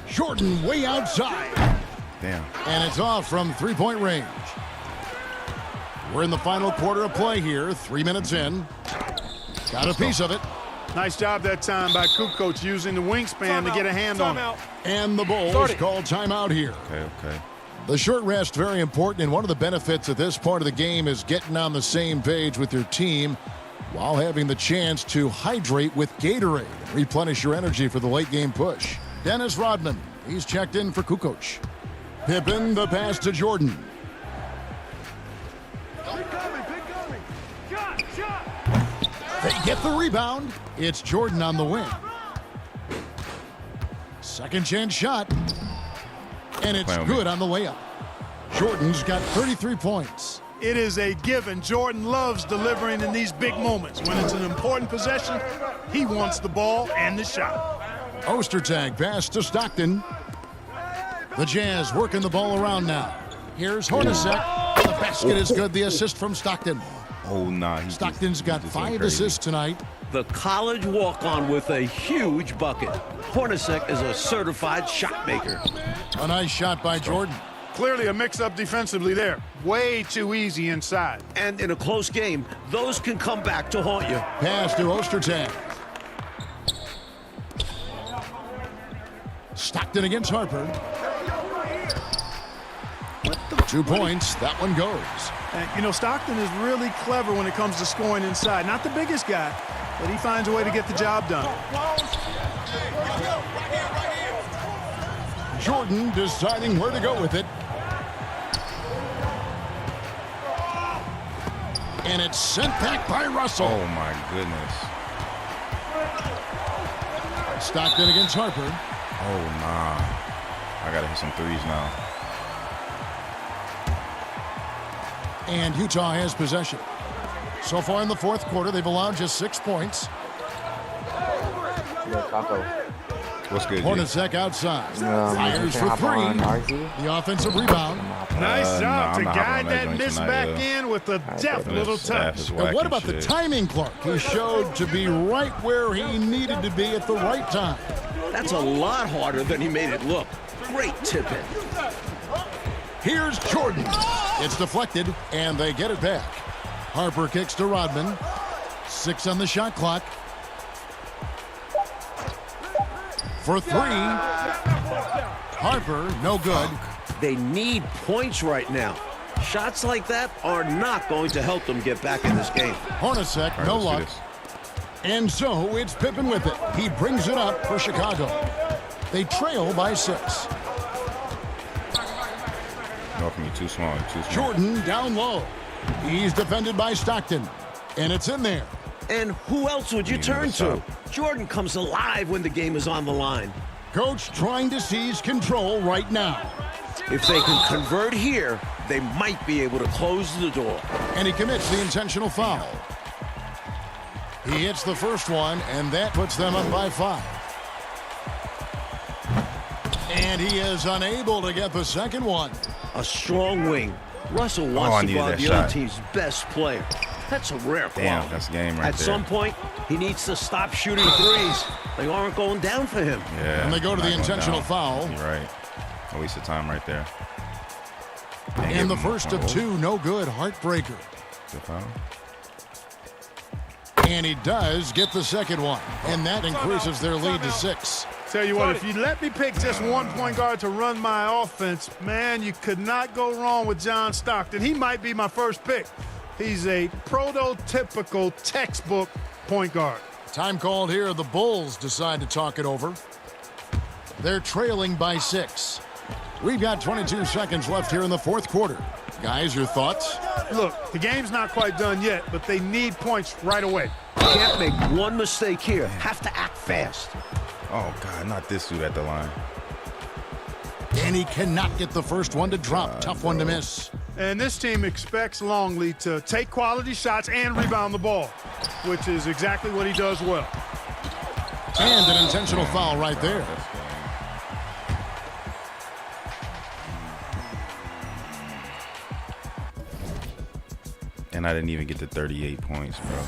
Jordan way outside. Damn. And it's off from 3-point range. We're in the final quarter of play here. 3 minutes in. Got a piece of it. Nice job that time by Kukoc using the wingspan to get a hand on it. And the Bulls call timeout here. Okay. The short rest, very important, and one of the benefits of this part of the game is getting on the same page with your team while having the chance to hydrate with Gatorade and replenish your energy for the late game push. Dennis Rodman, he's checked in for Kukoc. Pippen, the pass to Jordan. They get the rebound. It's Jordan on the wing. Second chance shot. And it's good on the layup. Jordan's got 33 points. It is a given. Jordan loves delivering in these big moments. When it's an important possession, he wants the ball and the shot. Ostertag pass to Stockton. The Jazz working the ball around now. Here's Hornacek. The basket is good. The assist from Stockton. Oh, nah. Stockton's got 5 assists tonight. The college walk-on with a huge bucket. Hornacek is a certified shot maker. A nice shot by Jordan. Clearly a mix-up defensively there. Way too easy inside. And in a close game, those can come back to haunt you. Pass to Ostertag. Stockton against Harper. 2 points. That one goes. And, you know, Stockton is really clever when it comes to scoring inside. Not the biggest guy, but he finds a way to get the job done. Jordan deciding where to go with it. And it's sent back by Russell. Oh, my goodness. Stockton against Harper. Oh, nah. I got to hit some threes now. And Utah has possession. So far in the fourth quarter, they've allowed just 6 points. What's good, Hornacek outside. Fires for 3. The offensive rebound. Nice job to I'm not guide hopping on that joint miss tonight, back in with a deft little touch. And what about the timing, Clark? He showed to be right where he needed to be at the right time. That's a lot harder than he made it look. Great tip in. Here's Jordan. It's deflected, and they get it back. Harper kicks to Rodman. 6 on the shot clock. For 3. Harper, no good. They need points right now. Shots like that are not going to help them get back in this game. Hornacek, Right, no let's luck. And so it's Pippen with it. He brings it up for Chicago. They trail by 6. No, can be too small. Too small. Jordan down low. He's defended by Stockton. And it's in there. And who else would you turn to? Jordan comes alive when the game is on the line. Coach trying to seize control right now. If they can convert here, they might be able to close the door. And he commits the intentional foul. He hits the first one, and that puts them up by 5. And he is unable to get the second one. A strong wing. Russell wants to guard the other team's best player. That's a rare quality. Damn, that's the game right At there. some point, he needs to stop shooting threes. They aren't going down for him. Yeah. And they go to the intentional foul. You're right. A waste of time right there. And the first of 2, no good. Heartbreaker. Good foul. And he does get the second one. And that increases their lead to 6. Tell you what, if you let me pick just one point guard to run my offense, man, you could not go wrong with John Stockton. He might be my first pick. He's a prototypical textbook point guard. Time called here. The Bulls decide to talk it over. They're trailing by 6. We've got 22 seconds left here in the fourth quarter. Guys, your thoughts? Look, the game's not quite done yet, but they need points right away. Can't make one mistake here. Have to act fast. Oh, God, not this dude at the line. And he cannot get the first one to drop. Tough one to miss. And this team expects Longley to take quality shots and rebound the ball, which is exactly what he does well. And an intentional foul right there. And I didn't even get to 38 points, bro.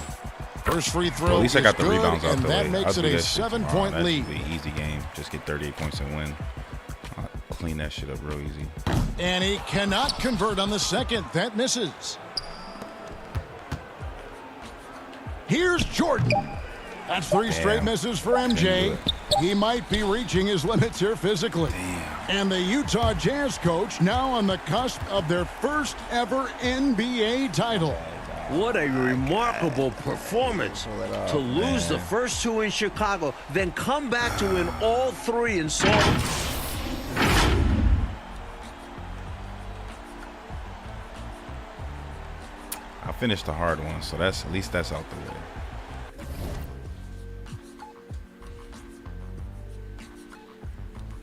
First free throw. Well, at least I got the good, rebounds out and the that way. makes it a 7-point lead. That's an easy game. Just get 38 points and win. I'll clean that shit up real easy. And he cannot convert on the second. That misses. Here's Jordan. That's 3 straight misses for MJ. He might be reaching his limits here physically. And the Utah Jazz coach now on the cusp of their first ever NBA title. What a remarkable performance to lose the first 2 in Chicago, then come back to win all 3 in Salt. I finished the hard one, so that's at least that's out the way.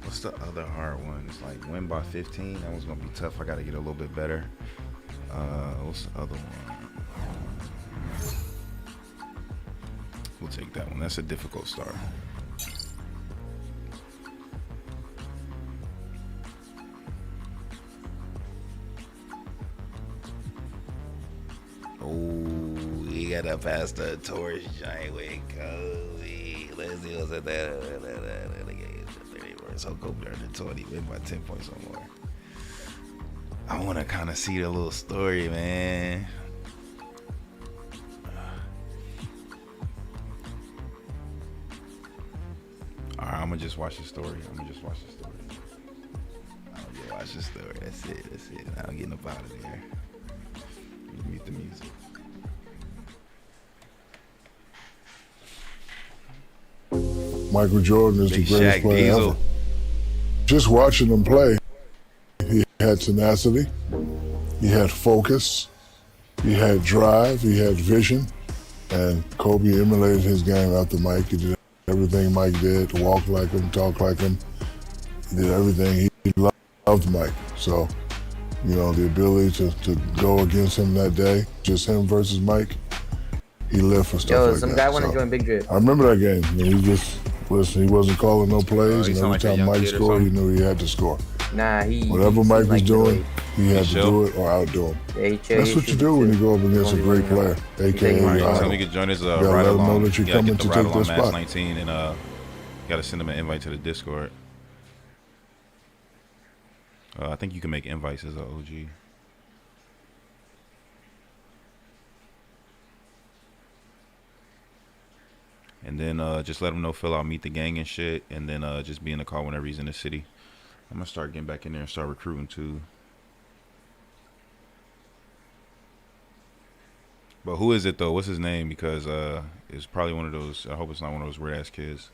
What's the other hard ones? Like win by 15. That one's gonna be tough. I gotta get a little bit better. What's the other one? We'll take that one. That's a difficult start. Oh. gotta pass the torch giant with Kobe. Let's see what's at that. So Kobe earned the 20, win by 10 points or more. I want to kind of see the little story, man. All right, I'm gonna just watch the story. Watch the story. That's it. I'm getting up out of there. Mute the music. Michael Jordan is Big the greatest Shaq player Diesel. ever. Just watching him play, he had tenacity, he had focus, he had drive, he had vision, and Kobe emulated his game after Mike. He did everything Mike did, walk like him, talk like him. He did everything. He loved Mike. So, you know, the ability to go against him that day, just him versus Mike, he lived for stuff like that. Some guy want to join Big Drip. I remember that game. I mean, he wasn't calling no plays, and every time Mike scored, he knew he had to score. Nah, whatever Mike was like doing, he had to do it or outdo him. Yeah, That's what you do when you go up against a great player, aka your idol. Tell me you can join his You gotta ride let him know along. that you're You gotta coming get to the take ride their along match spot. 19 and gotta send him an invite to the Discord. I think you can make invites as an OG. And then just let him know, fill out Meet the Gang and shit. And then just be in the call whenever he's in the city. I'm going to start getting back in there and start recruiting too. But who is it though? What's his name? Because it's probably one of those, I hope it's not one of those weird ass kids.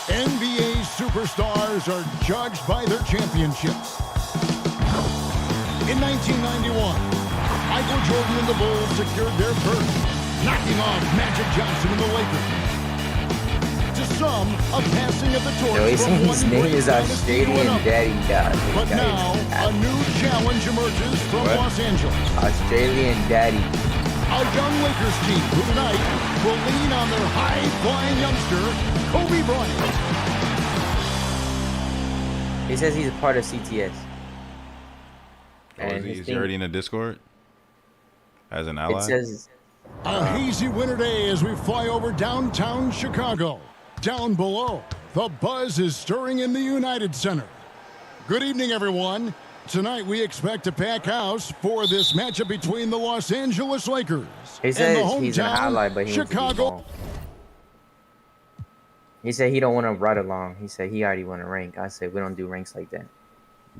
NBA superstars are judged by their championships. In 1991, Michael Jordan and the Bulls secured their first, knocking off Magic Johnson and the Lakers. To some, a passing of the torch. No, from one his name great is dynasty to Australian another. Daddy God. But now, a new challenge emerges from Los Angeles. Australian Daddy. A young Lakers team who tonight will lean on their high-flying youngster, Kobe Bryant. He says he's a part of CTS. Oh, is he already in the Discord? As an ally? It says A hazy winter day as we fly over downtown Chicago. Down below, the buzz is stirring in the United Center. Good evening, everyone. Tonight we expect a packed house for this matchup between the Los Angeles Lakers he and the says hometown he's an ally, but he wants to be Chicago. involved. He said he don't want to ride along. He said he already want to rank. I said we don't do ranks like that.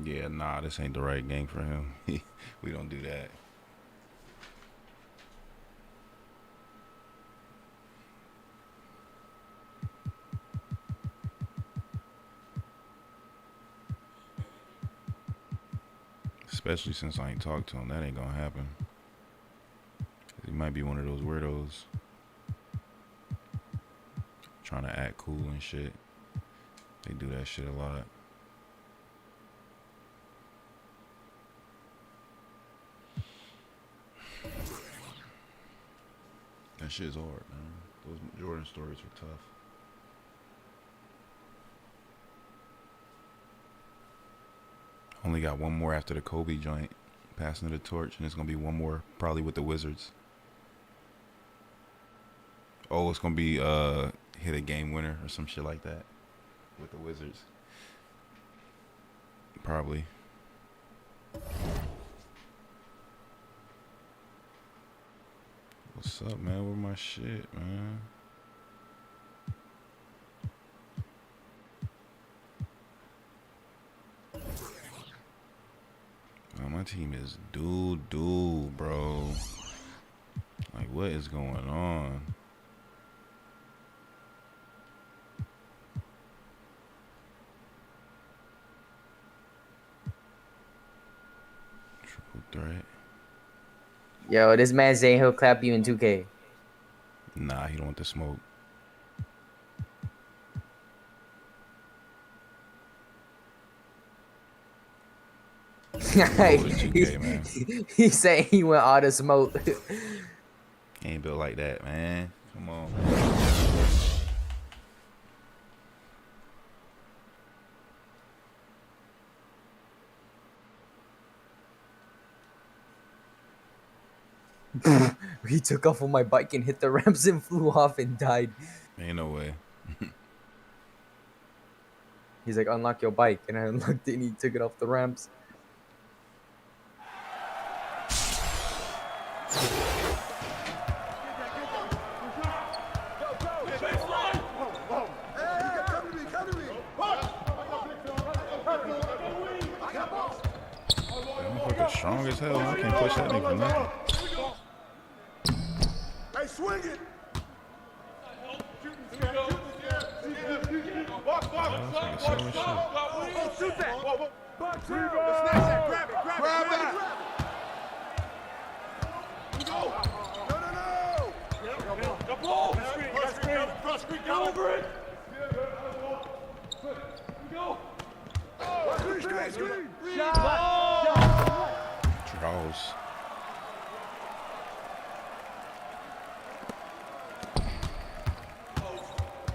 Yeah, nah, this ain't the right game for him. We don't do that. Especially since I ain't talked to him. That ain't gonna happen. He might be one of those weirdos. Trying to act cool and shit. They do that shit a lot. That shit's hard, man. Those Jordan stories are tough. Only got one more after the Kobe joint, passing the torch, and it's gonna be one more probably with the Wizards. Oh, it's gonna be hit a game winner or some shit like that with the Wizards. Probably. What's up, man? Where my shit, man? Oh, my team is doo-doo, bro. Like, what is going on? Triple threat. Yo, this man saying he'll clap you in 2K. Nah, he don't want the smoke. He saying he went all the smoke. He ain't built like that, man. Come on. He took off on my bike and hit the ramps and flew off and died. Ain't no way. He's like, unlock your bike. And I unlocked it and he took it off the ramps. Strong as hell. I can't push that nigga for nothing. Hey, swing it. Shoot that. Snatch that. Grab it. Grab that. Go. No. The ball. Cross screen. Go over it. Go. Screen. Draws.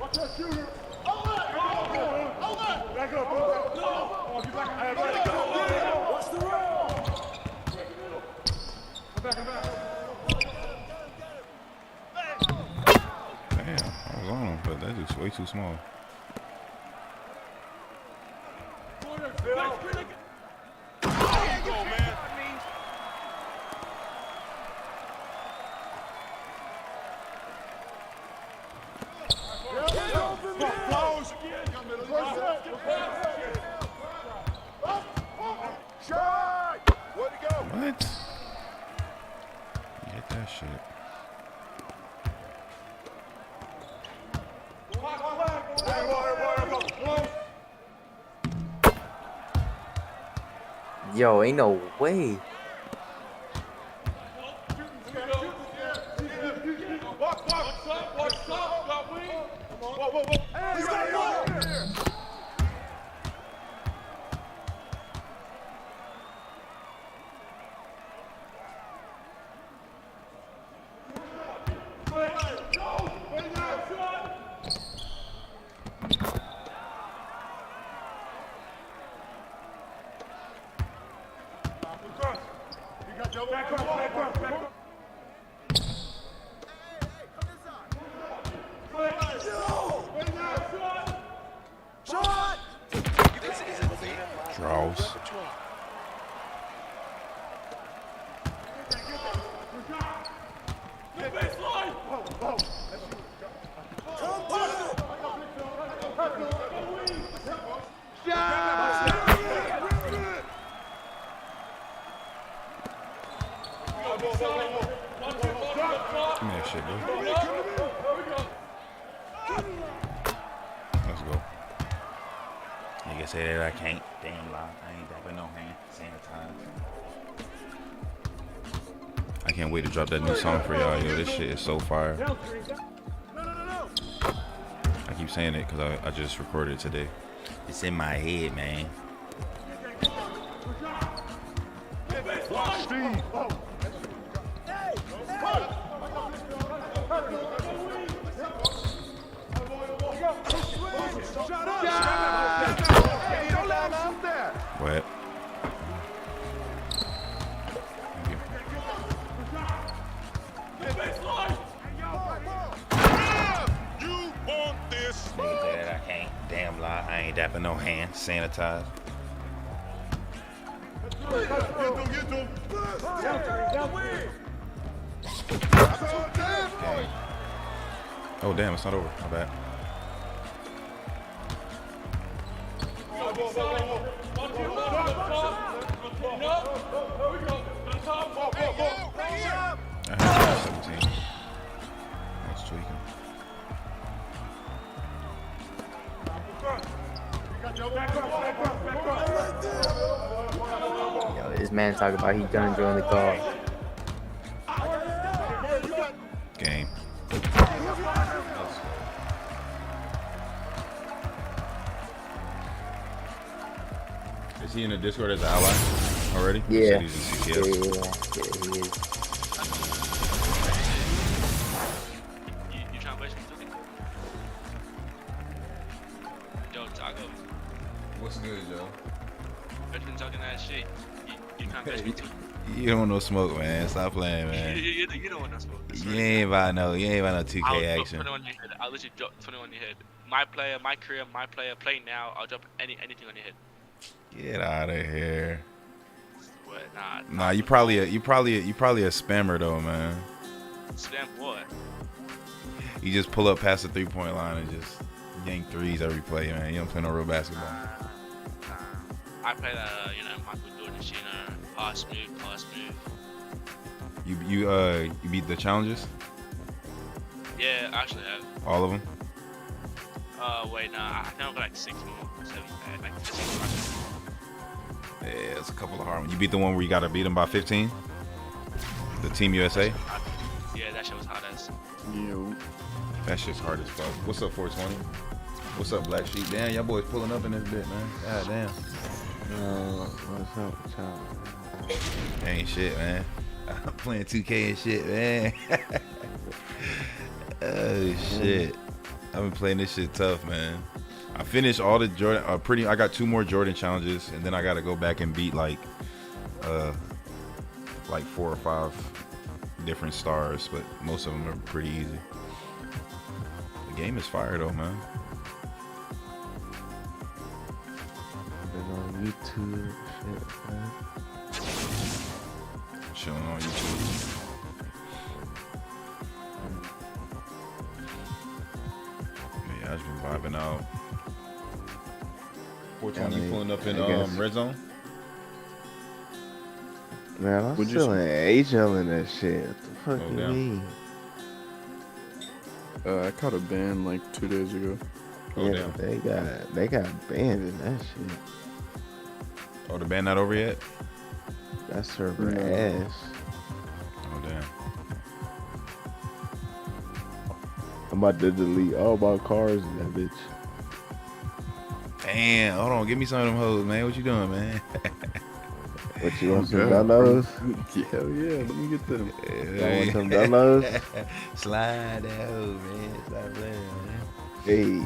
Watch that shooter. Hold that. Back up. No. Watch the roll. Back. Damn, I was on him, but that dude's way too small. What? Get that shit. Yo, ain't no way. Draws. Give me that shit, bro. Let's go. Nigga say that I can't. Damn lie. I ain't dapping no hand. Sanitize. I can't wait to drop that new song for y'all. Yo, this shit is so fire. I keep saying it because I just recorded it today. It's in my head, man. What? Nigga say that I can't. Damn lie. I ain't dapping no hand. Sanitize. Oh, damn, it's not over. My bad. I had 17. That's tweaking. Yo, this man talking about he done enjoying the call. Game. Is he in the Discord as an ally already? Yeah. You said he's in CTF. Yeah, he is. You trying to play something? Yo, Taco. What's good, Joe? I've been talking that shit. You trying to play me too? You don't want no smoke, man. Stop playing, man. You don't want no smoke. You ain't about no 2K I'll drop action. 20 on your head. I'll literally drop 20 on your head. My player, my career, my player, play now. I'll drop anything on your head. Get out of here. What? Nah, you probably a spammer though, man. Spam what? You just pull up past the 3-point line and just yank threes every play, man. You don't play no real basketball. I play that, Michael Jordan shit, pass move. You beat the challenges? Yeah, actually I have. All of them? Wait, nah, I think I've got like 6 more. 7, like 6 more. Yeah, it's a couple of hard ones. You beat the one where you gotta beat them by 15? The Team USA? Yeah, that shit was hard as. Yo. That shit's hard as fuck. What's up, 420? What's up, Black Sheep? Damn, y'all boys pulling up in this bit, man. God damn. What's up with y'all? Ain't shit, man. I'm playing 2K and shit, man. Oh shit. I've been playing this shit tough, man. I finished all the Jordan I got 2 more Jordan challenges, and then I gotta go back and beat like 4 or 5 different stars, but most of them are pretty easy. The game is fire though, man. Been on YouTube, shit, man. Chilling on YouTube. Yeah, I've just been vibing out. 420, you pulling up in red zone? Man, I'm still in HL in that shit. What the fuck you mean? I caught a ban like 2 days ago. Yeah, they got banned in that shit. Oh, the ban not over yet? That server ass. Oh damn. I'm about to delete all my cars in that bitch. Damn, hold on, give me some of them hoes, man. What you doing, man? What you want, some donos? Hell yeah, let me get them. Y'all want some donos? Slide that hoe, man. Stop playing, man. Hey,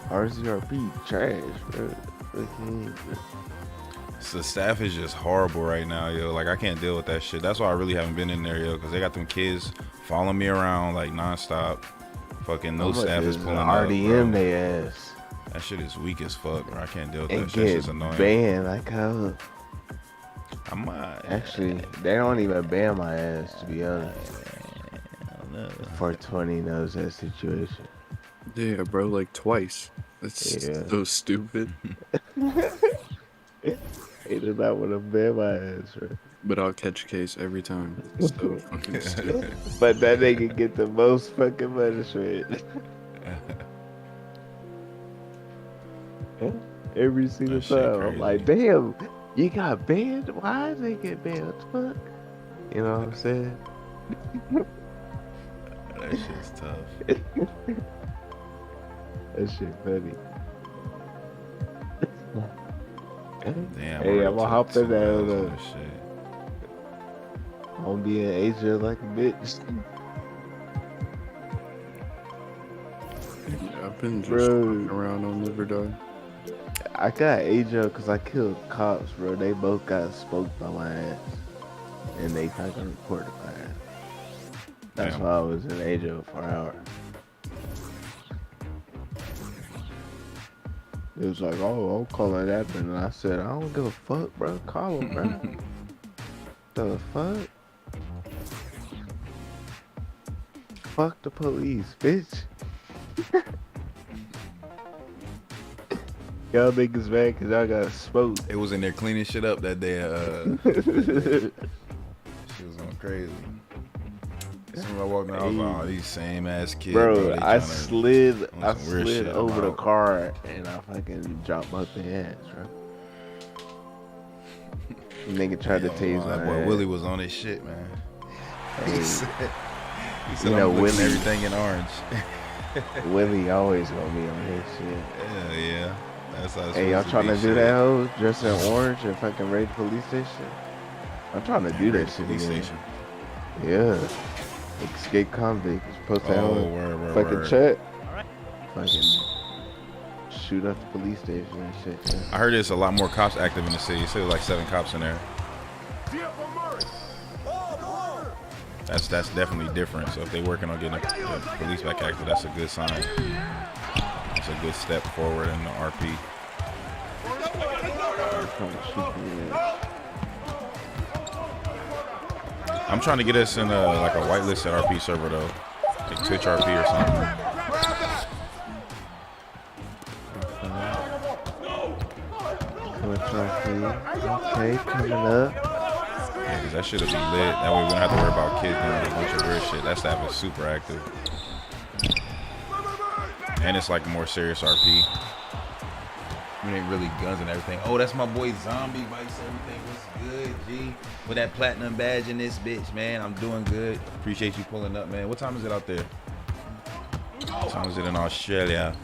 RCRP trash, bro. So staff is just horrible right now, yo. Like, I can't deal with that shit. That's why I really haven't been in there, yo, because they got them kids following me around like nonstop. Fucking no staff is pulling up, RDM they ass. That shit is weak as fuck, bro. I can't deal with And that shit. It's get annoying. banned like how? I might. Actually, they don't even ban my ass, to be honest. 420 knows that situation. Yeah, bro, like twice. That's so stupid. They did not want to ban my ass, bro. But I'll catch a case every time. It's so fucking stupid. But that nigga get the most fucking punishment. Every single time. I'm like, damn, you got banned? Why did they get banned? What the fuck? You know what I'm saying? That shit's tough. That shit funny. Damn, Hey, I'm gonna hop in there. Shit. I'm gonna be in Asia like a bitch. I've been just walking around on Live or Die. I got Asia because I killed cops, bro. They both got smoked by my ass. And they fucking reported my ass. That's Damn. why I was in Asia for an hour. It was like, oh, I'm calling that, and I said, I don't give a fuck, bro. Call him, bro. The fuck? Fuck the police, bitch. Y'all niggas mad because y'all got smoked. It was in there cleaning shit up that day. She was going crazy. As soon as I walked in, I was like, oh, these same ass kids. Bro, they I tryna slid on some weird shit over the about- car and I fucking dropped my ass, bro. Nigga tried to tase my That boy ass. Willie was on his shit, man. Hey, He said you I'm know, licking Willie, everything in orange. Willie always gonna be on his shit. Hell yeah. That's how it's Hey, y'all supposed trying to be, do shit. that hoe? Dress in orange and fucking raid police station? I'm trying to do that shit Police again. station. Yeah. Escape convict. You're supposed to have Oh, a word, fucking word. check. Fucking shoot up the police station and shit. I heard there's a lot more cops active in the city. It said like 7 cops in there. That's definitely different. So if they're working on getting the police back active, that's a good sign. It's a good step forward in the RP. I'm trying to get us in like a whitelisted RP server though, like Twitch RP or something. Okay, coming up. Yeah, because that shit'll be lit. That way we don't have to worry about kids doing a bunch of weird shit. That staff is super active. And it's like a more serious RP. It ain't really guns and everything. Oh, that's my boy Zombie Vice. Everything was good, G. With that platinum badge in this bitch, man. I'm doing good. Appreciate you pulling up, man. What time is it out there? What time is it in Australia?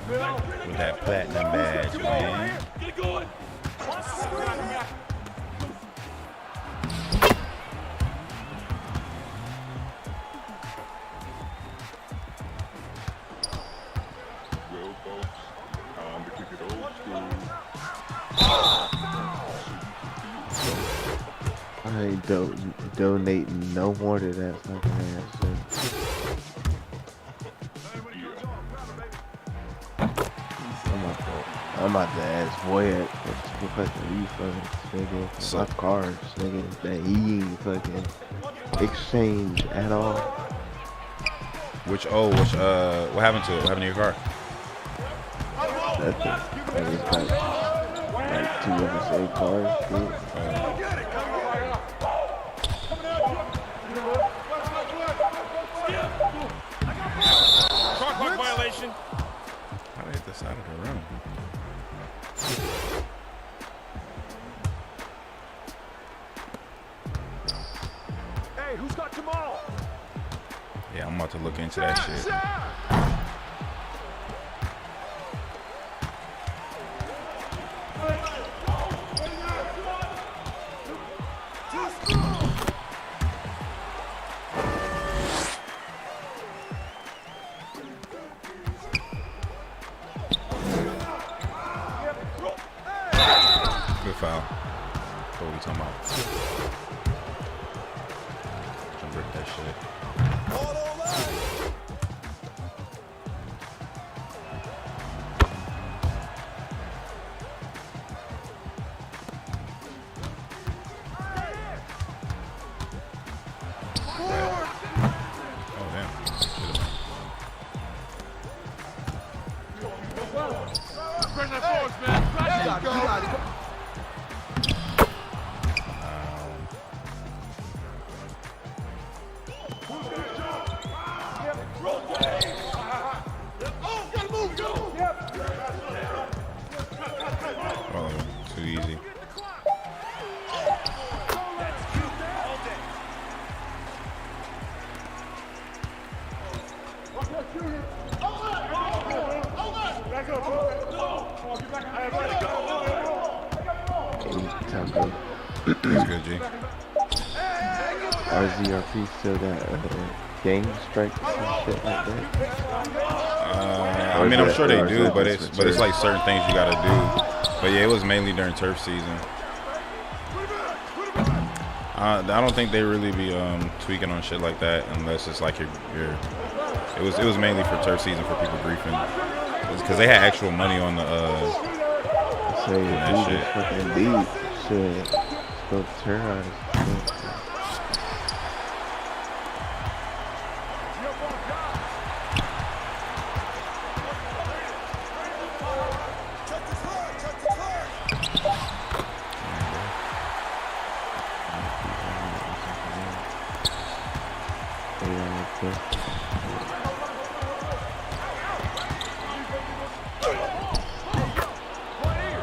With that platinum badge, man. I ain't donating no more to that fucking ass shit. I'm about to ask Voyage what fucking refunds, nigga. My cards, nigga, that he ain't fucking exchange at all. What happened to it? What happened to your car? Nothing. I just got like 2 of the same cars, dude. Violation. How did I hit the side of the room? Hey, who's got Jamal? Yeah, I'm about to look into that shit. Good foul. What are we talking about? Jump rip that shit. Oh, damn. Press that force, man. You got it. Oh, too easy. That's good, G. RZRP still got game strikes and shit like that. I mean, I'm sure they do, but it's like certain things you gotta do. But yeah, it was mainly during turf season. I don't think they really be tweaking on shit like that unless it's like it was mainly for turf season for people griefing, because they had actual money on the that shit. Fucking deep shit. Go terrorize.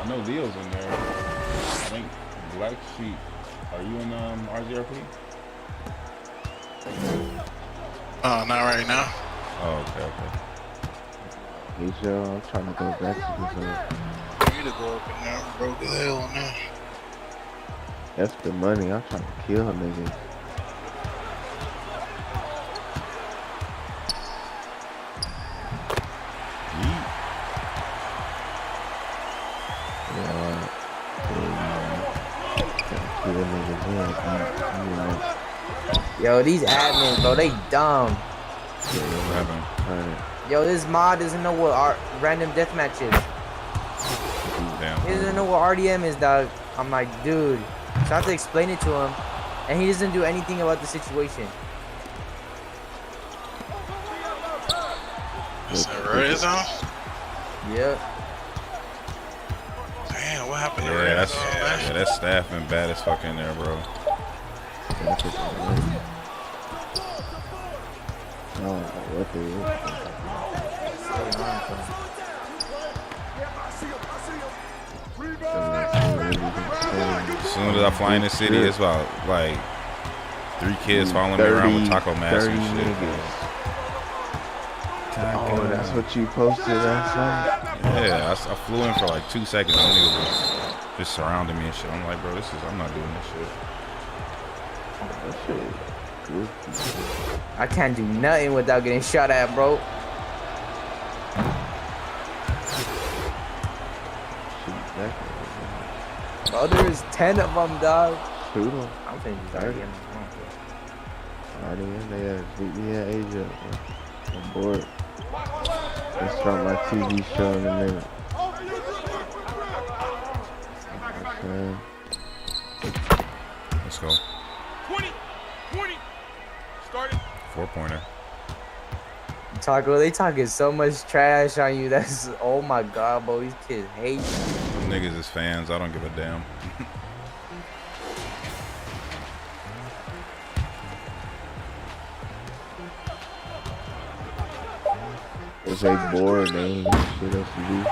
No Leo's in there. I think Black Sheep. Are you in RZRP? Not right now. Oh, okay. Hey Joe, I'm trying to go back to this. You need to go up in there, broke as hell on that. That's the money. I'm trying to kill niggas. Yo, these admins, bro, they dumb. Yo, this mod doesn't know what random deathmatch is. He doesn't know what RDM is, dog. I'm like, dude. So I have to explain it to him, and he doesn't do anything about the situation. Is that red zone? Yep. Damn, what happened to Yeah, red that's zone? yeah, that staff been bad as fuck in there, bro. As soon as I fly in the city, it's about like 3 kids following me around with taco masks and shit. Oh, that's what you posted last night? Yeah, I flew in for like 2 seconds. Them niggas was just surrounding me and shit. I'm like, bro, I'm not doing this shit. That shit good. I can't do nothing without getting shot at, bro. Oh, there's 10 of them, dog. Shoot them. I'm finna just RDM. They had beat me at Asia. I'm bored. Let's start my TV show in a minute. Okay. Let's go. 20. Started. 4-pointer. Taco, they talking so much trash on you. That's, oh my god, bro. These kids hate you. Them niggas is fans. I don't give a damn. If they bored, they ain't shit else to do.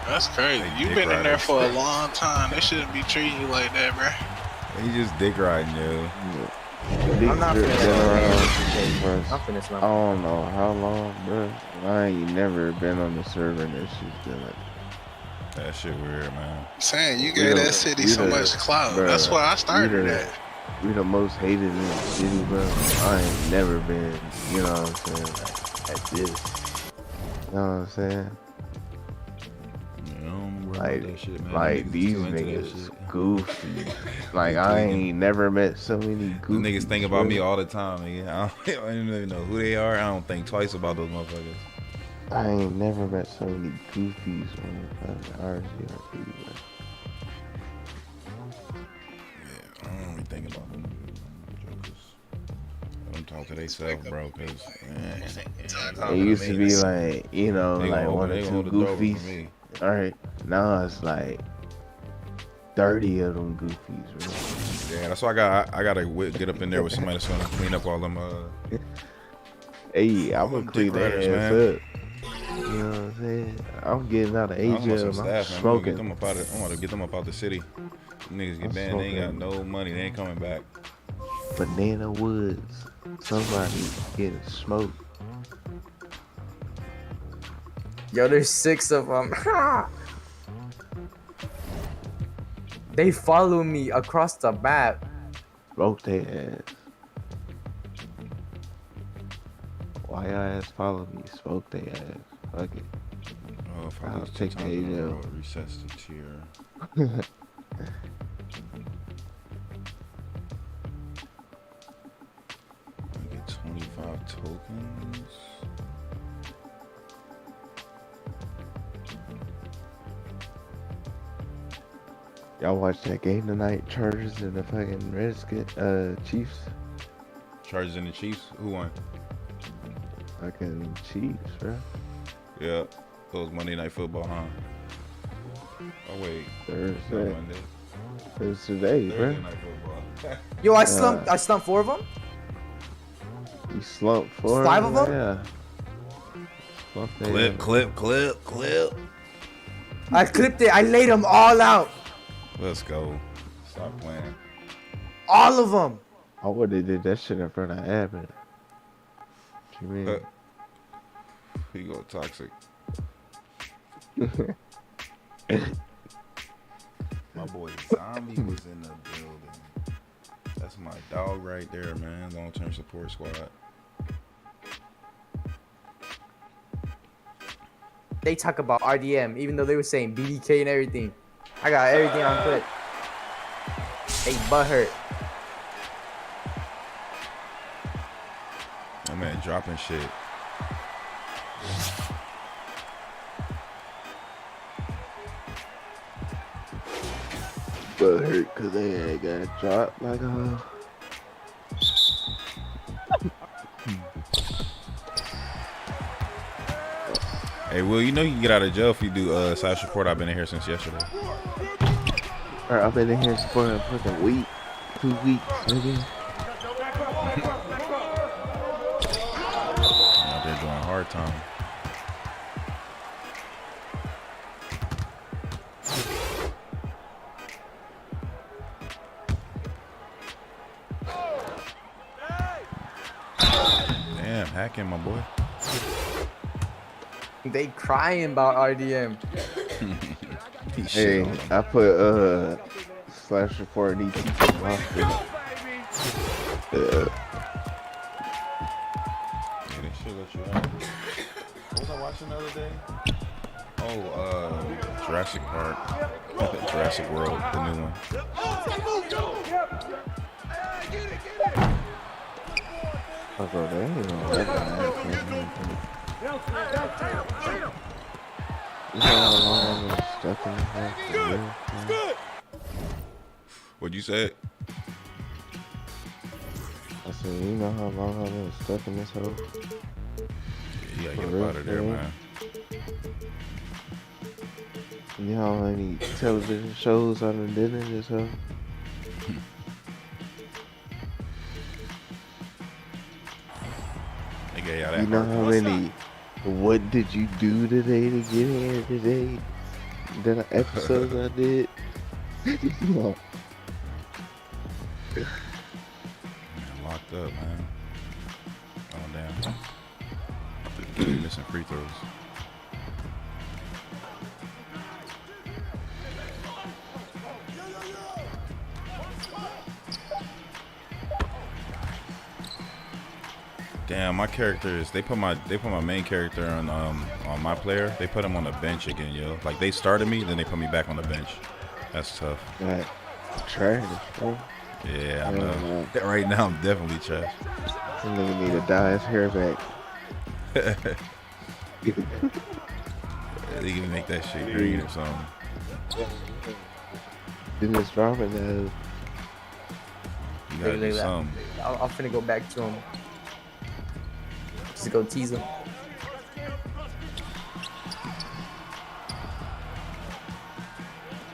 That's crazy. You've been in there for a long time. They shouldn't be treating you like that, bro. He just dick riding, yo. I'm not finna I don't know how long, bro. I ain't never been on the server and that shit's been like that shit weird, man. I'm saying you gave that city so much clout. Bro, That's why I started that. We the most hated in the city, bro. I ain't never been, you know what I'm saying, like this. You know what I'm saying? Like these niggas goofy. Like I ain't never met so many goofy. Niggas think about me all the time, nigga. I don't even know who they are. I don't think twice about those motherfuckers. I ain't never met so many goofies on the fucking RGRP, bro. Yeah, I don't really think about them jokers. Let them talk to themselves, bro, because it used to be like, you know, like 1 or 2 goofies. Alright, now it's like 30 of them goofies, bro. Yeah, that's why I gotta get up in there with somebody that's gonna clean up all them. Hey, I'm gonna clean their ass up. You know what I'm saying? I'm getting out of Asia. I'm smoking. I want to get them up out the city. Them niggas get banned. They ain't got no money. They ain't coming back. Banana Woods. Somebody getting smoked. Yo, there's 6 of them. They follow me across the map. Broke their ass. Why your ass follow me? Smoke their ass. Fuck it. Oh, if I'll take the AJ. Resets the tier. I get 25 tokens. Y'all watch that game tonight? Chargers and the fucking Chiefs. Chargers and the Chiefs? Who won? Fucking Chiefs, bro. Yeah, it was Monday Night Football, huh? Oh wait, Thursday. Monday. It was today, bro. Thursday Night Football. Yo, I slumped 4 of them. You slumped 4? 5 of them? Yeah. Clip. I clipped it. I laid them all out. Let's go. Stop playing. All of them. I would have did that shit in front of admin. What you mean? He go toxic. My boy Zombie was in the building. That's my dog right there, man. Long-term support squad. They talk about RDM, even though they were saying BDK and everything. I got everything on clip. Hey, butthurt. Oh man, dropping shit. But hurt because they ain't got dropped like a. Hey, Will, you know you can get out of jail if you do side support. I've been in here since yesterday. Alright, I've been in here for a fucking week, 2 weeks, nigga. Out there doing hard time. Damn, hacking, my boy. They crying about RDM. Hey, I put slash report ET from my Yeah, they should let you out. What was I watching the other day? Oh, Jurassic Park. Jurassic World, the new one. I go there, you know, that guy. You know how long I've been stuck in this What'd you say? I said, you know how long I've been stuck in this hole? You gotta get out of there, man. You know how many television shows I've been doing in this hole? You know how many, what did you do today to get here today? That episodes I did? No. Man, locked up, man. Oh, damn. Missing free throws. Damn, my characters, they put my main character on my player. They put him on the bench again, yo. Like they started me, then they put me back on the bench. That's tough. Right. Trash, bro. Yeah, I know. Right now I'm definitely trash. This nigga need to dye his hair back. They can make that shit green or something. Then it's dropping though. You gotta do something. I'm finna go back to him. Just go tease him.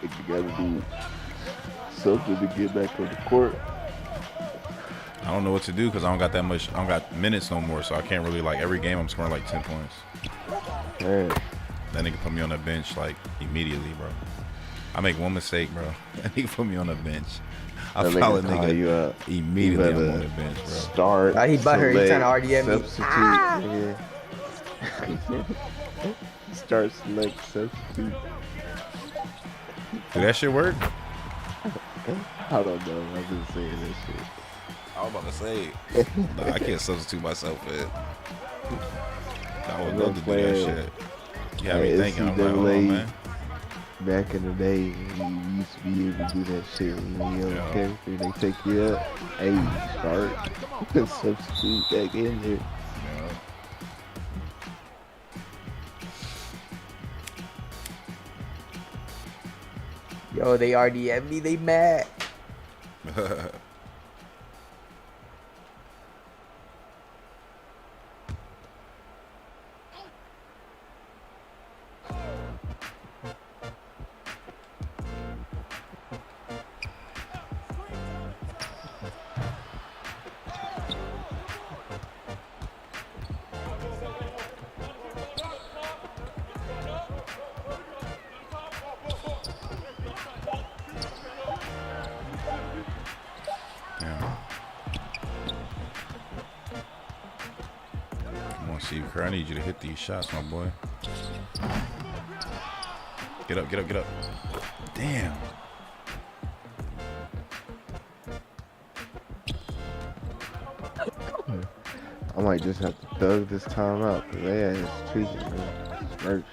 You gotta do something to get back on the court. I don't know what to do because I don't got that much. I don't got minutes no more, so I can't really like every game. I'm scoring like 10 points. Man. That nigga put me on the bench like immediately, bro. I make one mistake, bro. That nigga put me on the bench. I foul a nigga you up. Immediately. You I'm on the bench, bro. Start. He butthurt. He trying to RDM substitute. Start select substitute. Did that shit work? I don't know. I'm just saying this shit. I was about to say, look, I can't substitute myself for it. I would love to do that shit. You got me thinking. I'm like, hold on, man. Back in the day, you used to be able to do that shit. When you're a character, they take you up. Hey, start. Substitute back in there. Yo, they RDM me. They mad. I need you to hit these shots, my boy. Get up, get up, get up. Damn. I might just have to thug this time out because they ass tweaking, man. Merch.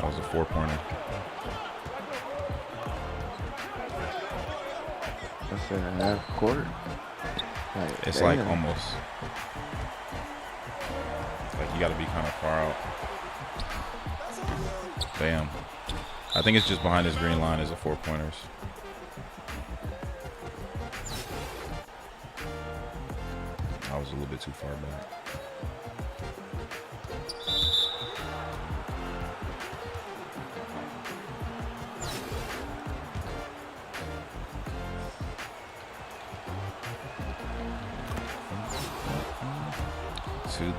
That was a 4-pointer. That's a half court. It's like almost. Like you got to be kind of far out. Damn. I think it's just behind this green line is a 4-pointers. I was a little bit too far back.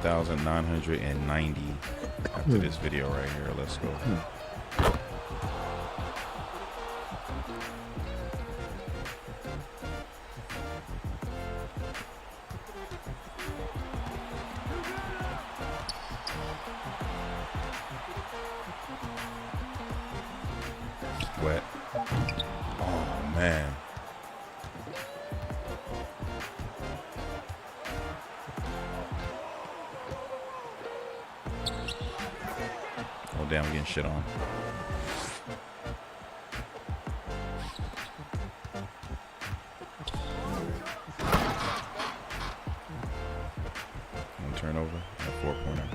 $2,990 after this video right here. Let's go. Wet. Oh man. Oh damn, I'm getting shit on. One turnover, a 4-pointer.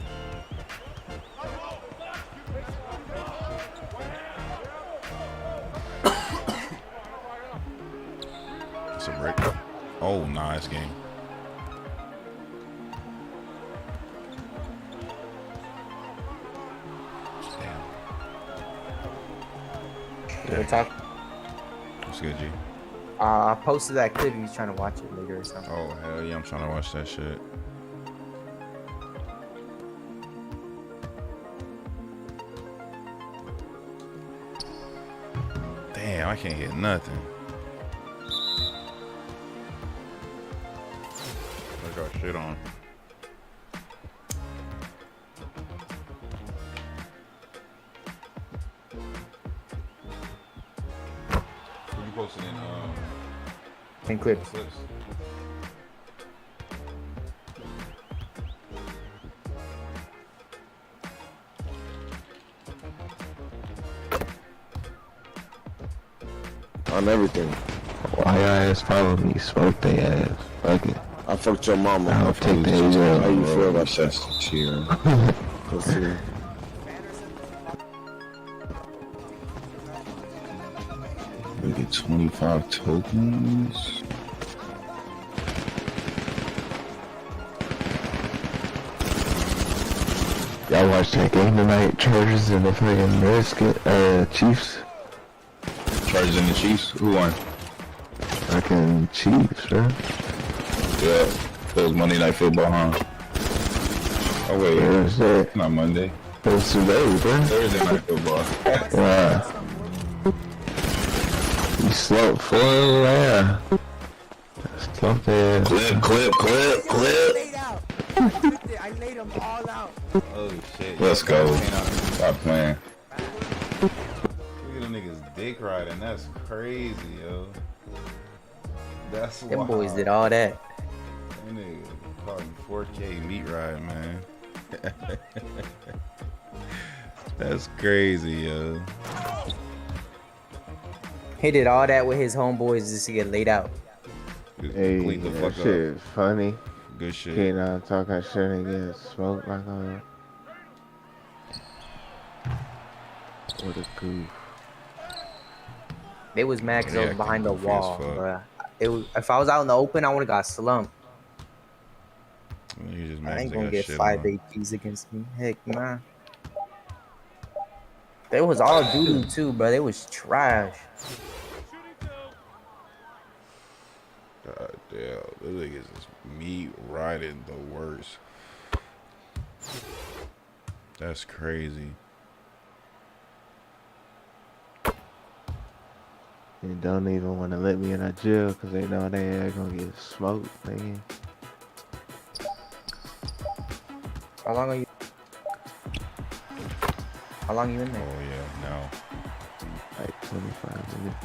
It's a brick. Oh, nice game. We'll talk. What's good, G? I posted that clip. He's trying to watch it later or something. Oh, hell yeah, I'm trying to watch that shit. Damn, I can't hit nothing. I got shit on. You posted in clips. On everything. Why your ass follow me? Smoke they ass. Fuck it. I fucked your mama. I'll take the age out. How you feel about that? Cheer. We get 25 tokens. Y'all watch that game tonight? Chargers and the fucking Chiefs. Chargers and the Chiefs? Who won? Fucking Chiefs, bro. Yeah, it was Monday Night Football, huh? Oh wait, Thursday. Not Monday. It was today, bro. Thursday Night Football. Yeah. You slept for yeah. Slump there. Clip. I laid them all out. Oh shit. Let's go. Stop playing. Look at them niggas dick riding. That's crazy, yo. That's Them wild. boys did all that. That nigga called him 4K meat ride, man. That's crazy, yo. He did all that with his homeboys just to get laid out. Hey, Clean the that fuck shit up. is funny. Good shit. Getting out talking shit and getting smoked like that. What a goof. They was mad because I was behind the goofy as wall, fuck. bruh. It was, if I was out in the open, I would have got slumped. You just I mad ain't 'cause gonna they get got shit 5 on. APs against me. Heck, man. They was all doo-doo too, bro. They was trash. God damn, those niggas is meat riding the worst. That's crazy. They don't even want to let me in that jail because they know they ain't gonna get smoked, nigga. How long are you? How long you in there? Oh yeah, no. Like 25 minutes.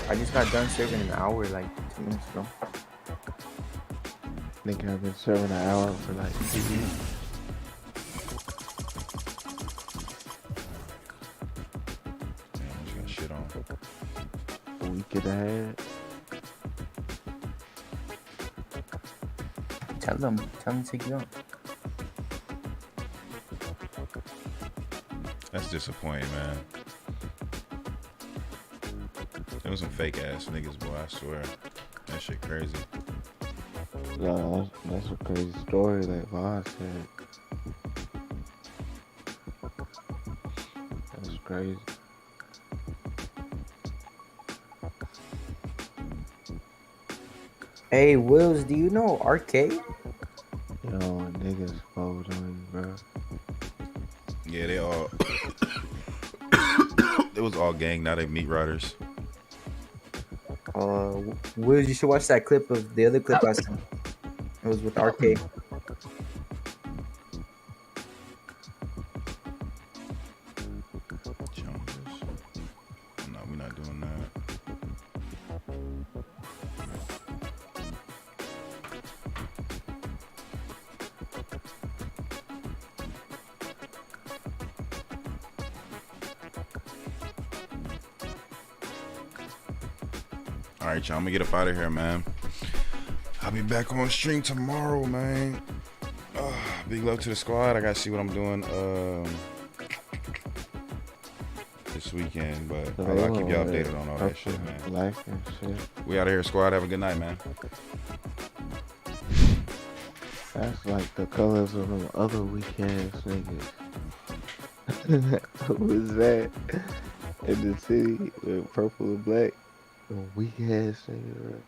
I just got done serving an hour, like 2 minutes ago. Nigga, I've been serving an hour for like 2 years. skip ahead. Tell them to get on. That's disappointing, man. Them some fake ass niggas, boy. I swear, that shit crazy. No, that's a crazy story. Like Voss said, that's crazy. Hey, Wills, do you know RK? Yo, niggas fold on you, bro. Yeah, they all. It was all gang, not they meat riders. Wills, you should watch that clip of the other clip I sent. It was with RK. No, we're not doing that. All right, y'all. I'm gonna get up out of here, man. I'll be back on stream tomorrow, man. Big love to the squad. I gotta see what I'm doing this weekend, but I'll keep y'all updated on all that shit, man. Life and shit. We out of here, squad. Have a good night, man. That's like the colors of them other weak-ass niggas. What was that? In the city with purple and black. Weak-ass niggas, bro.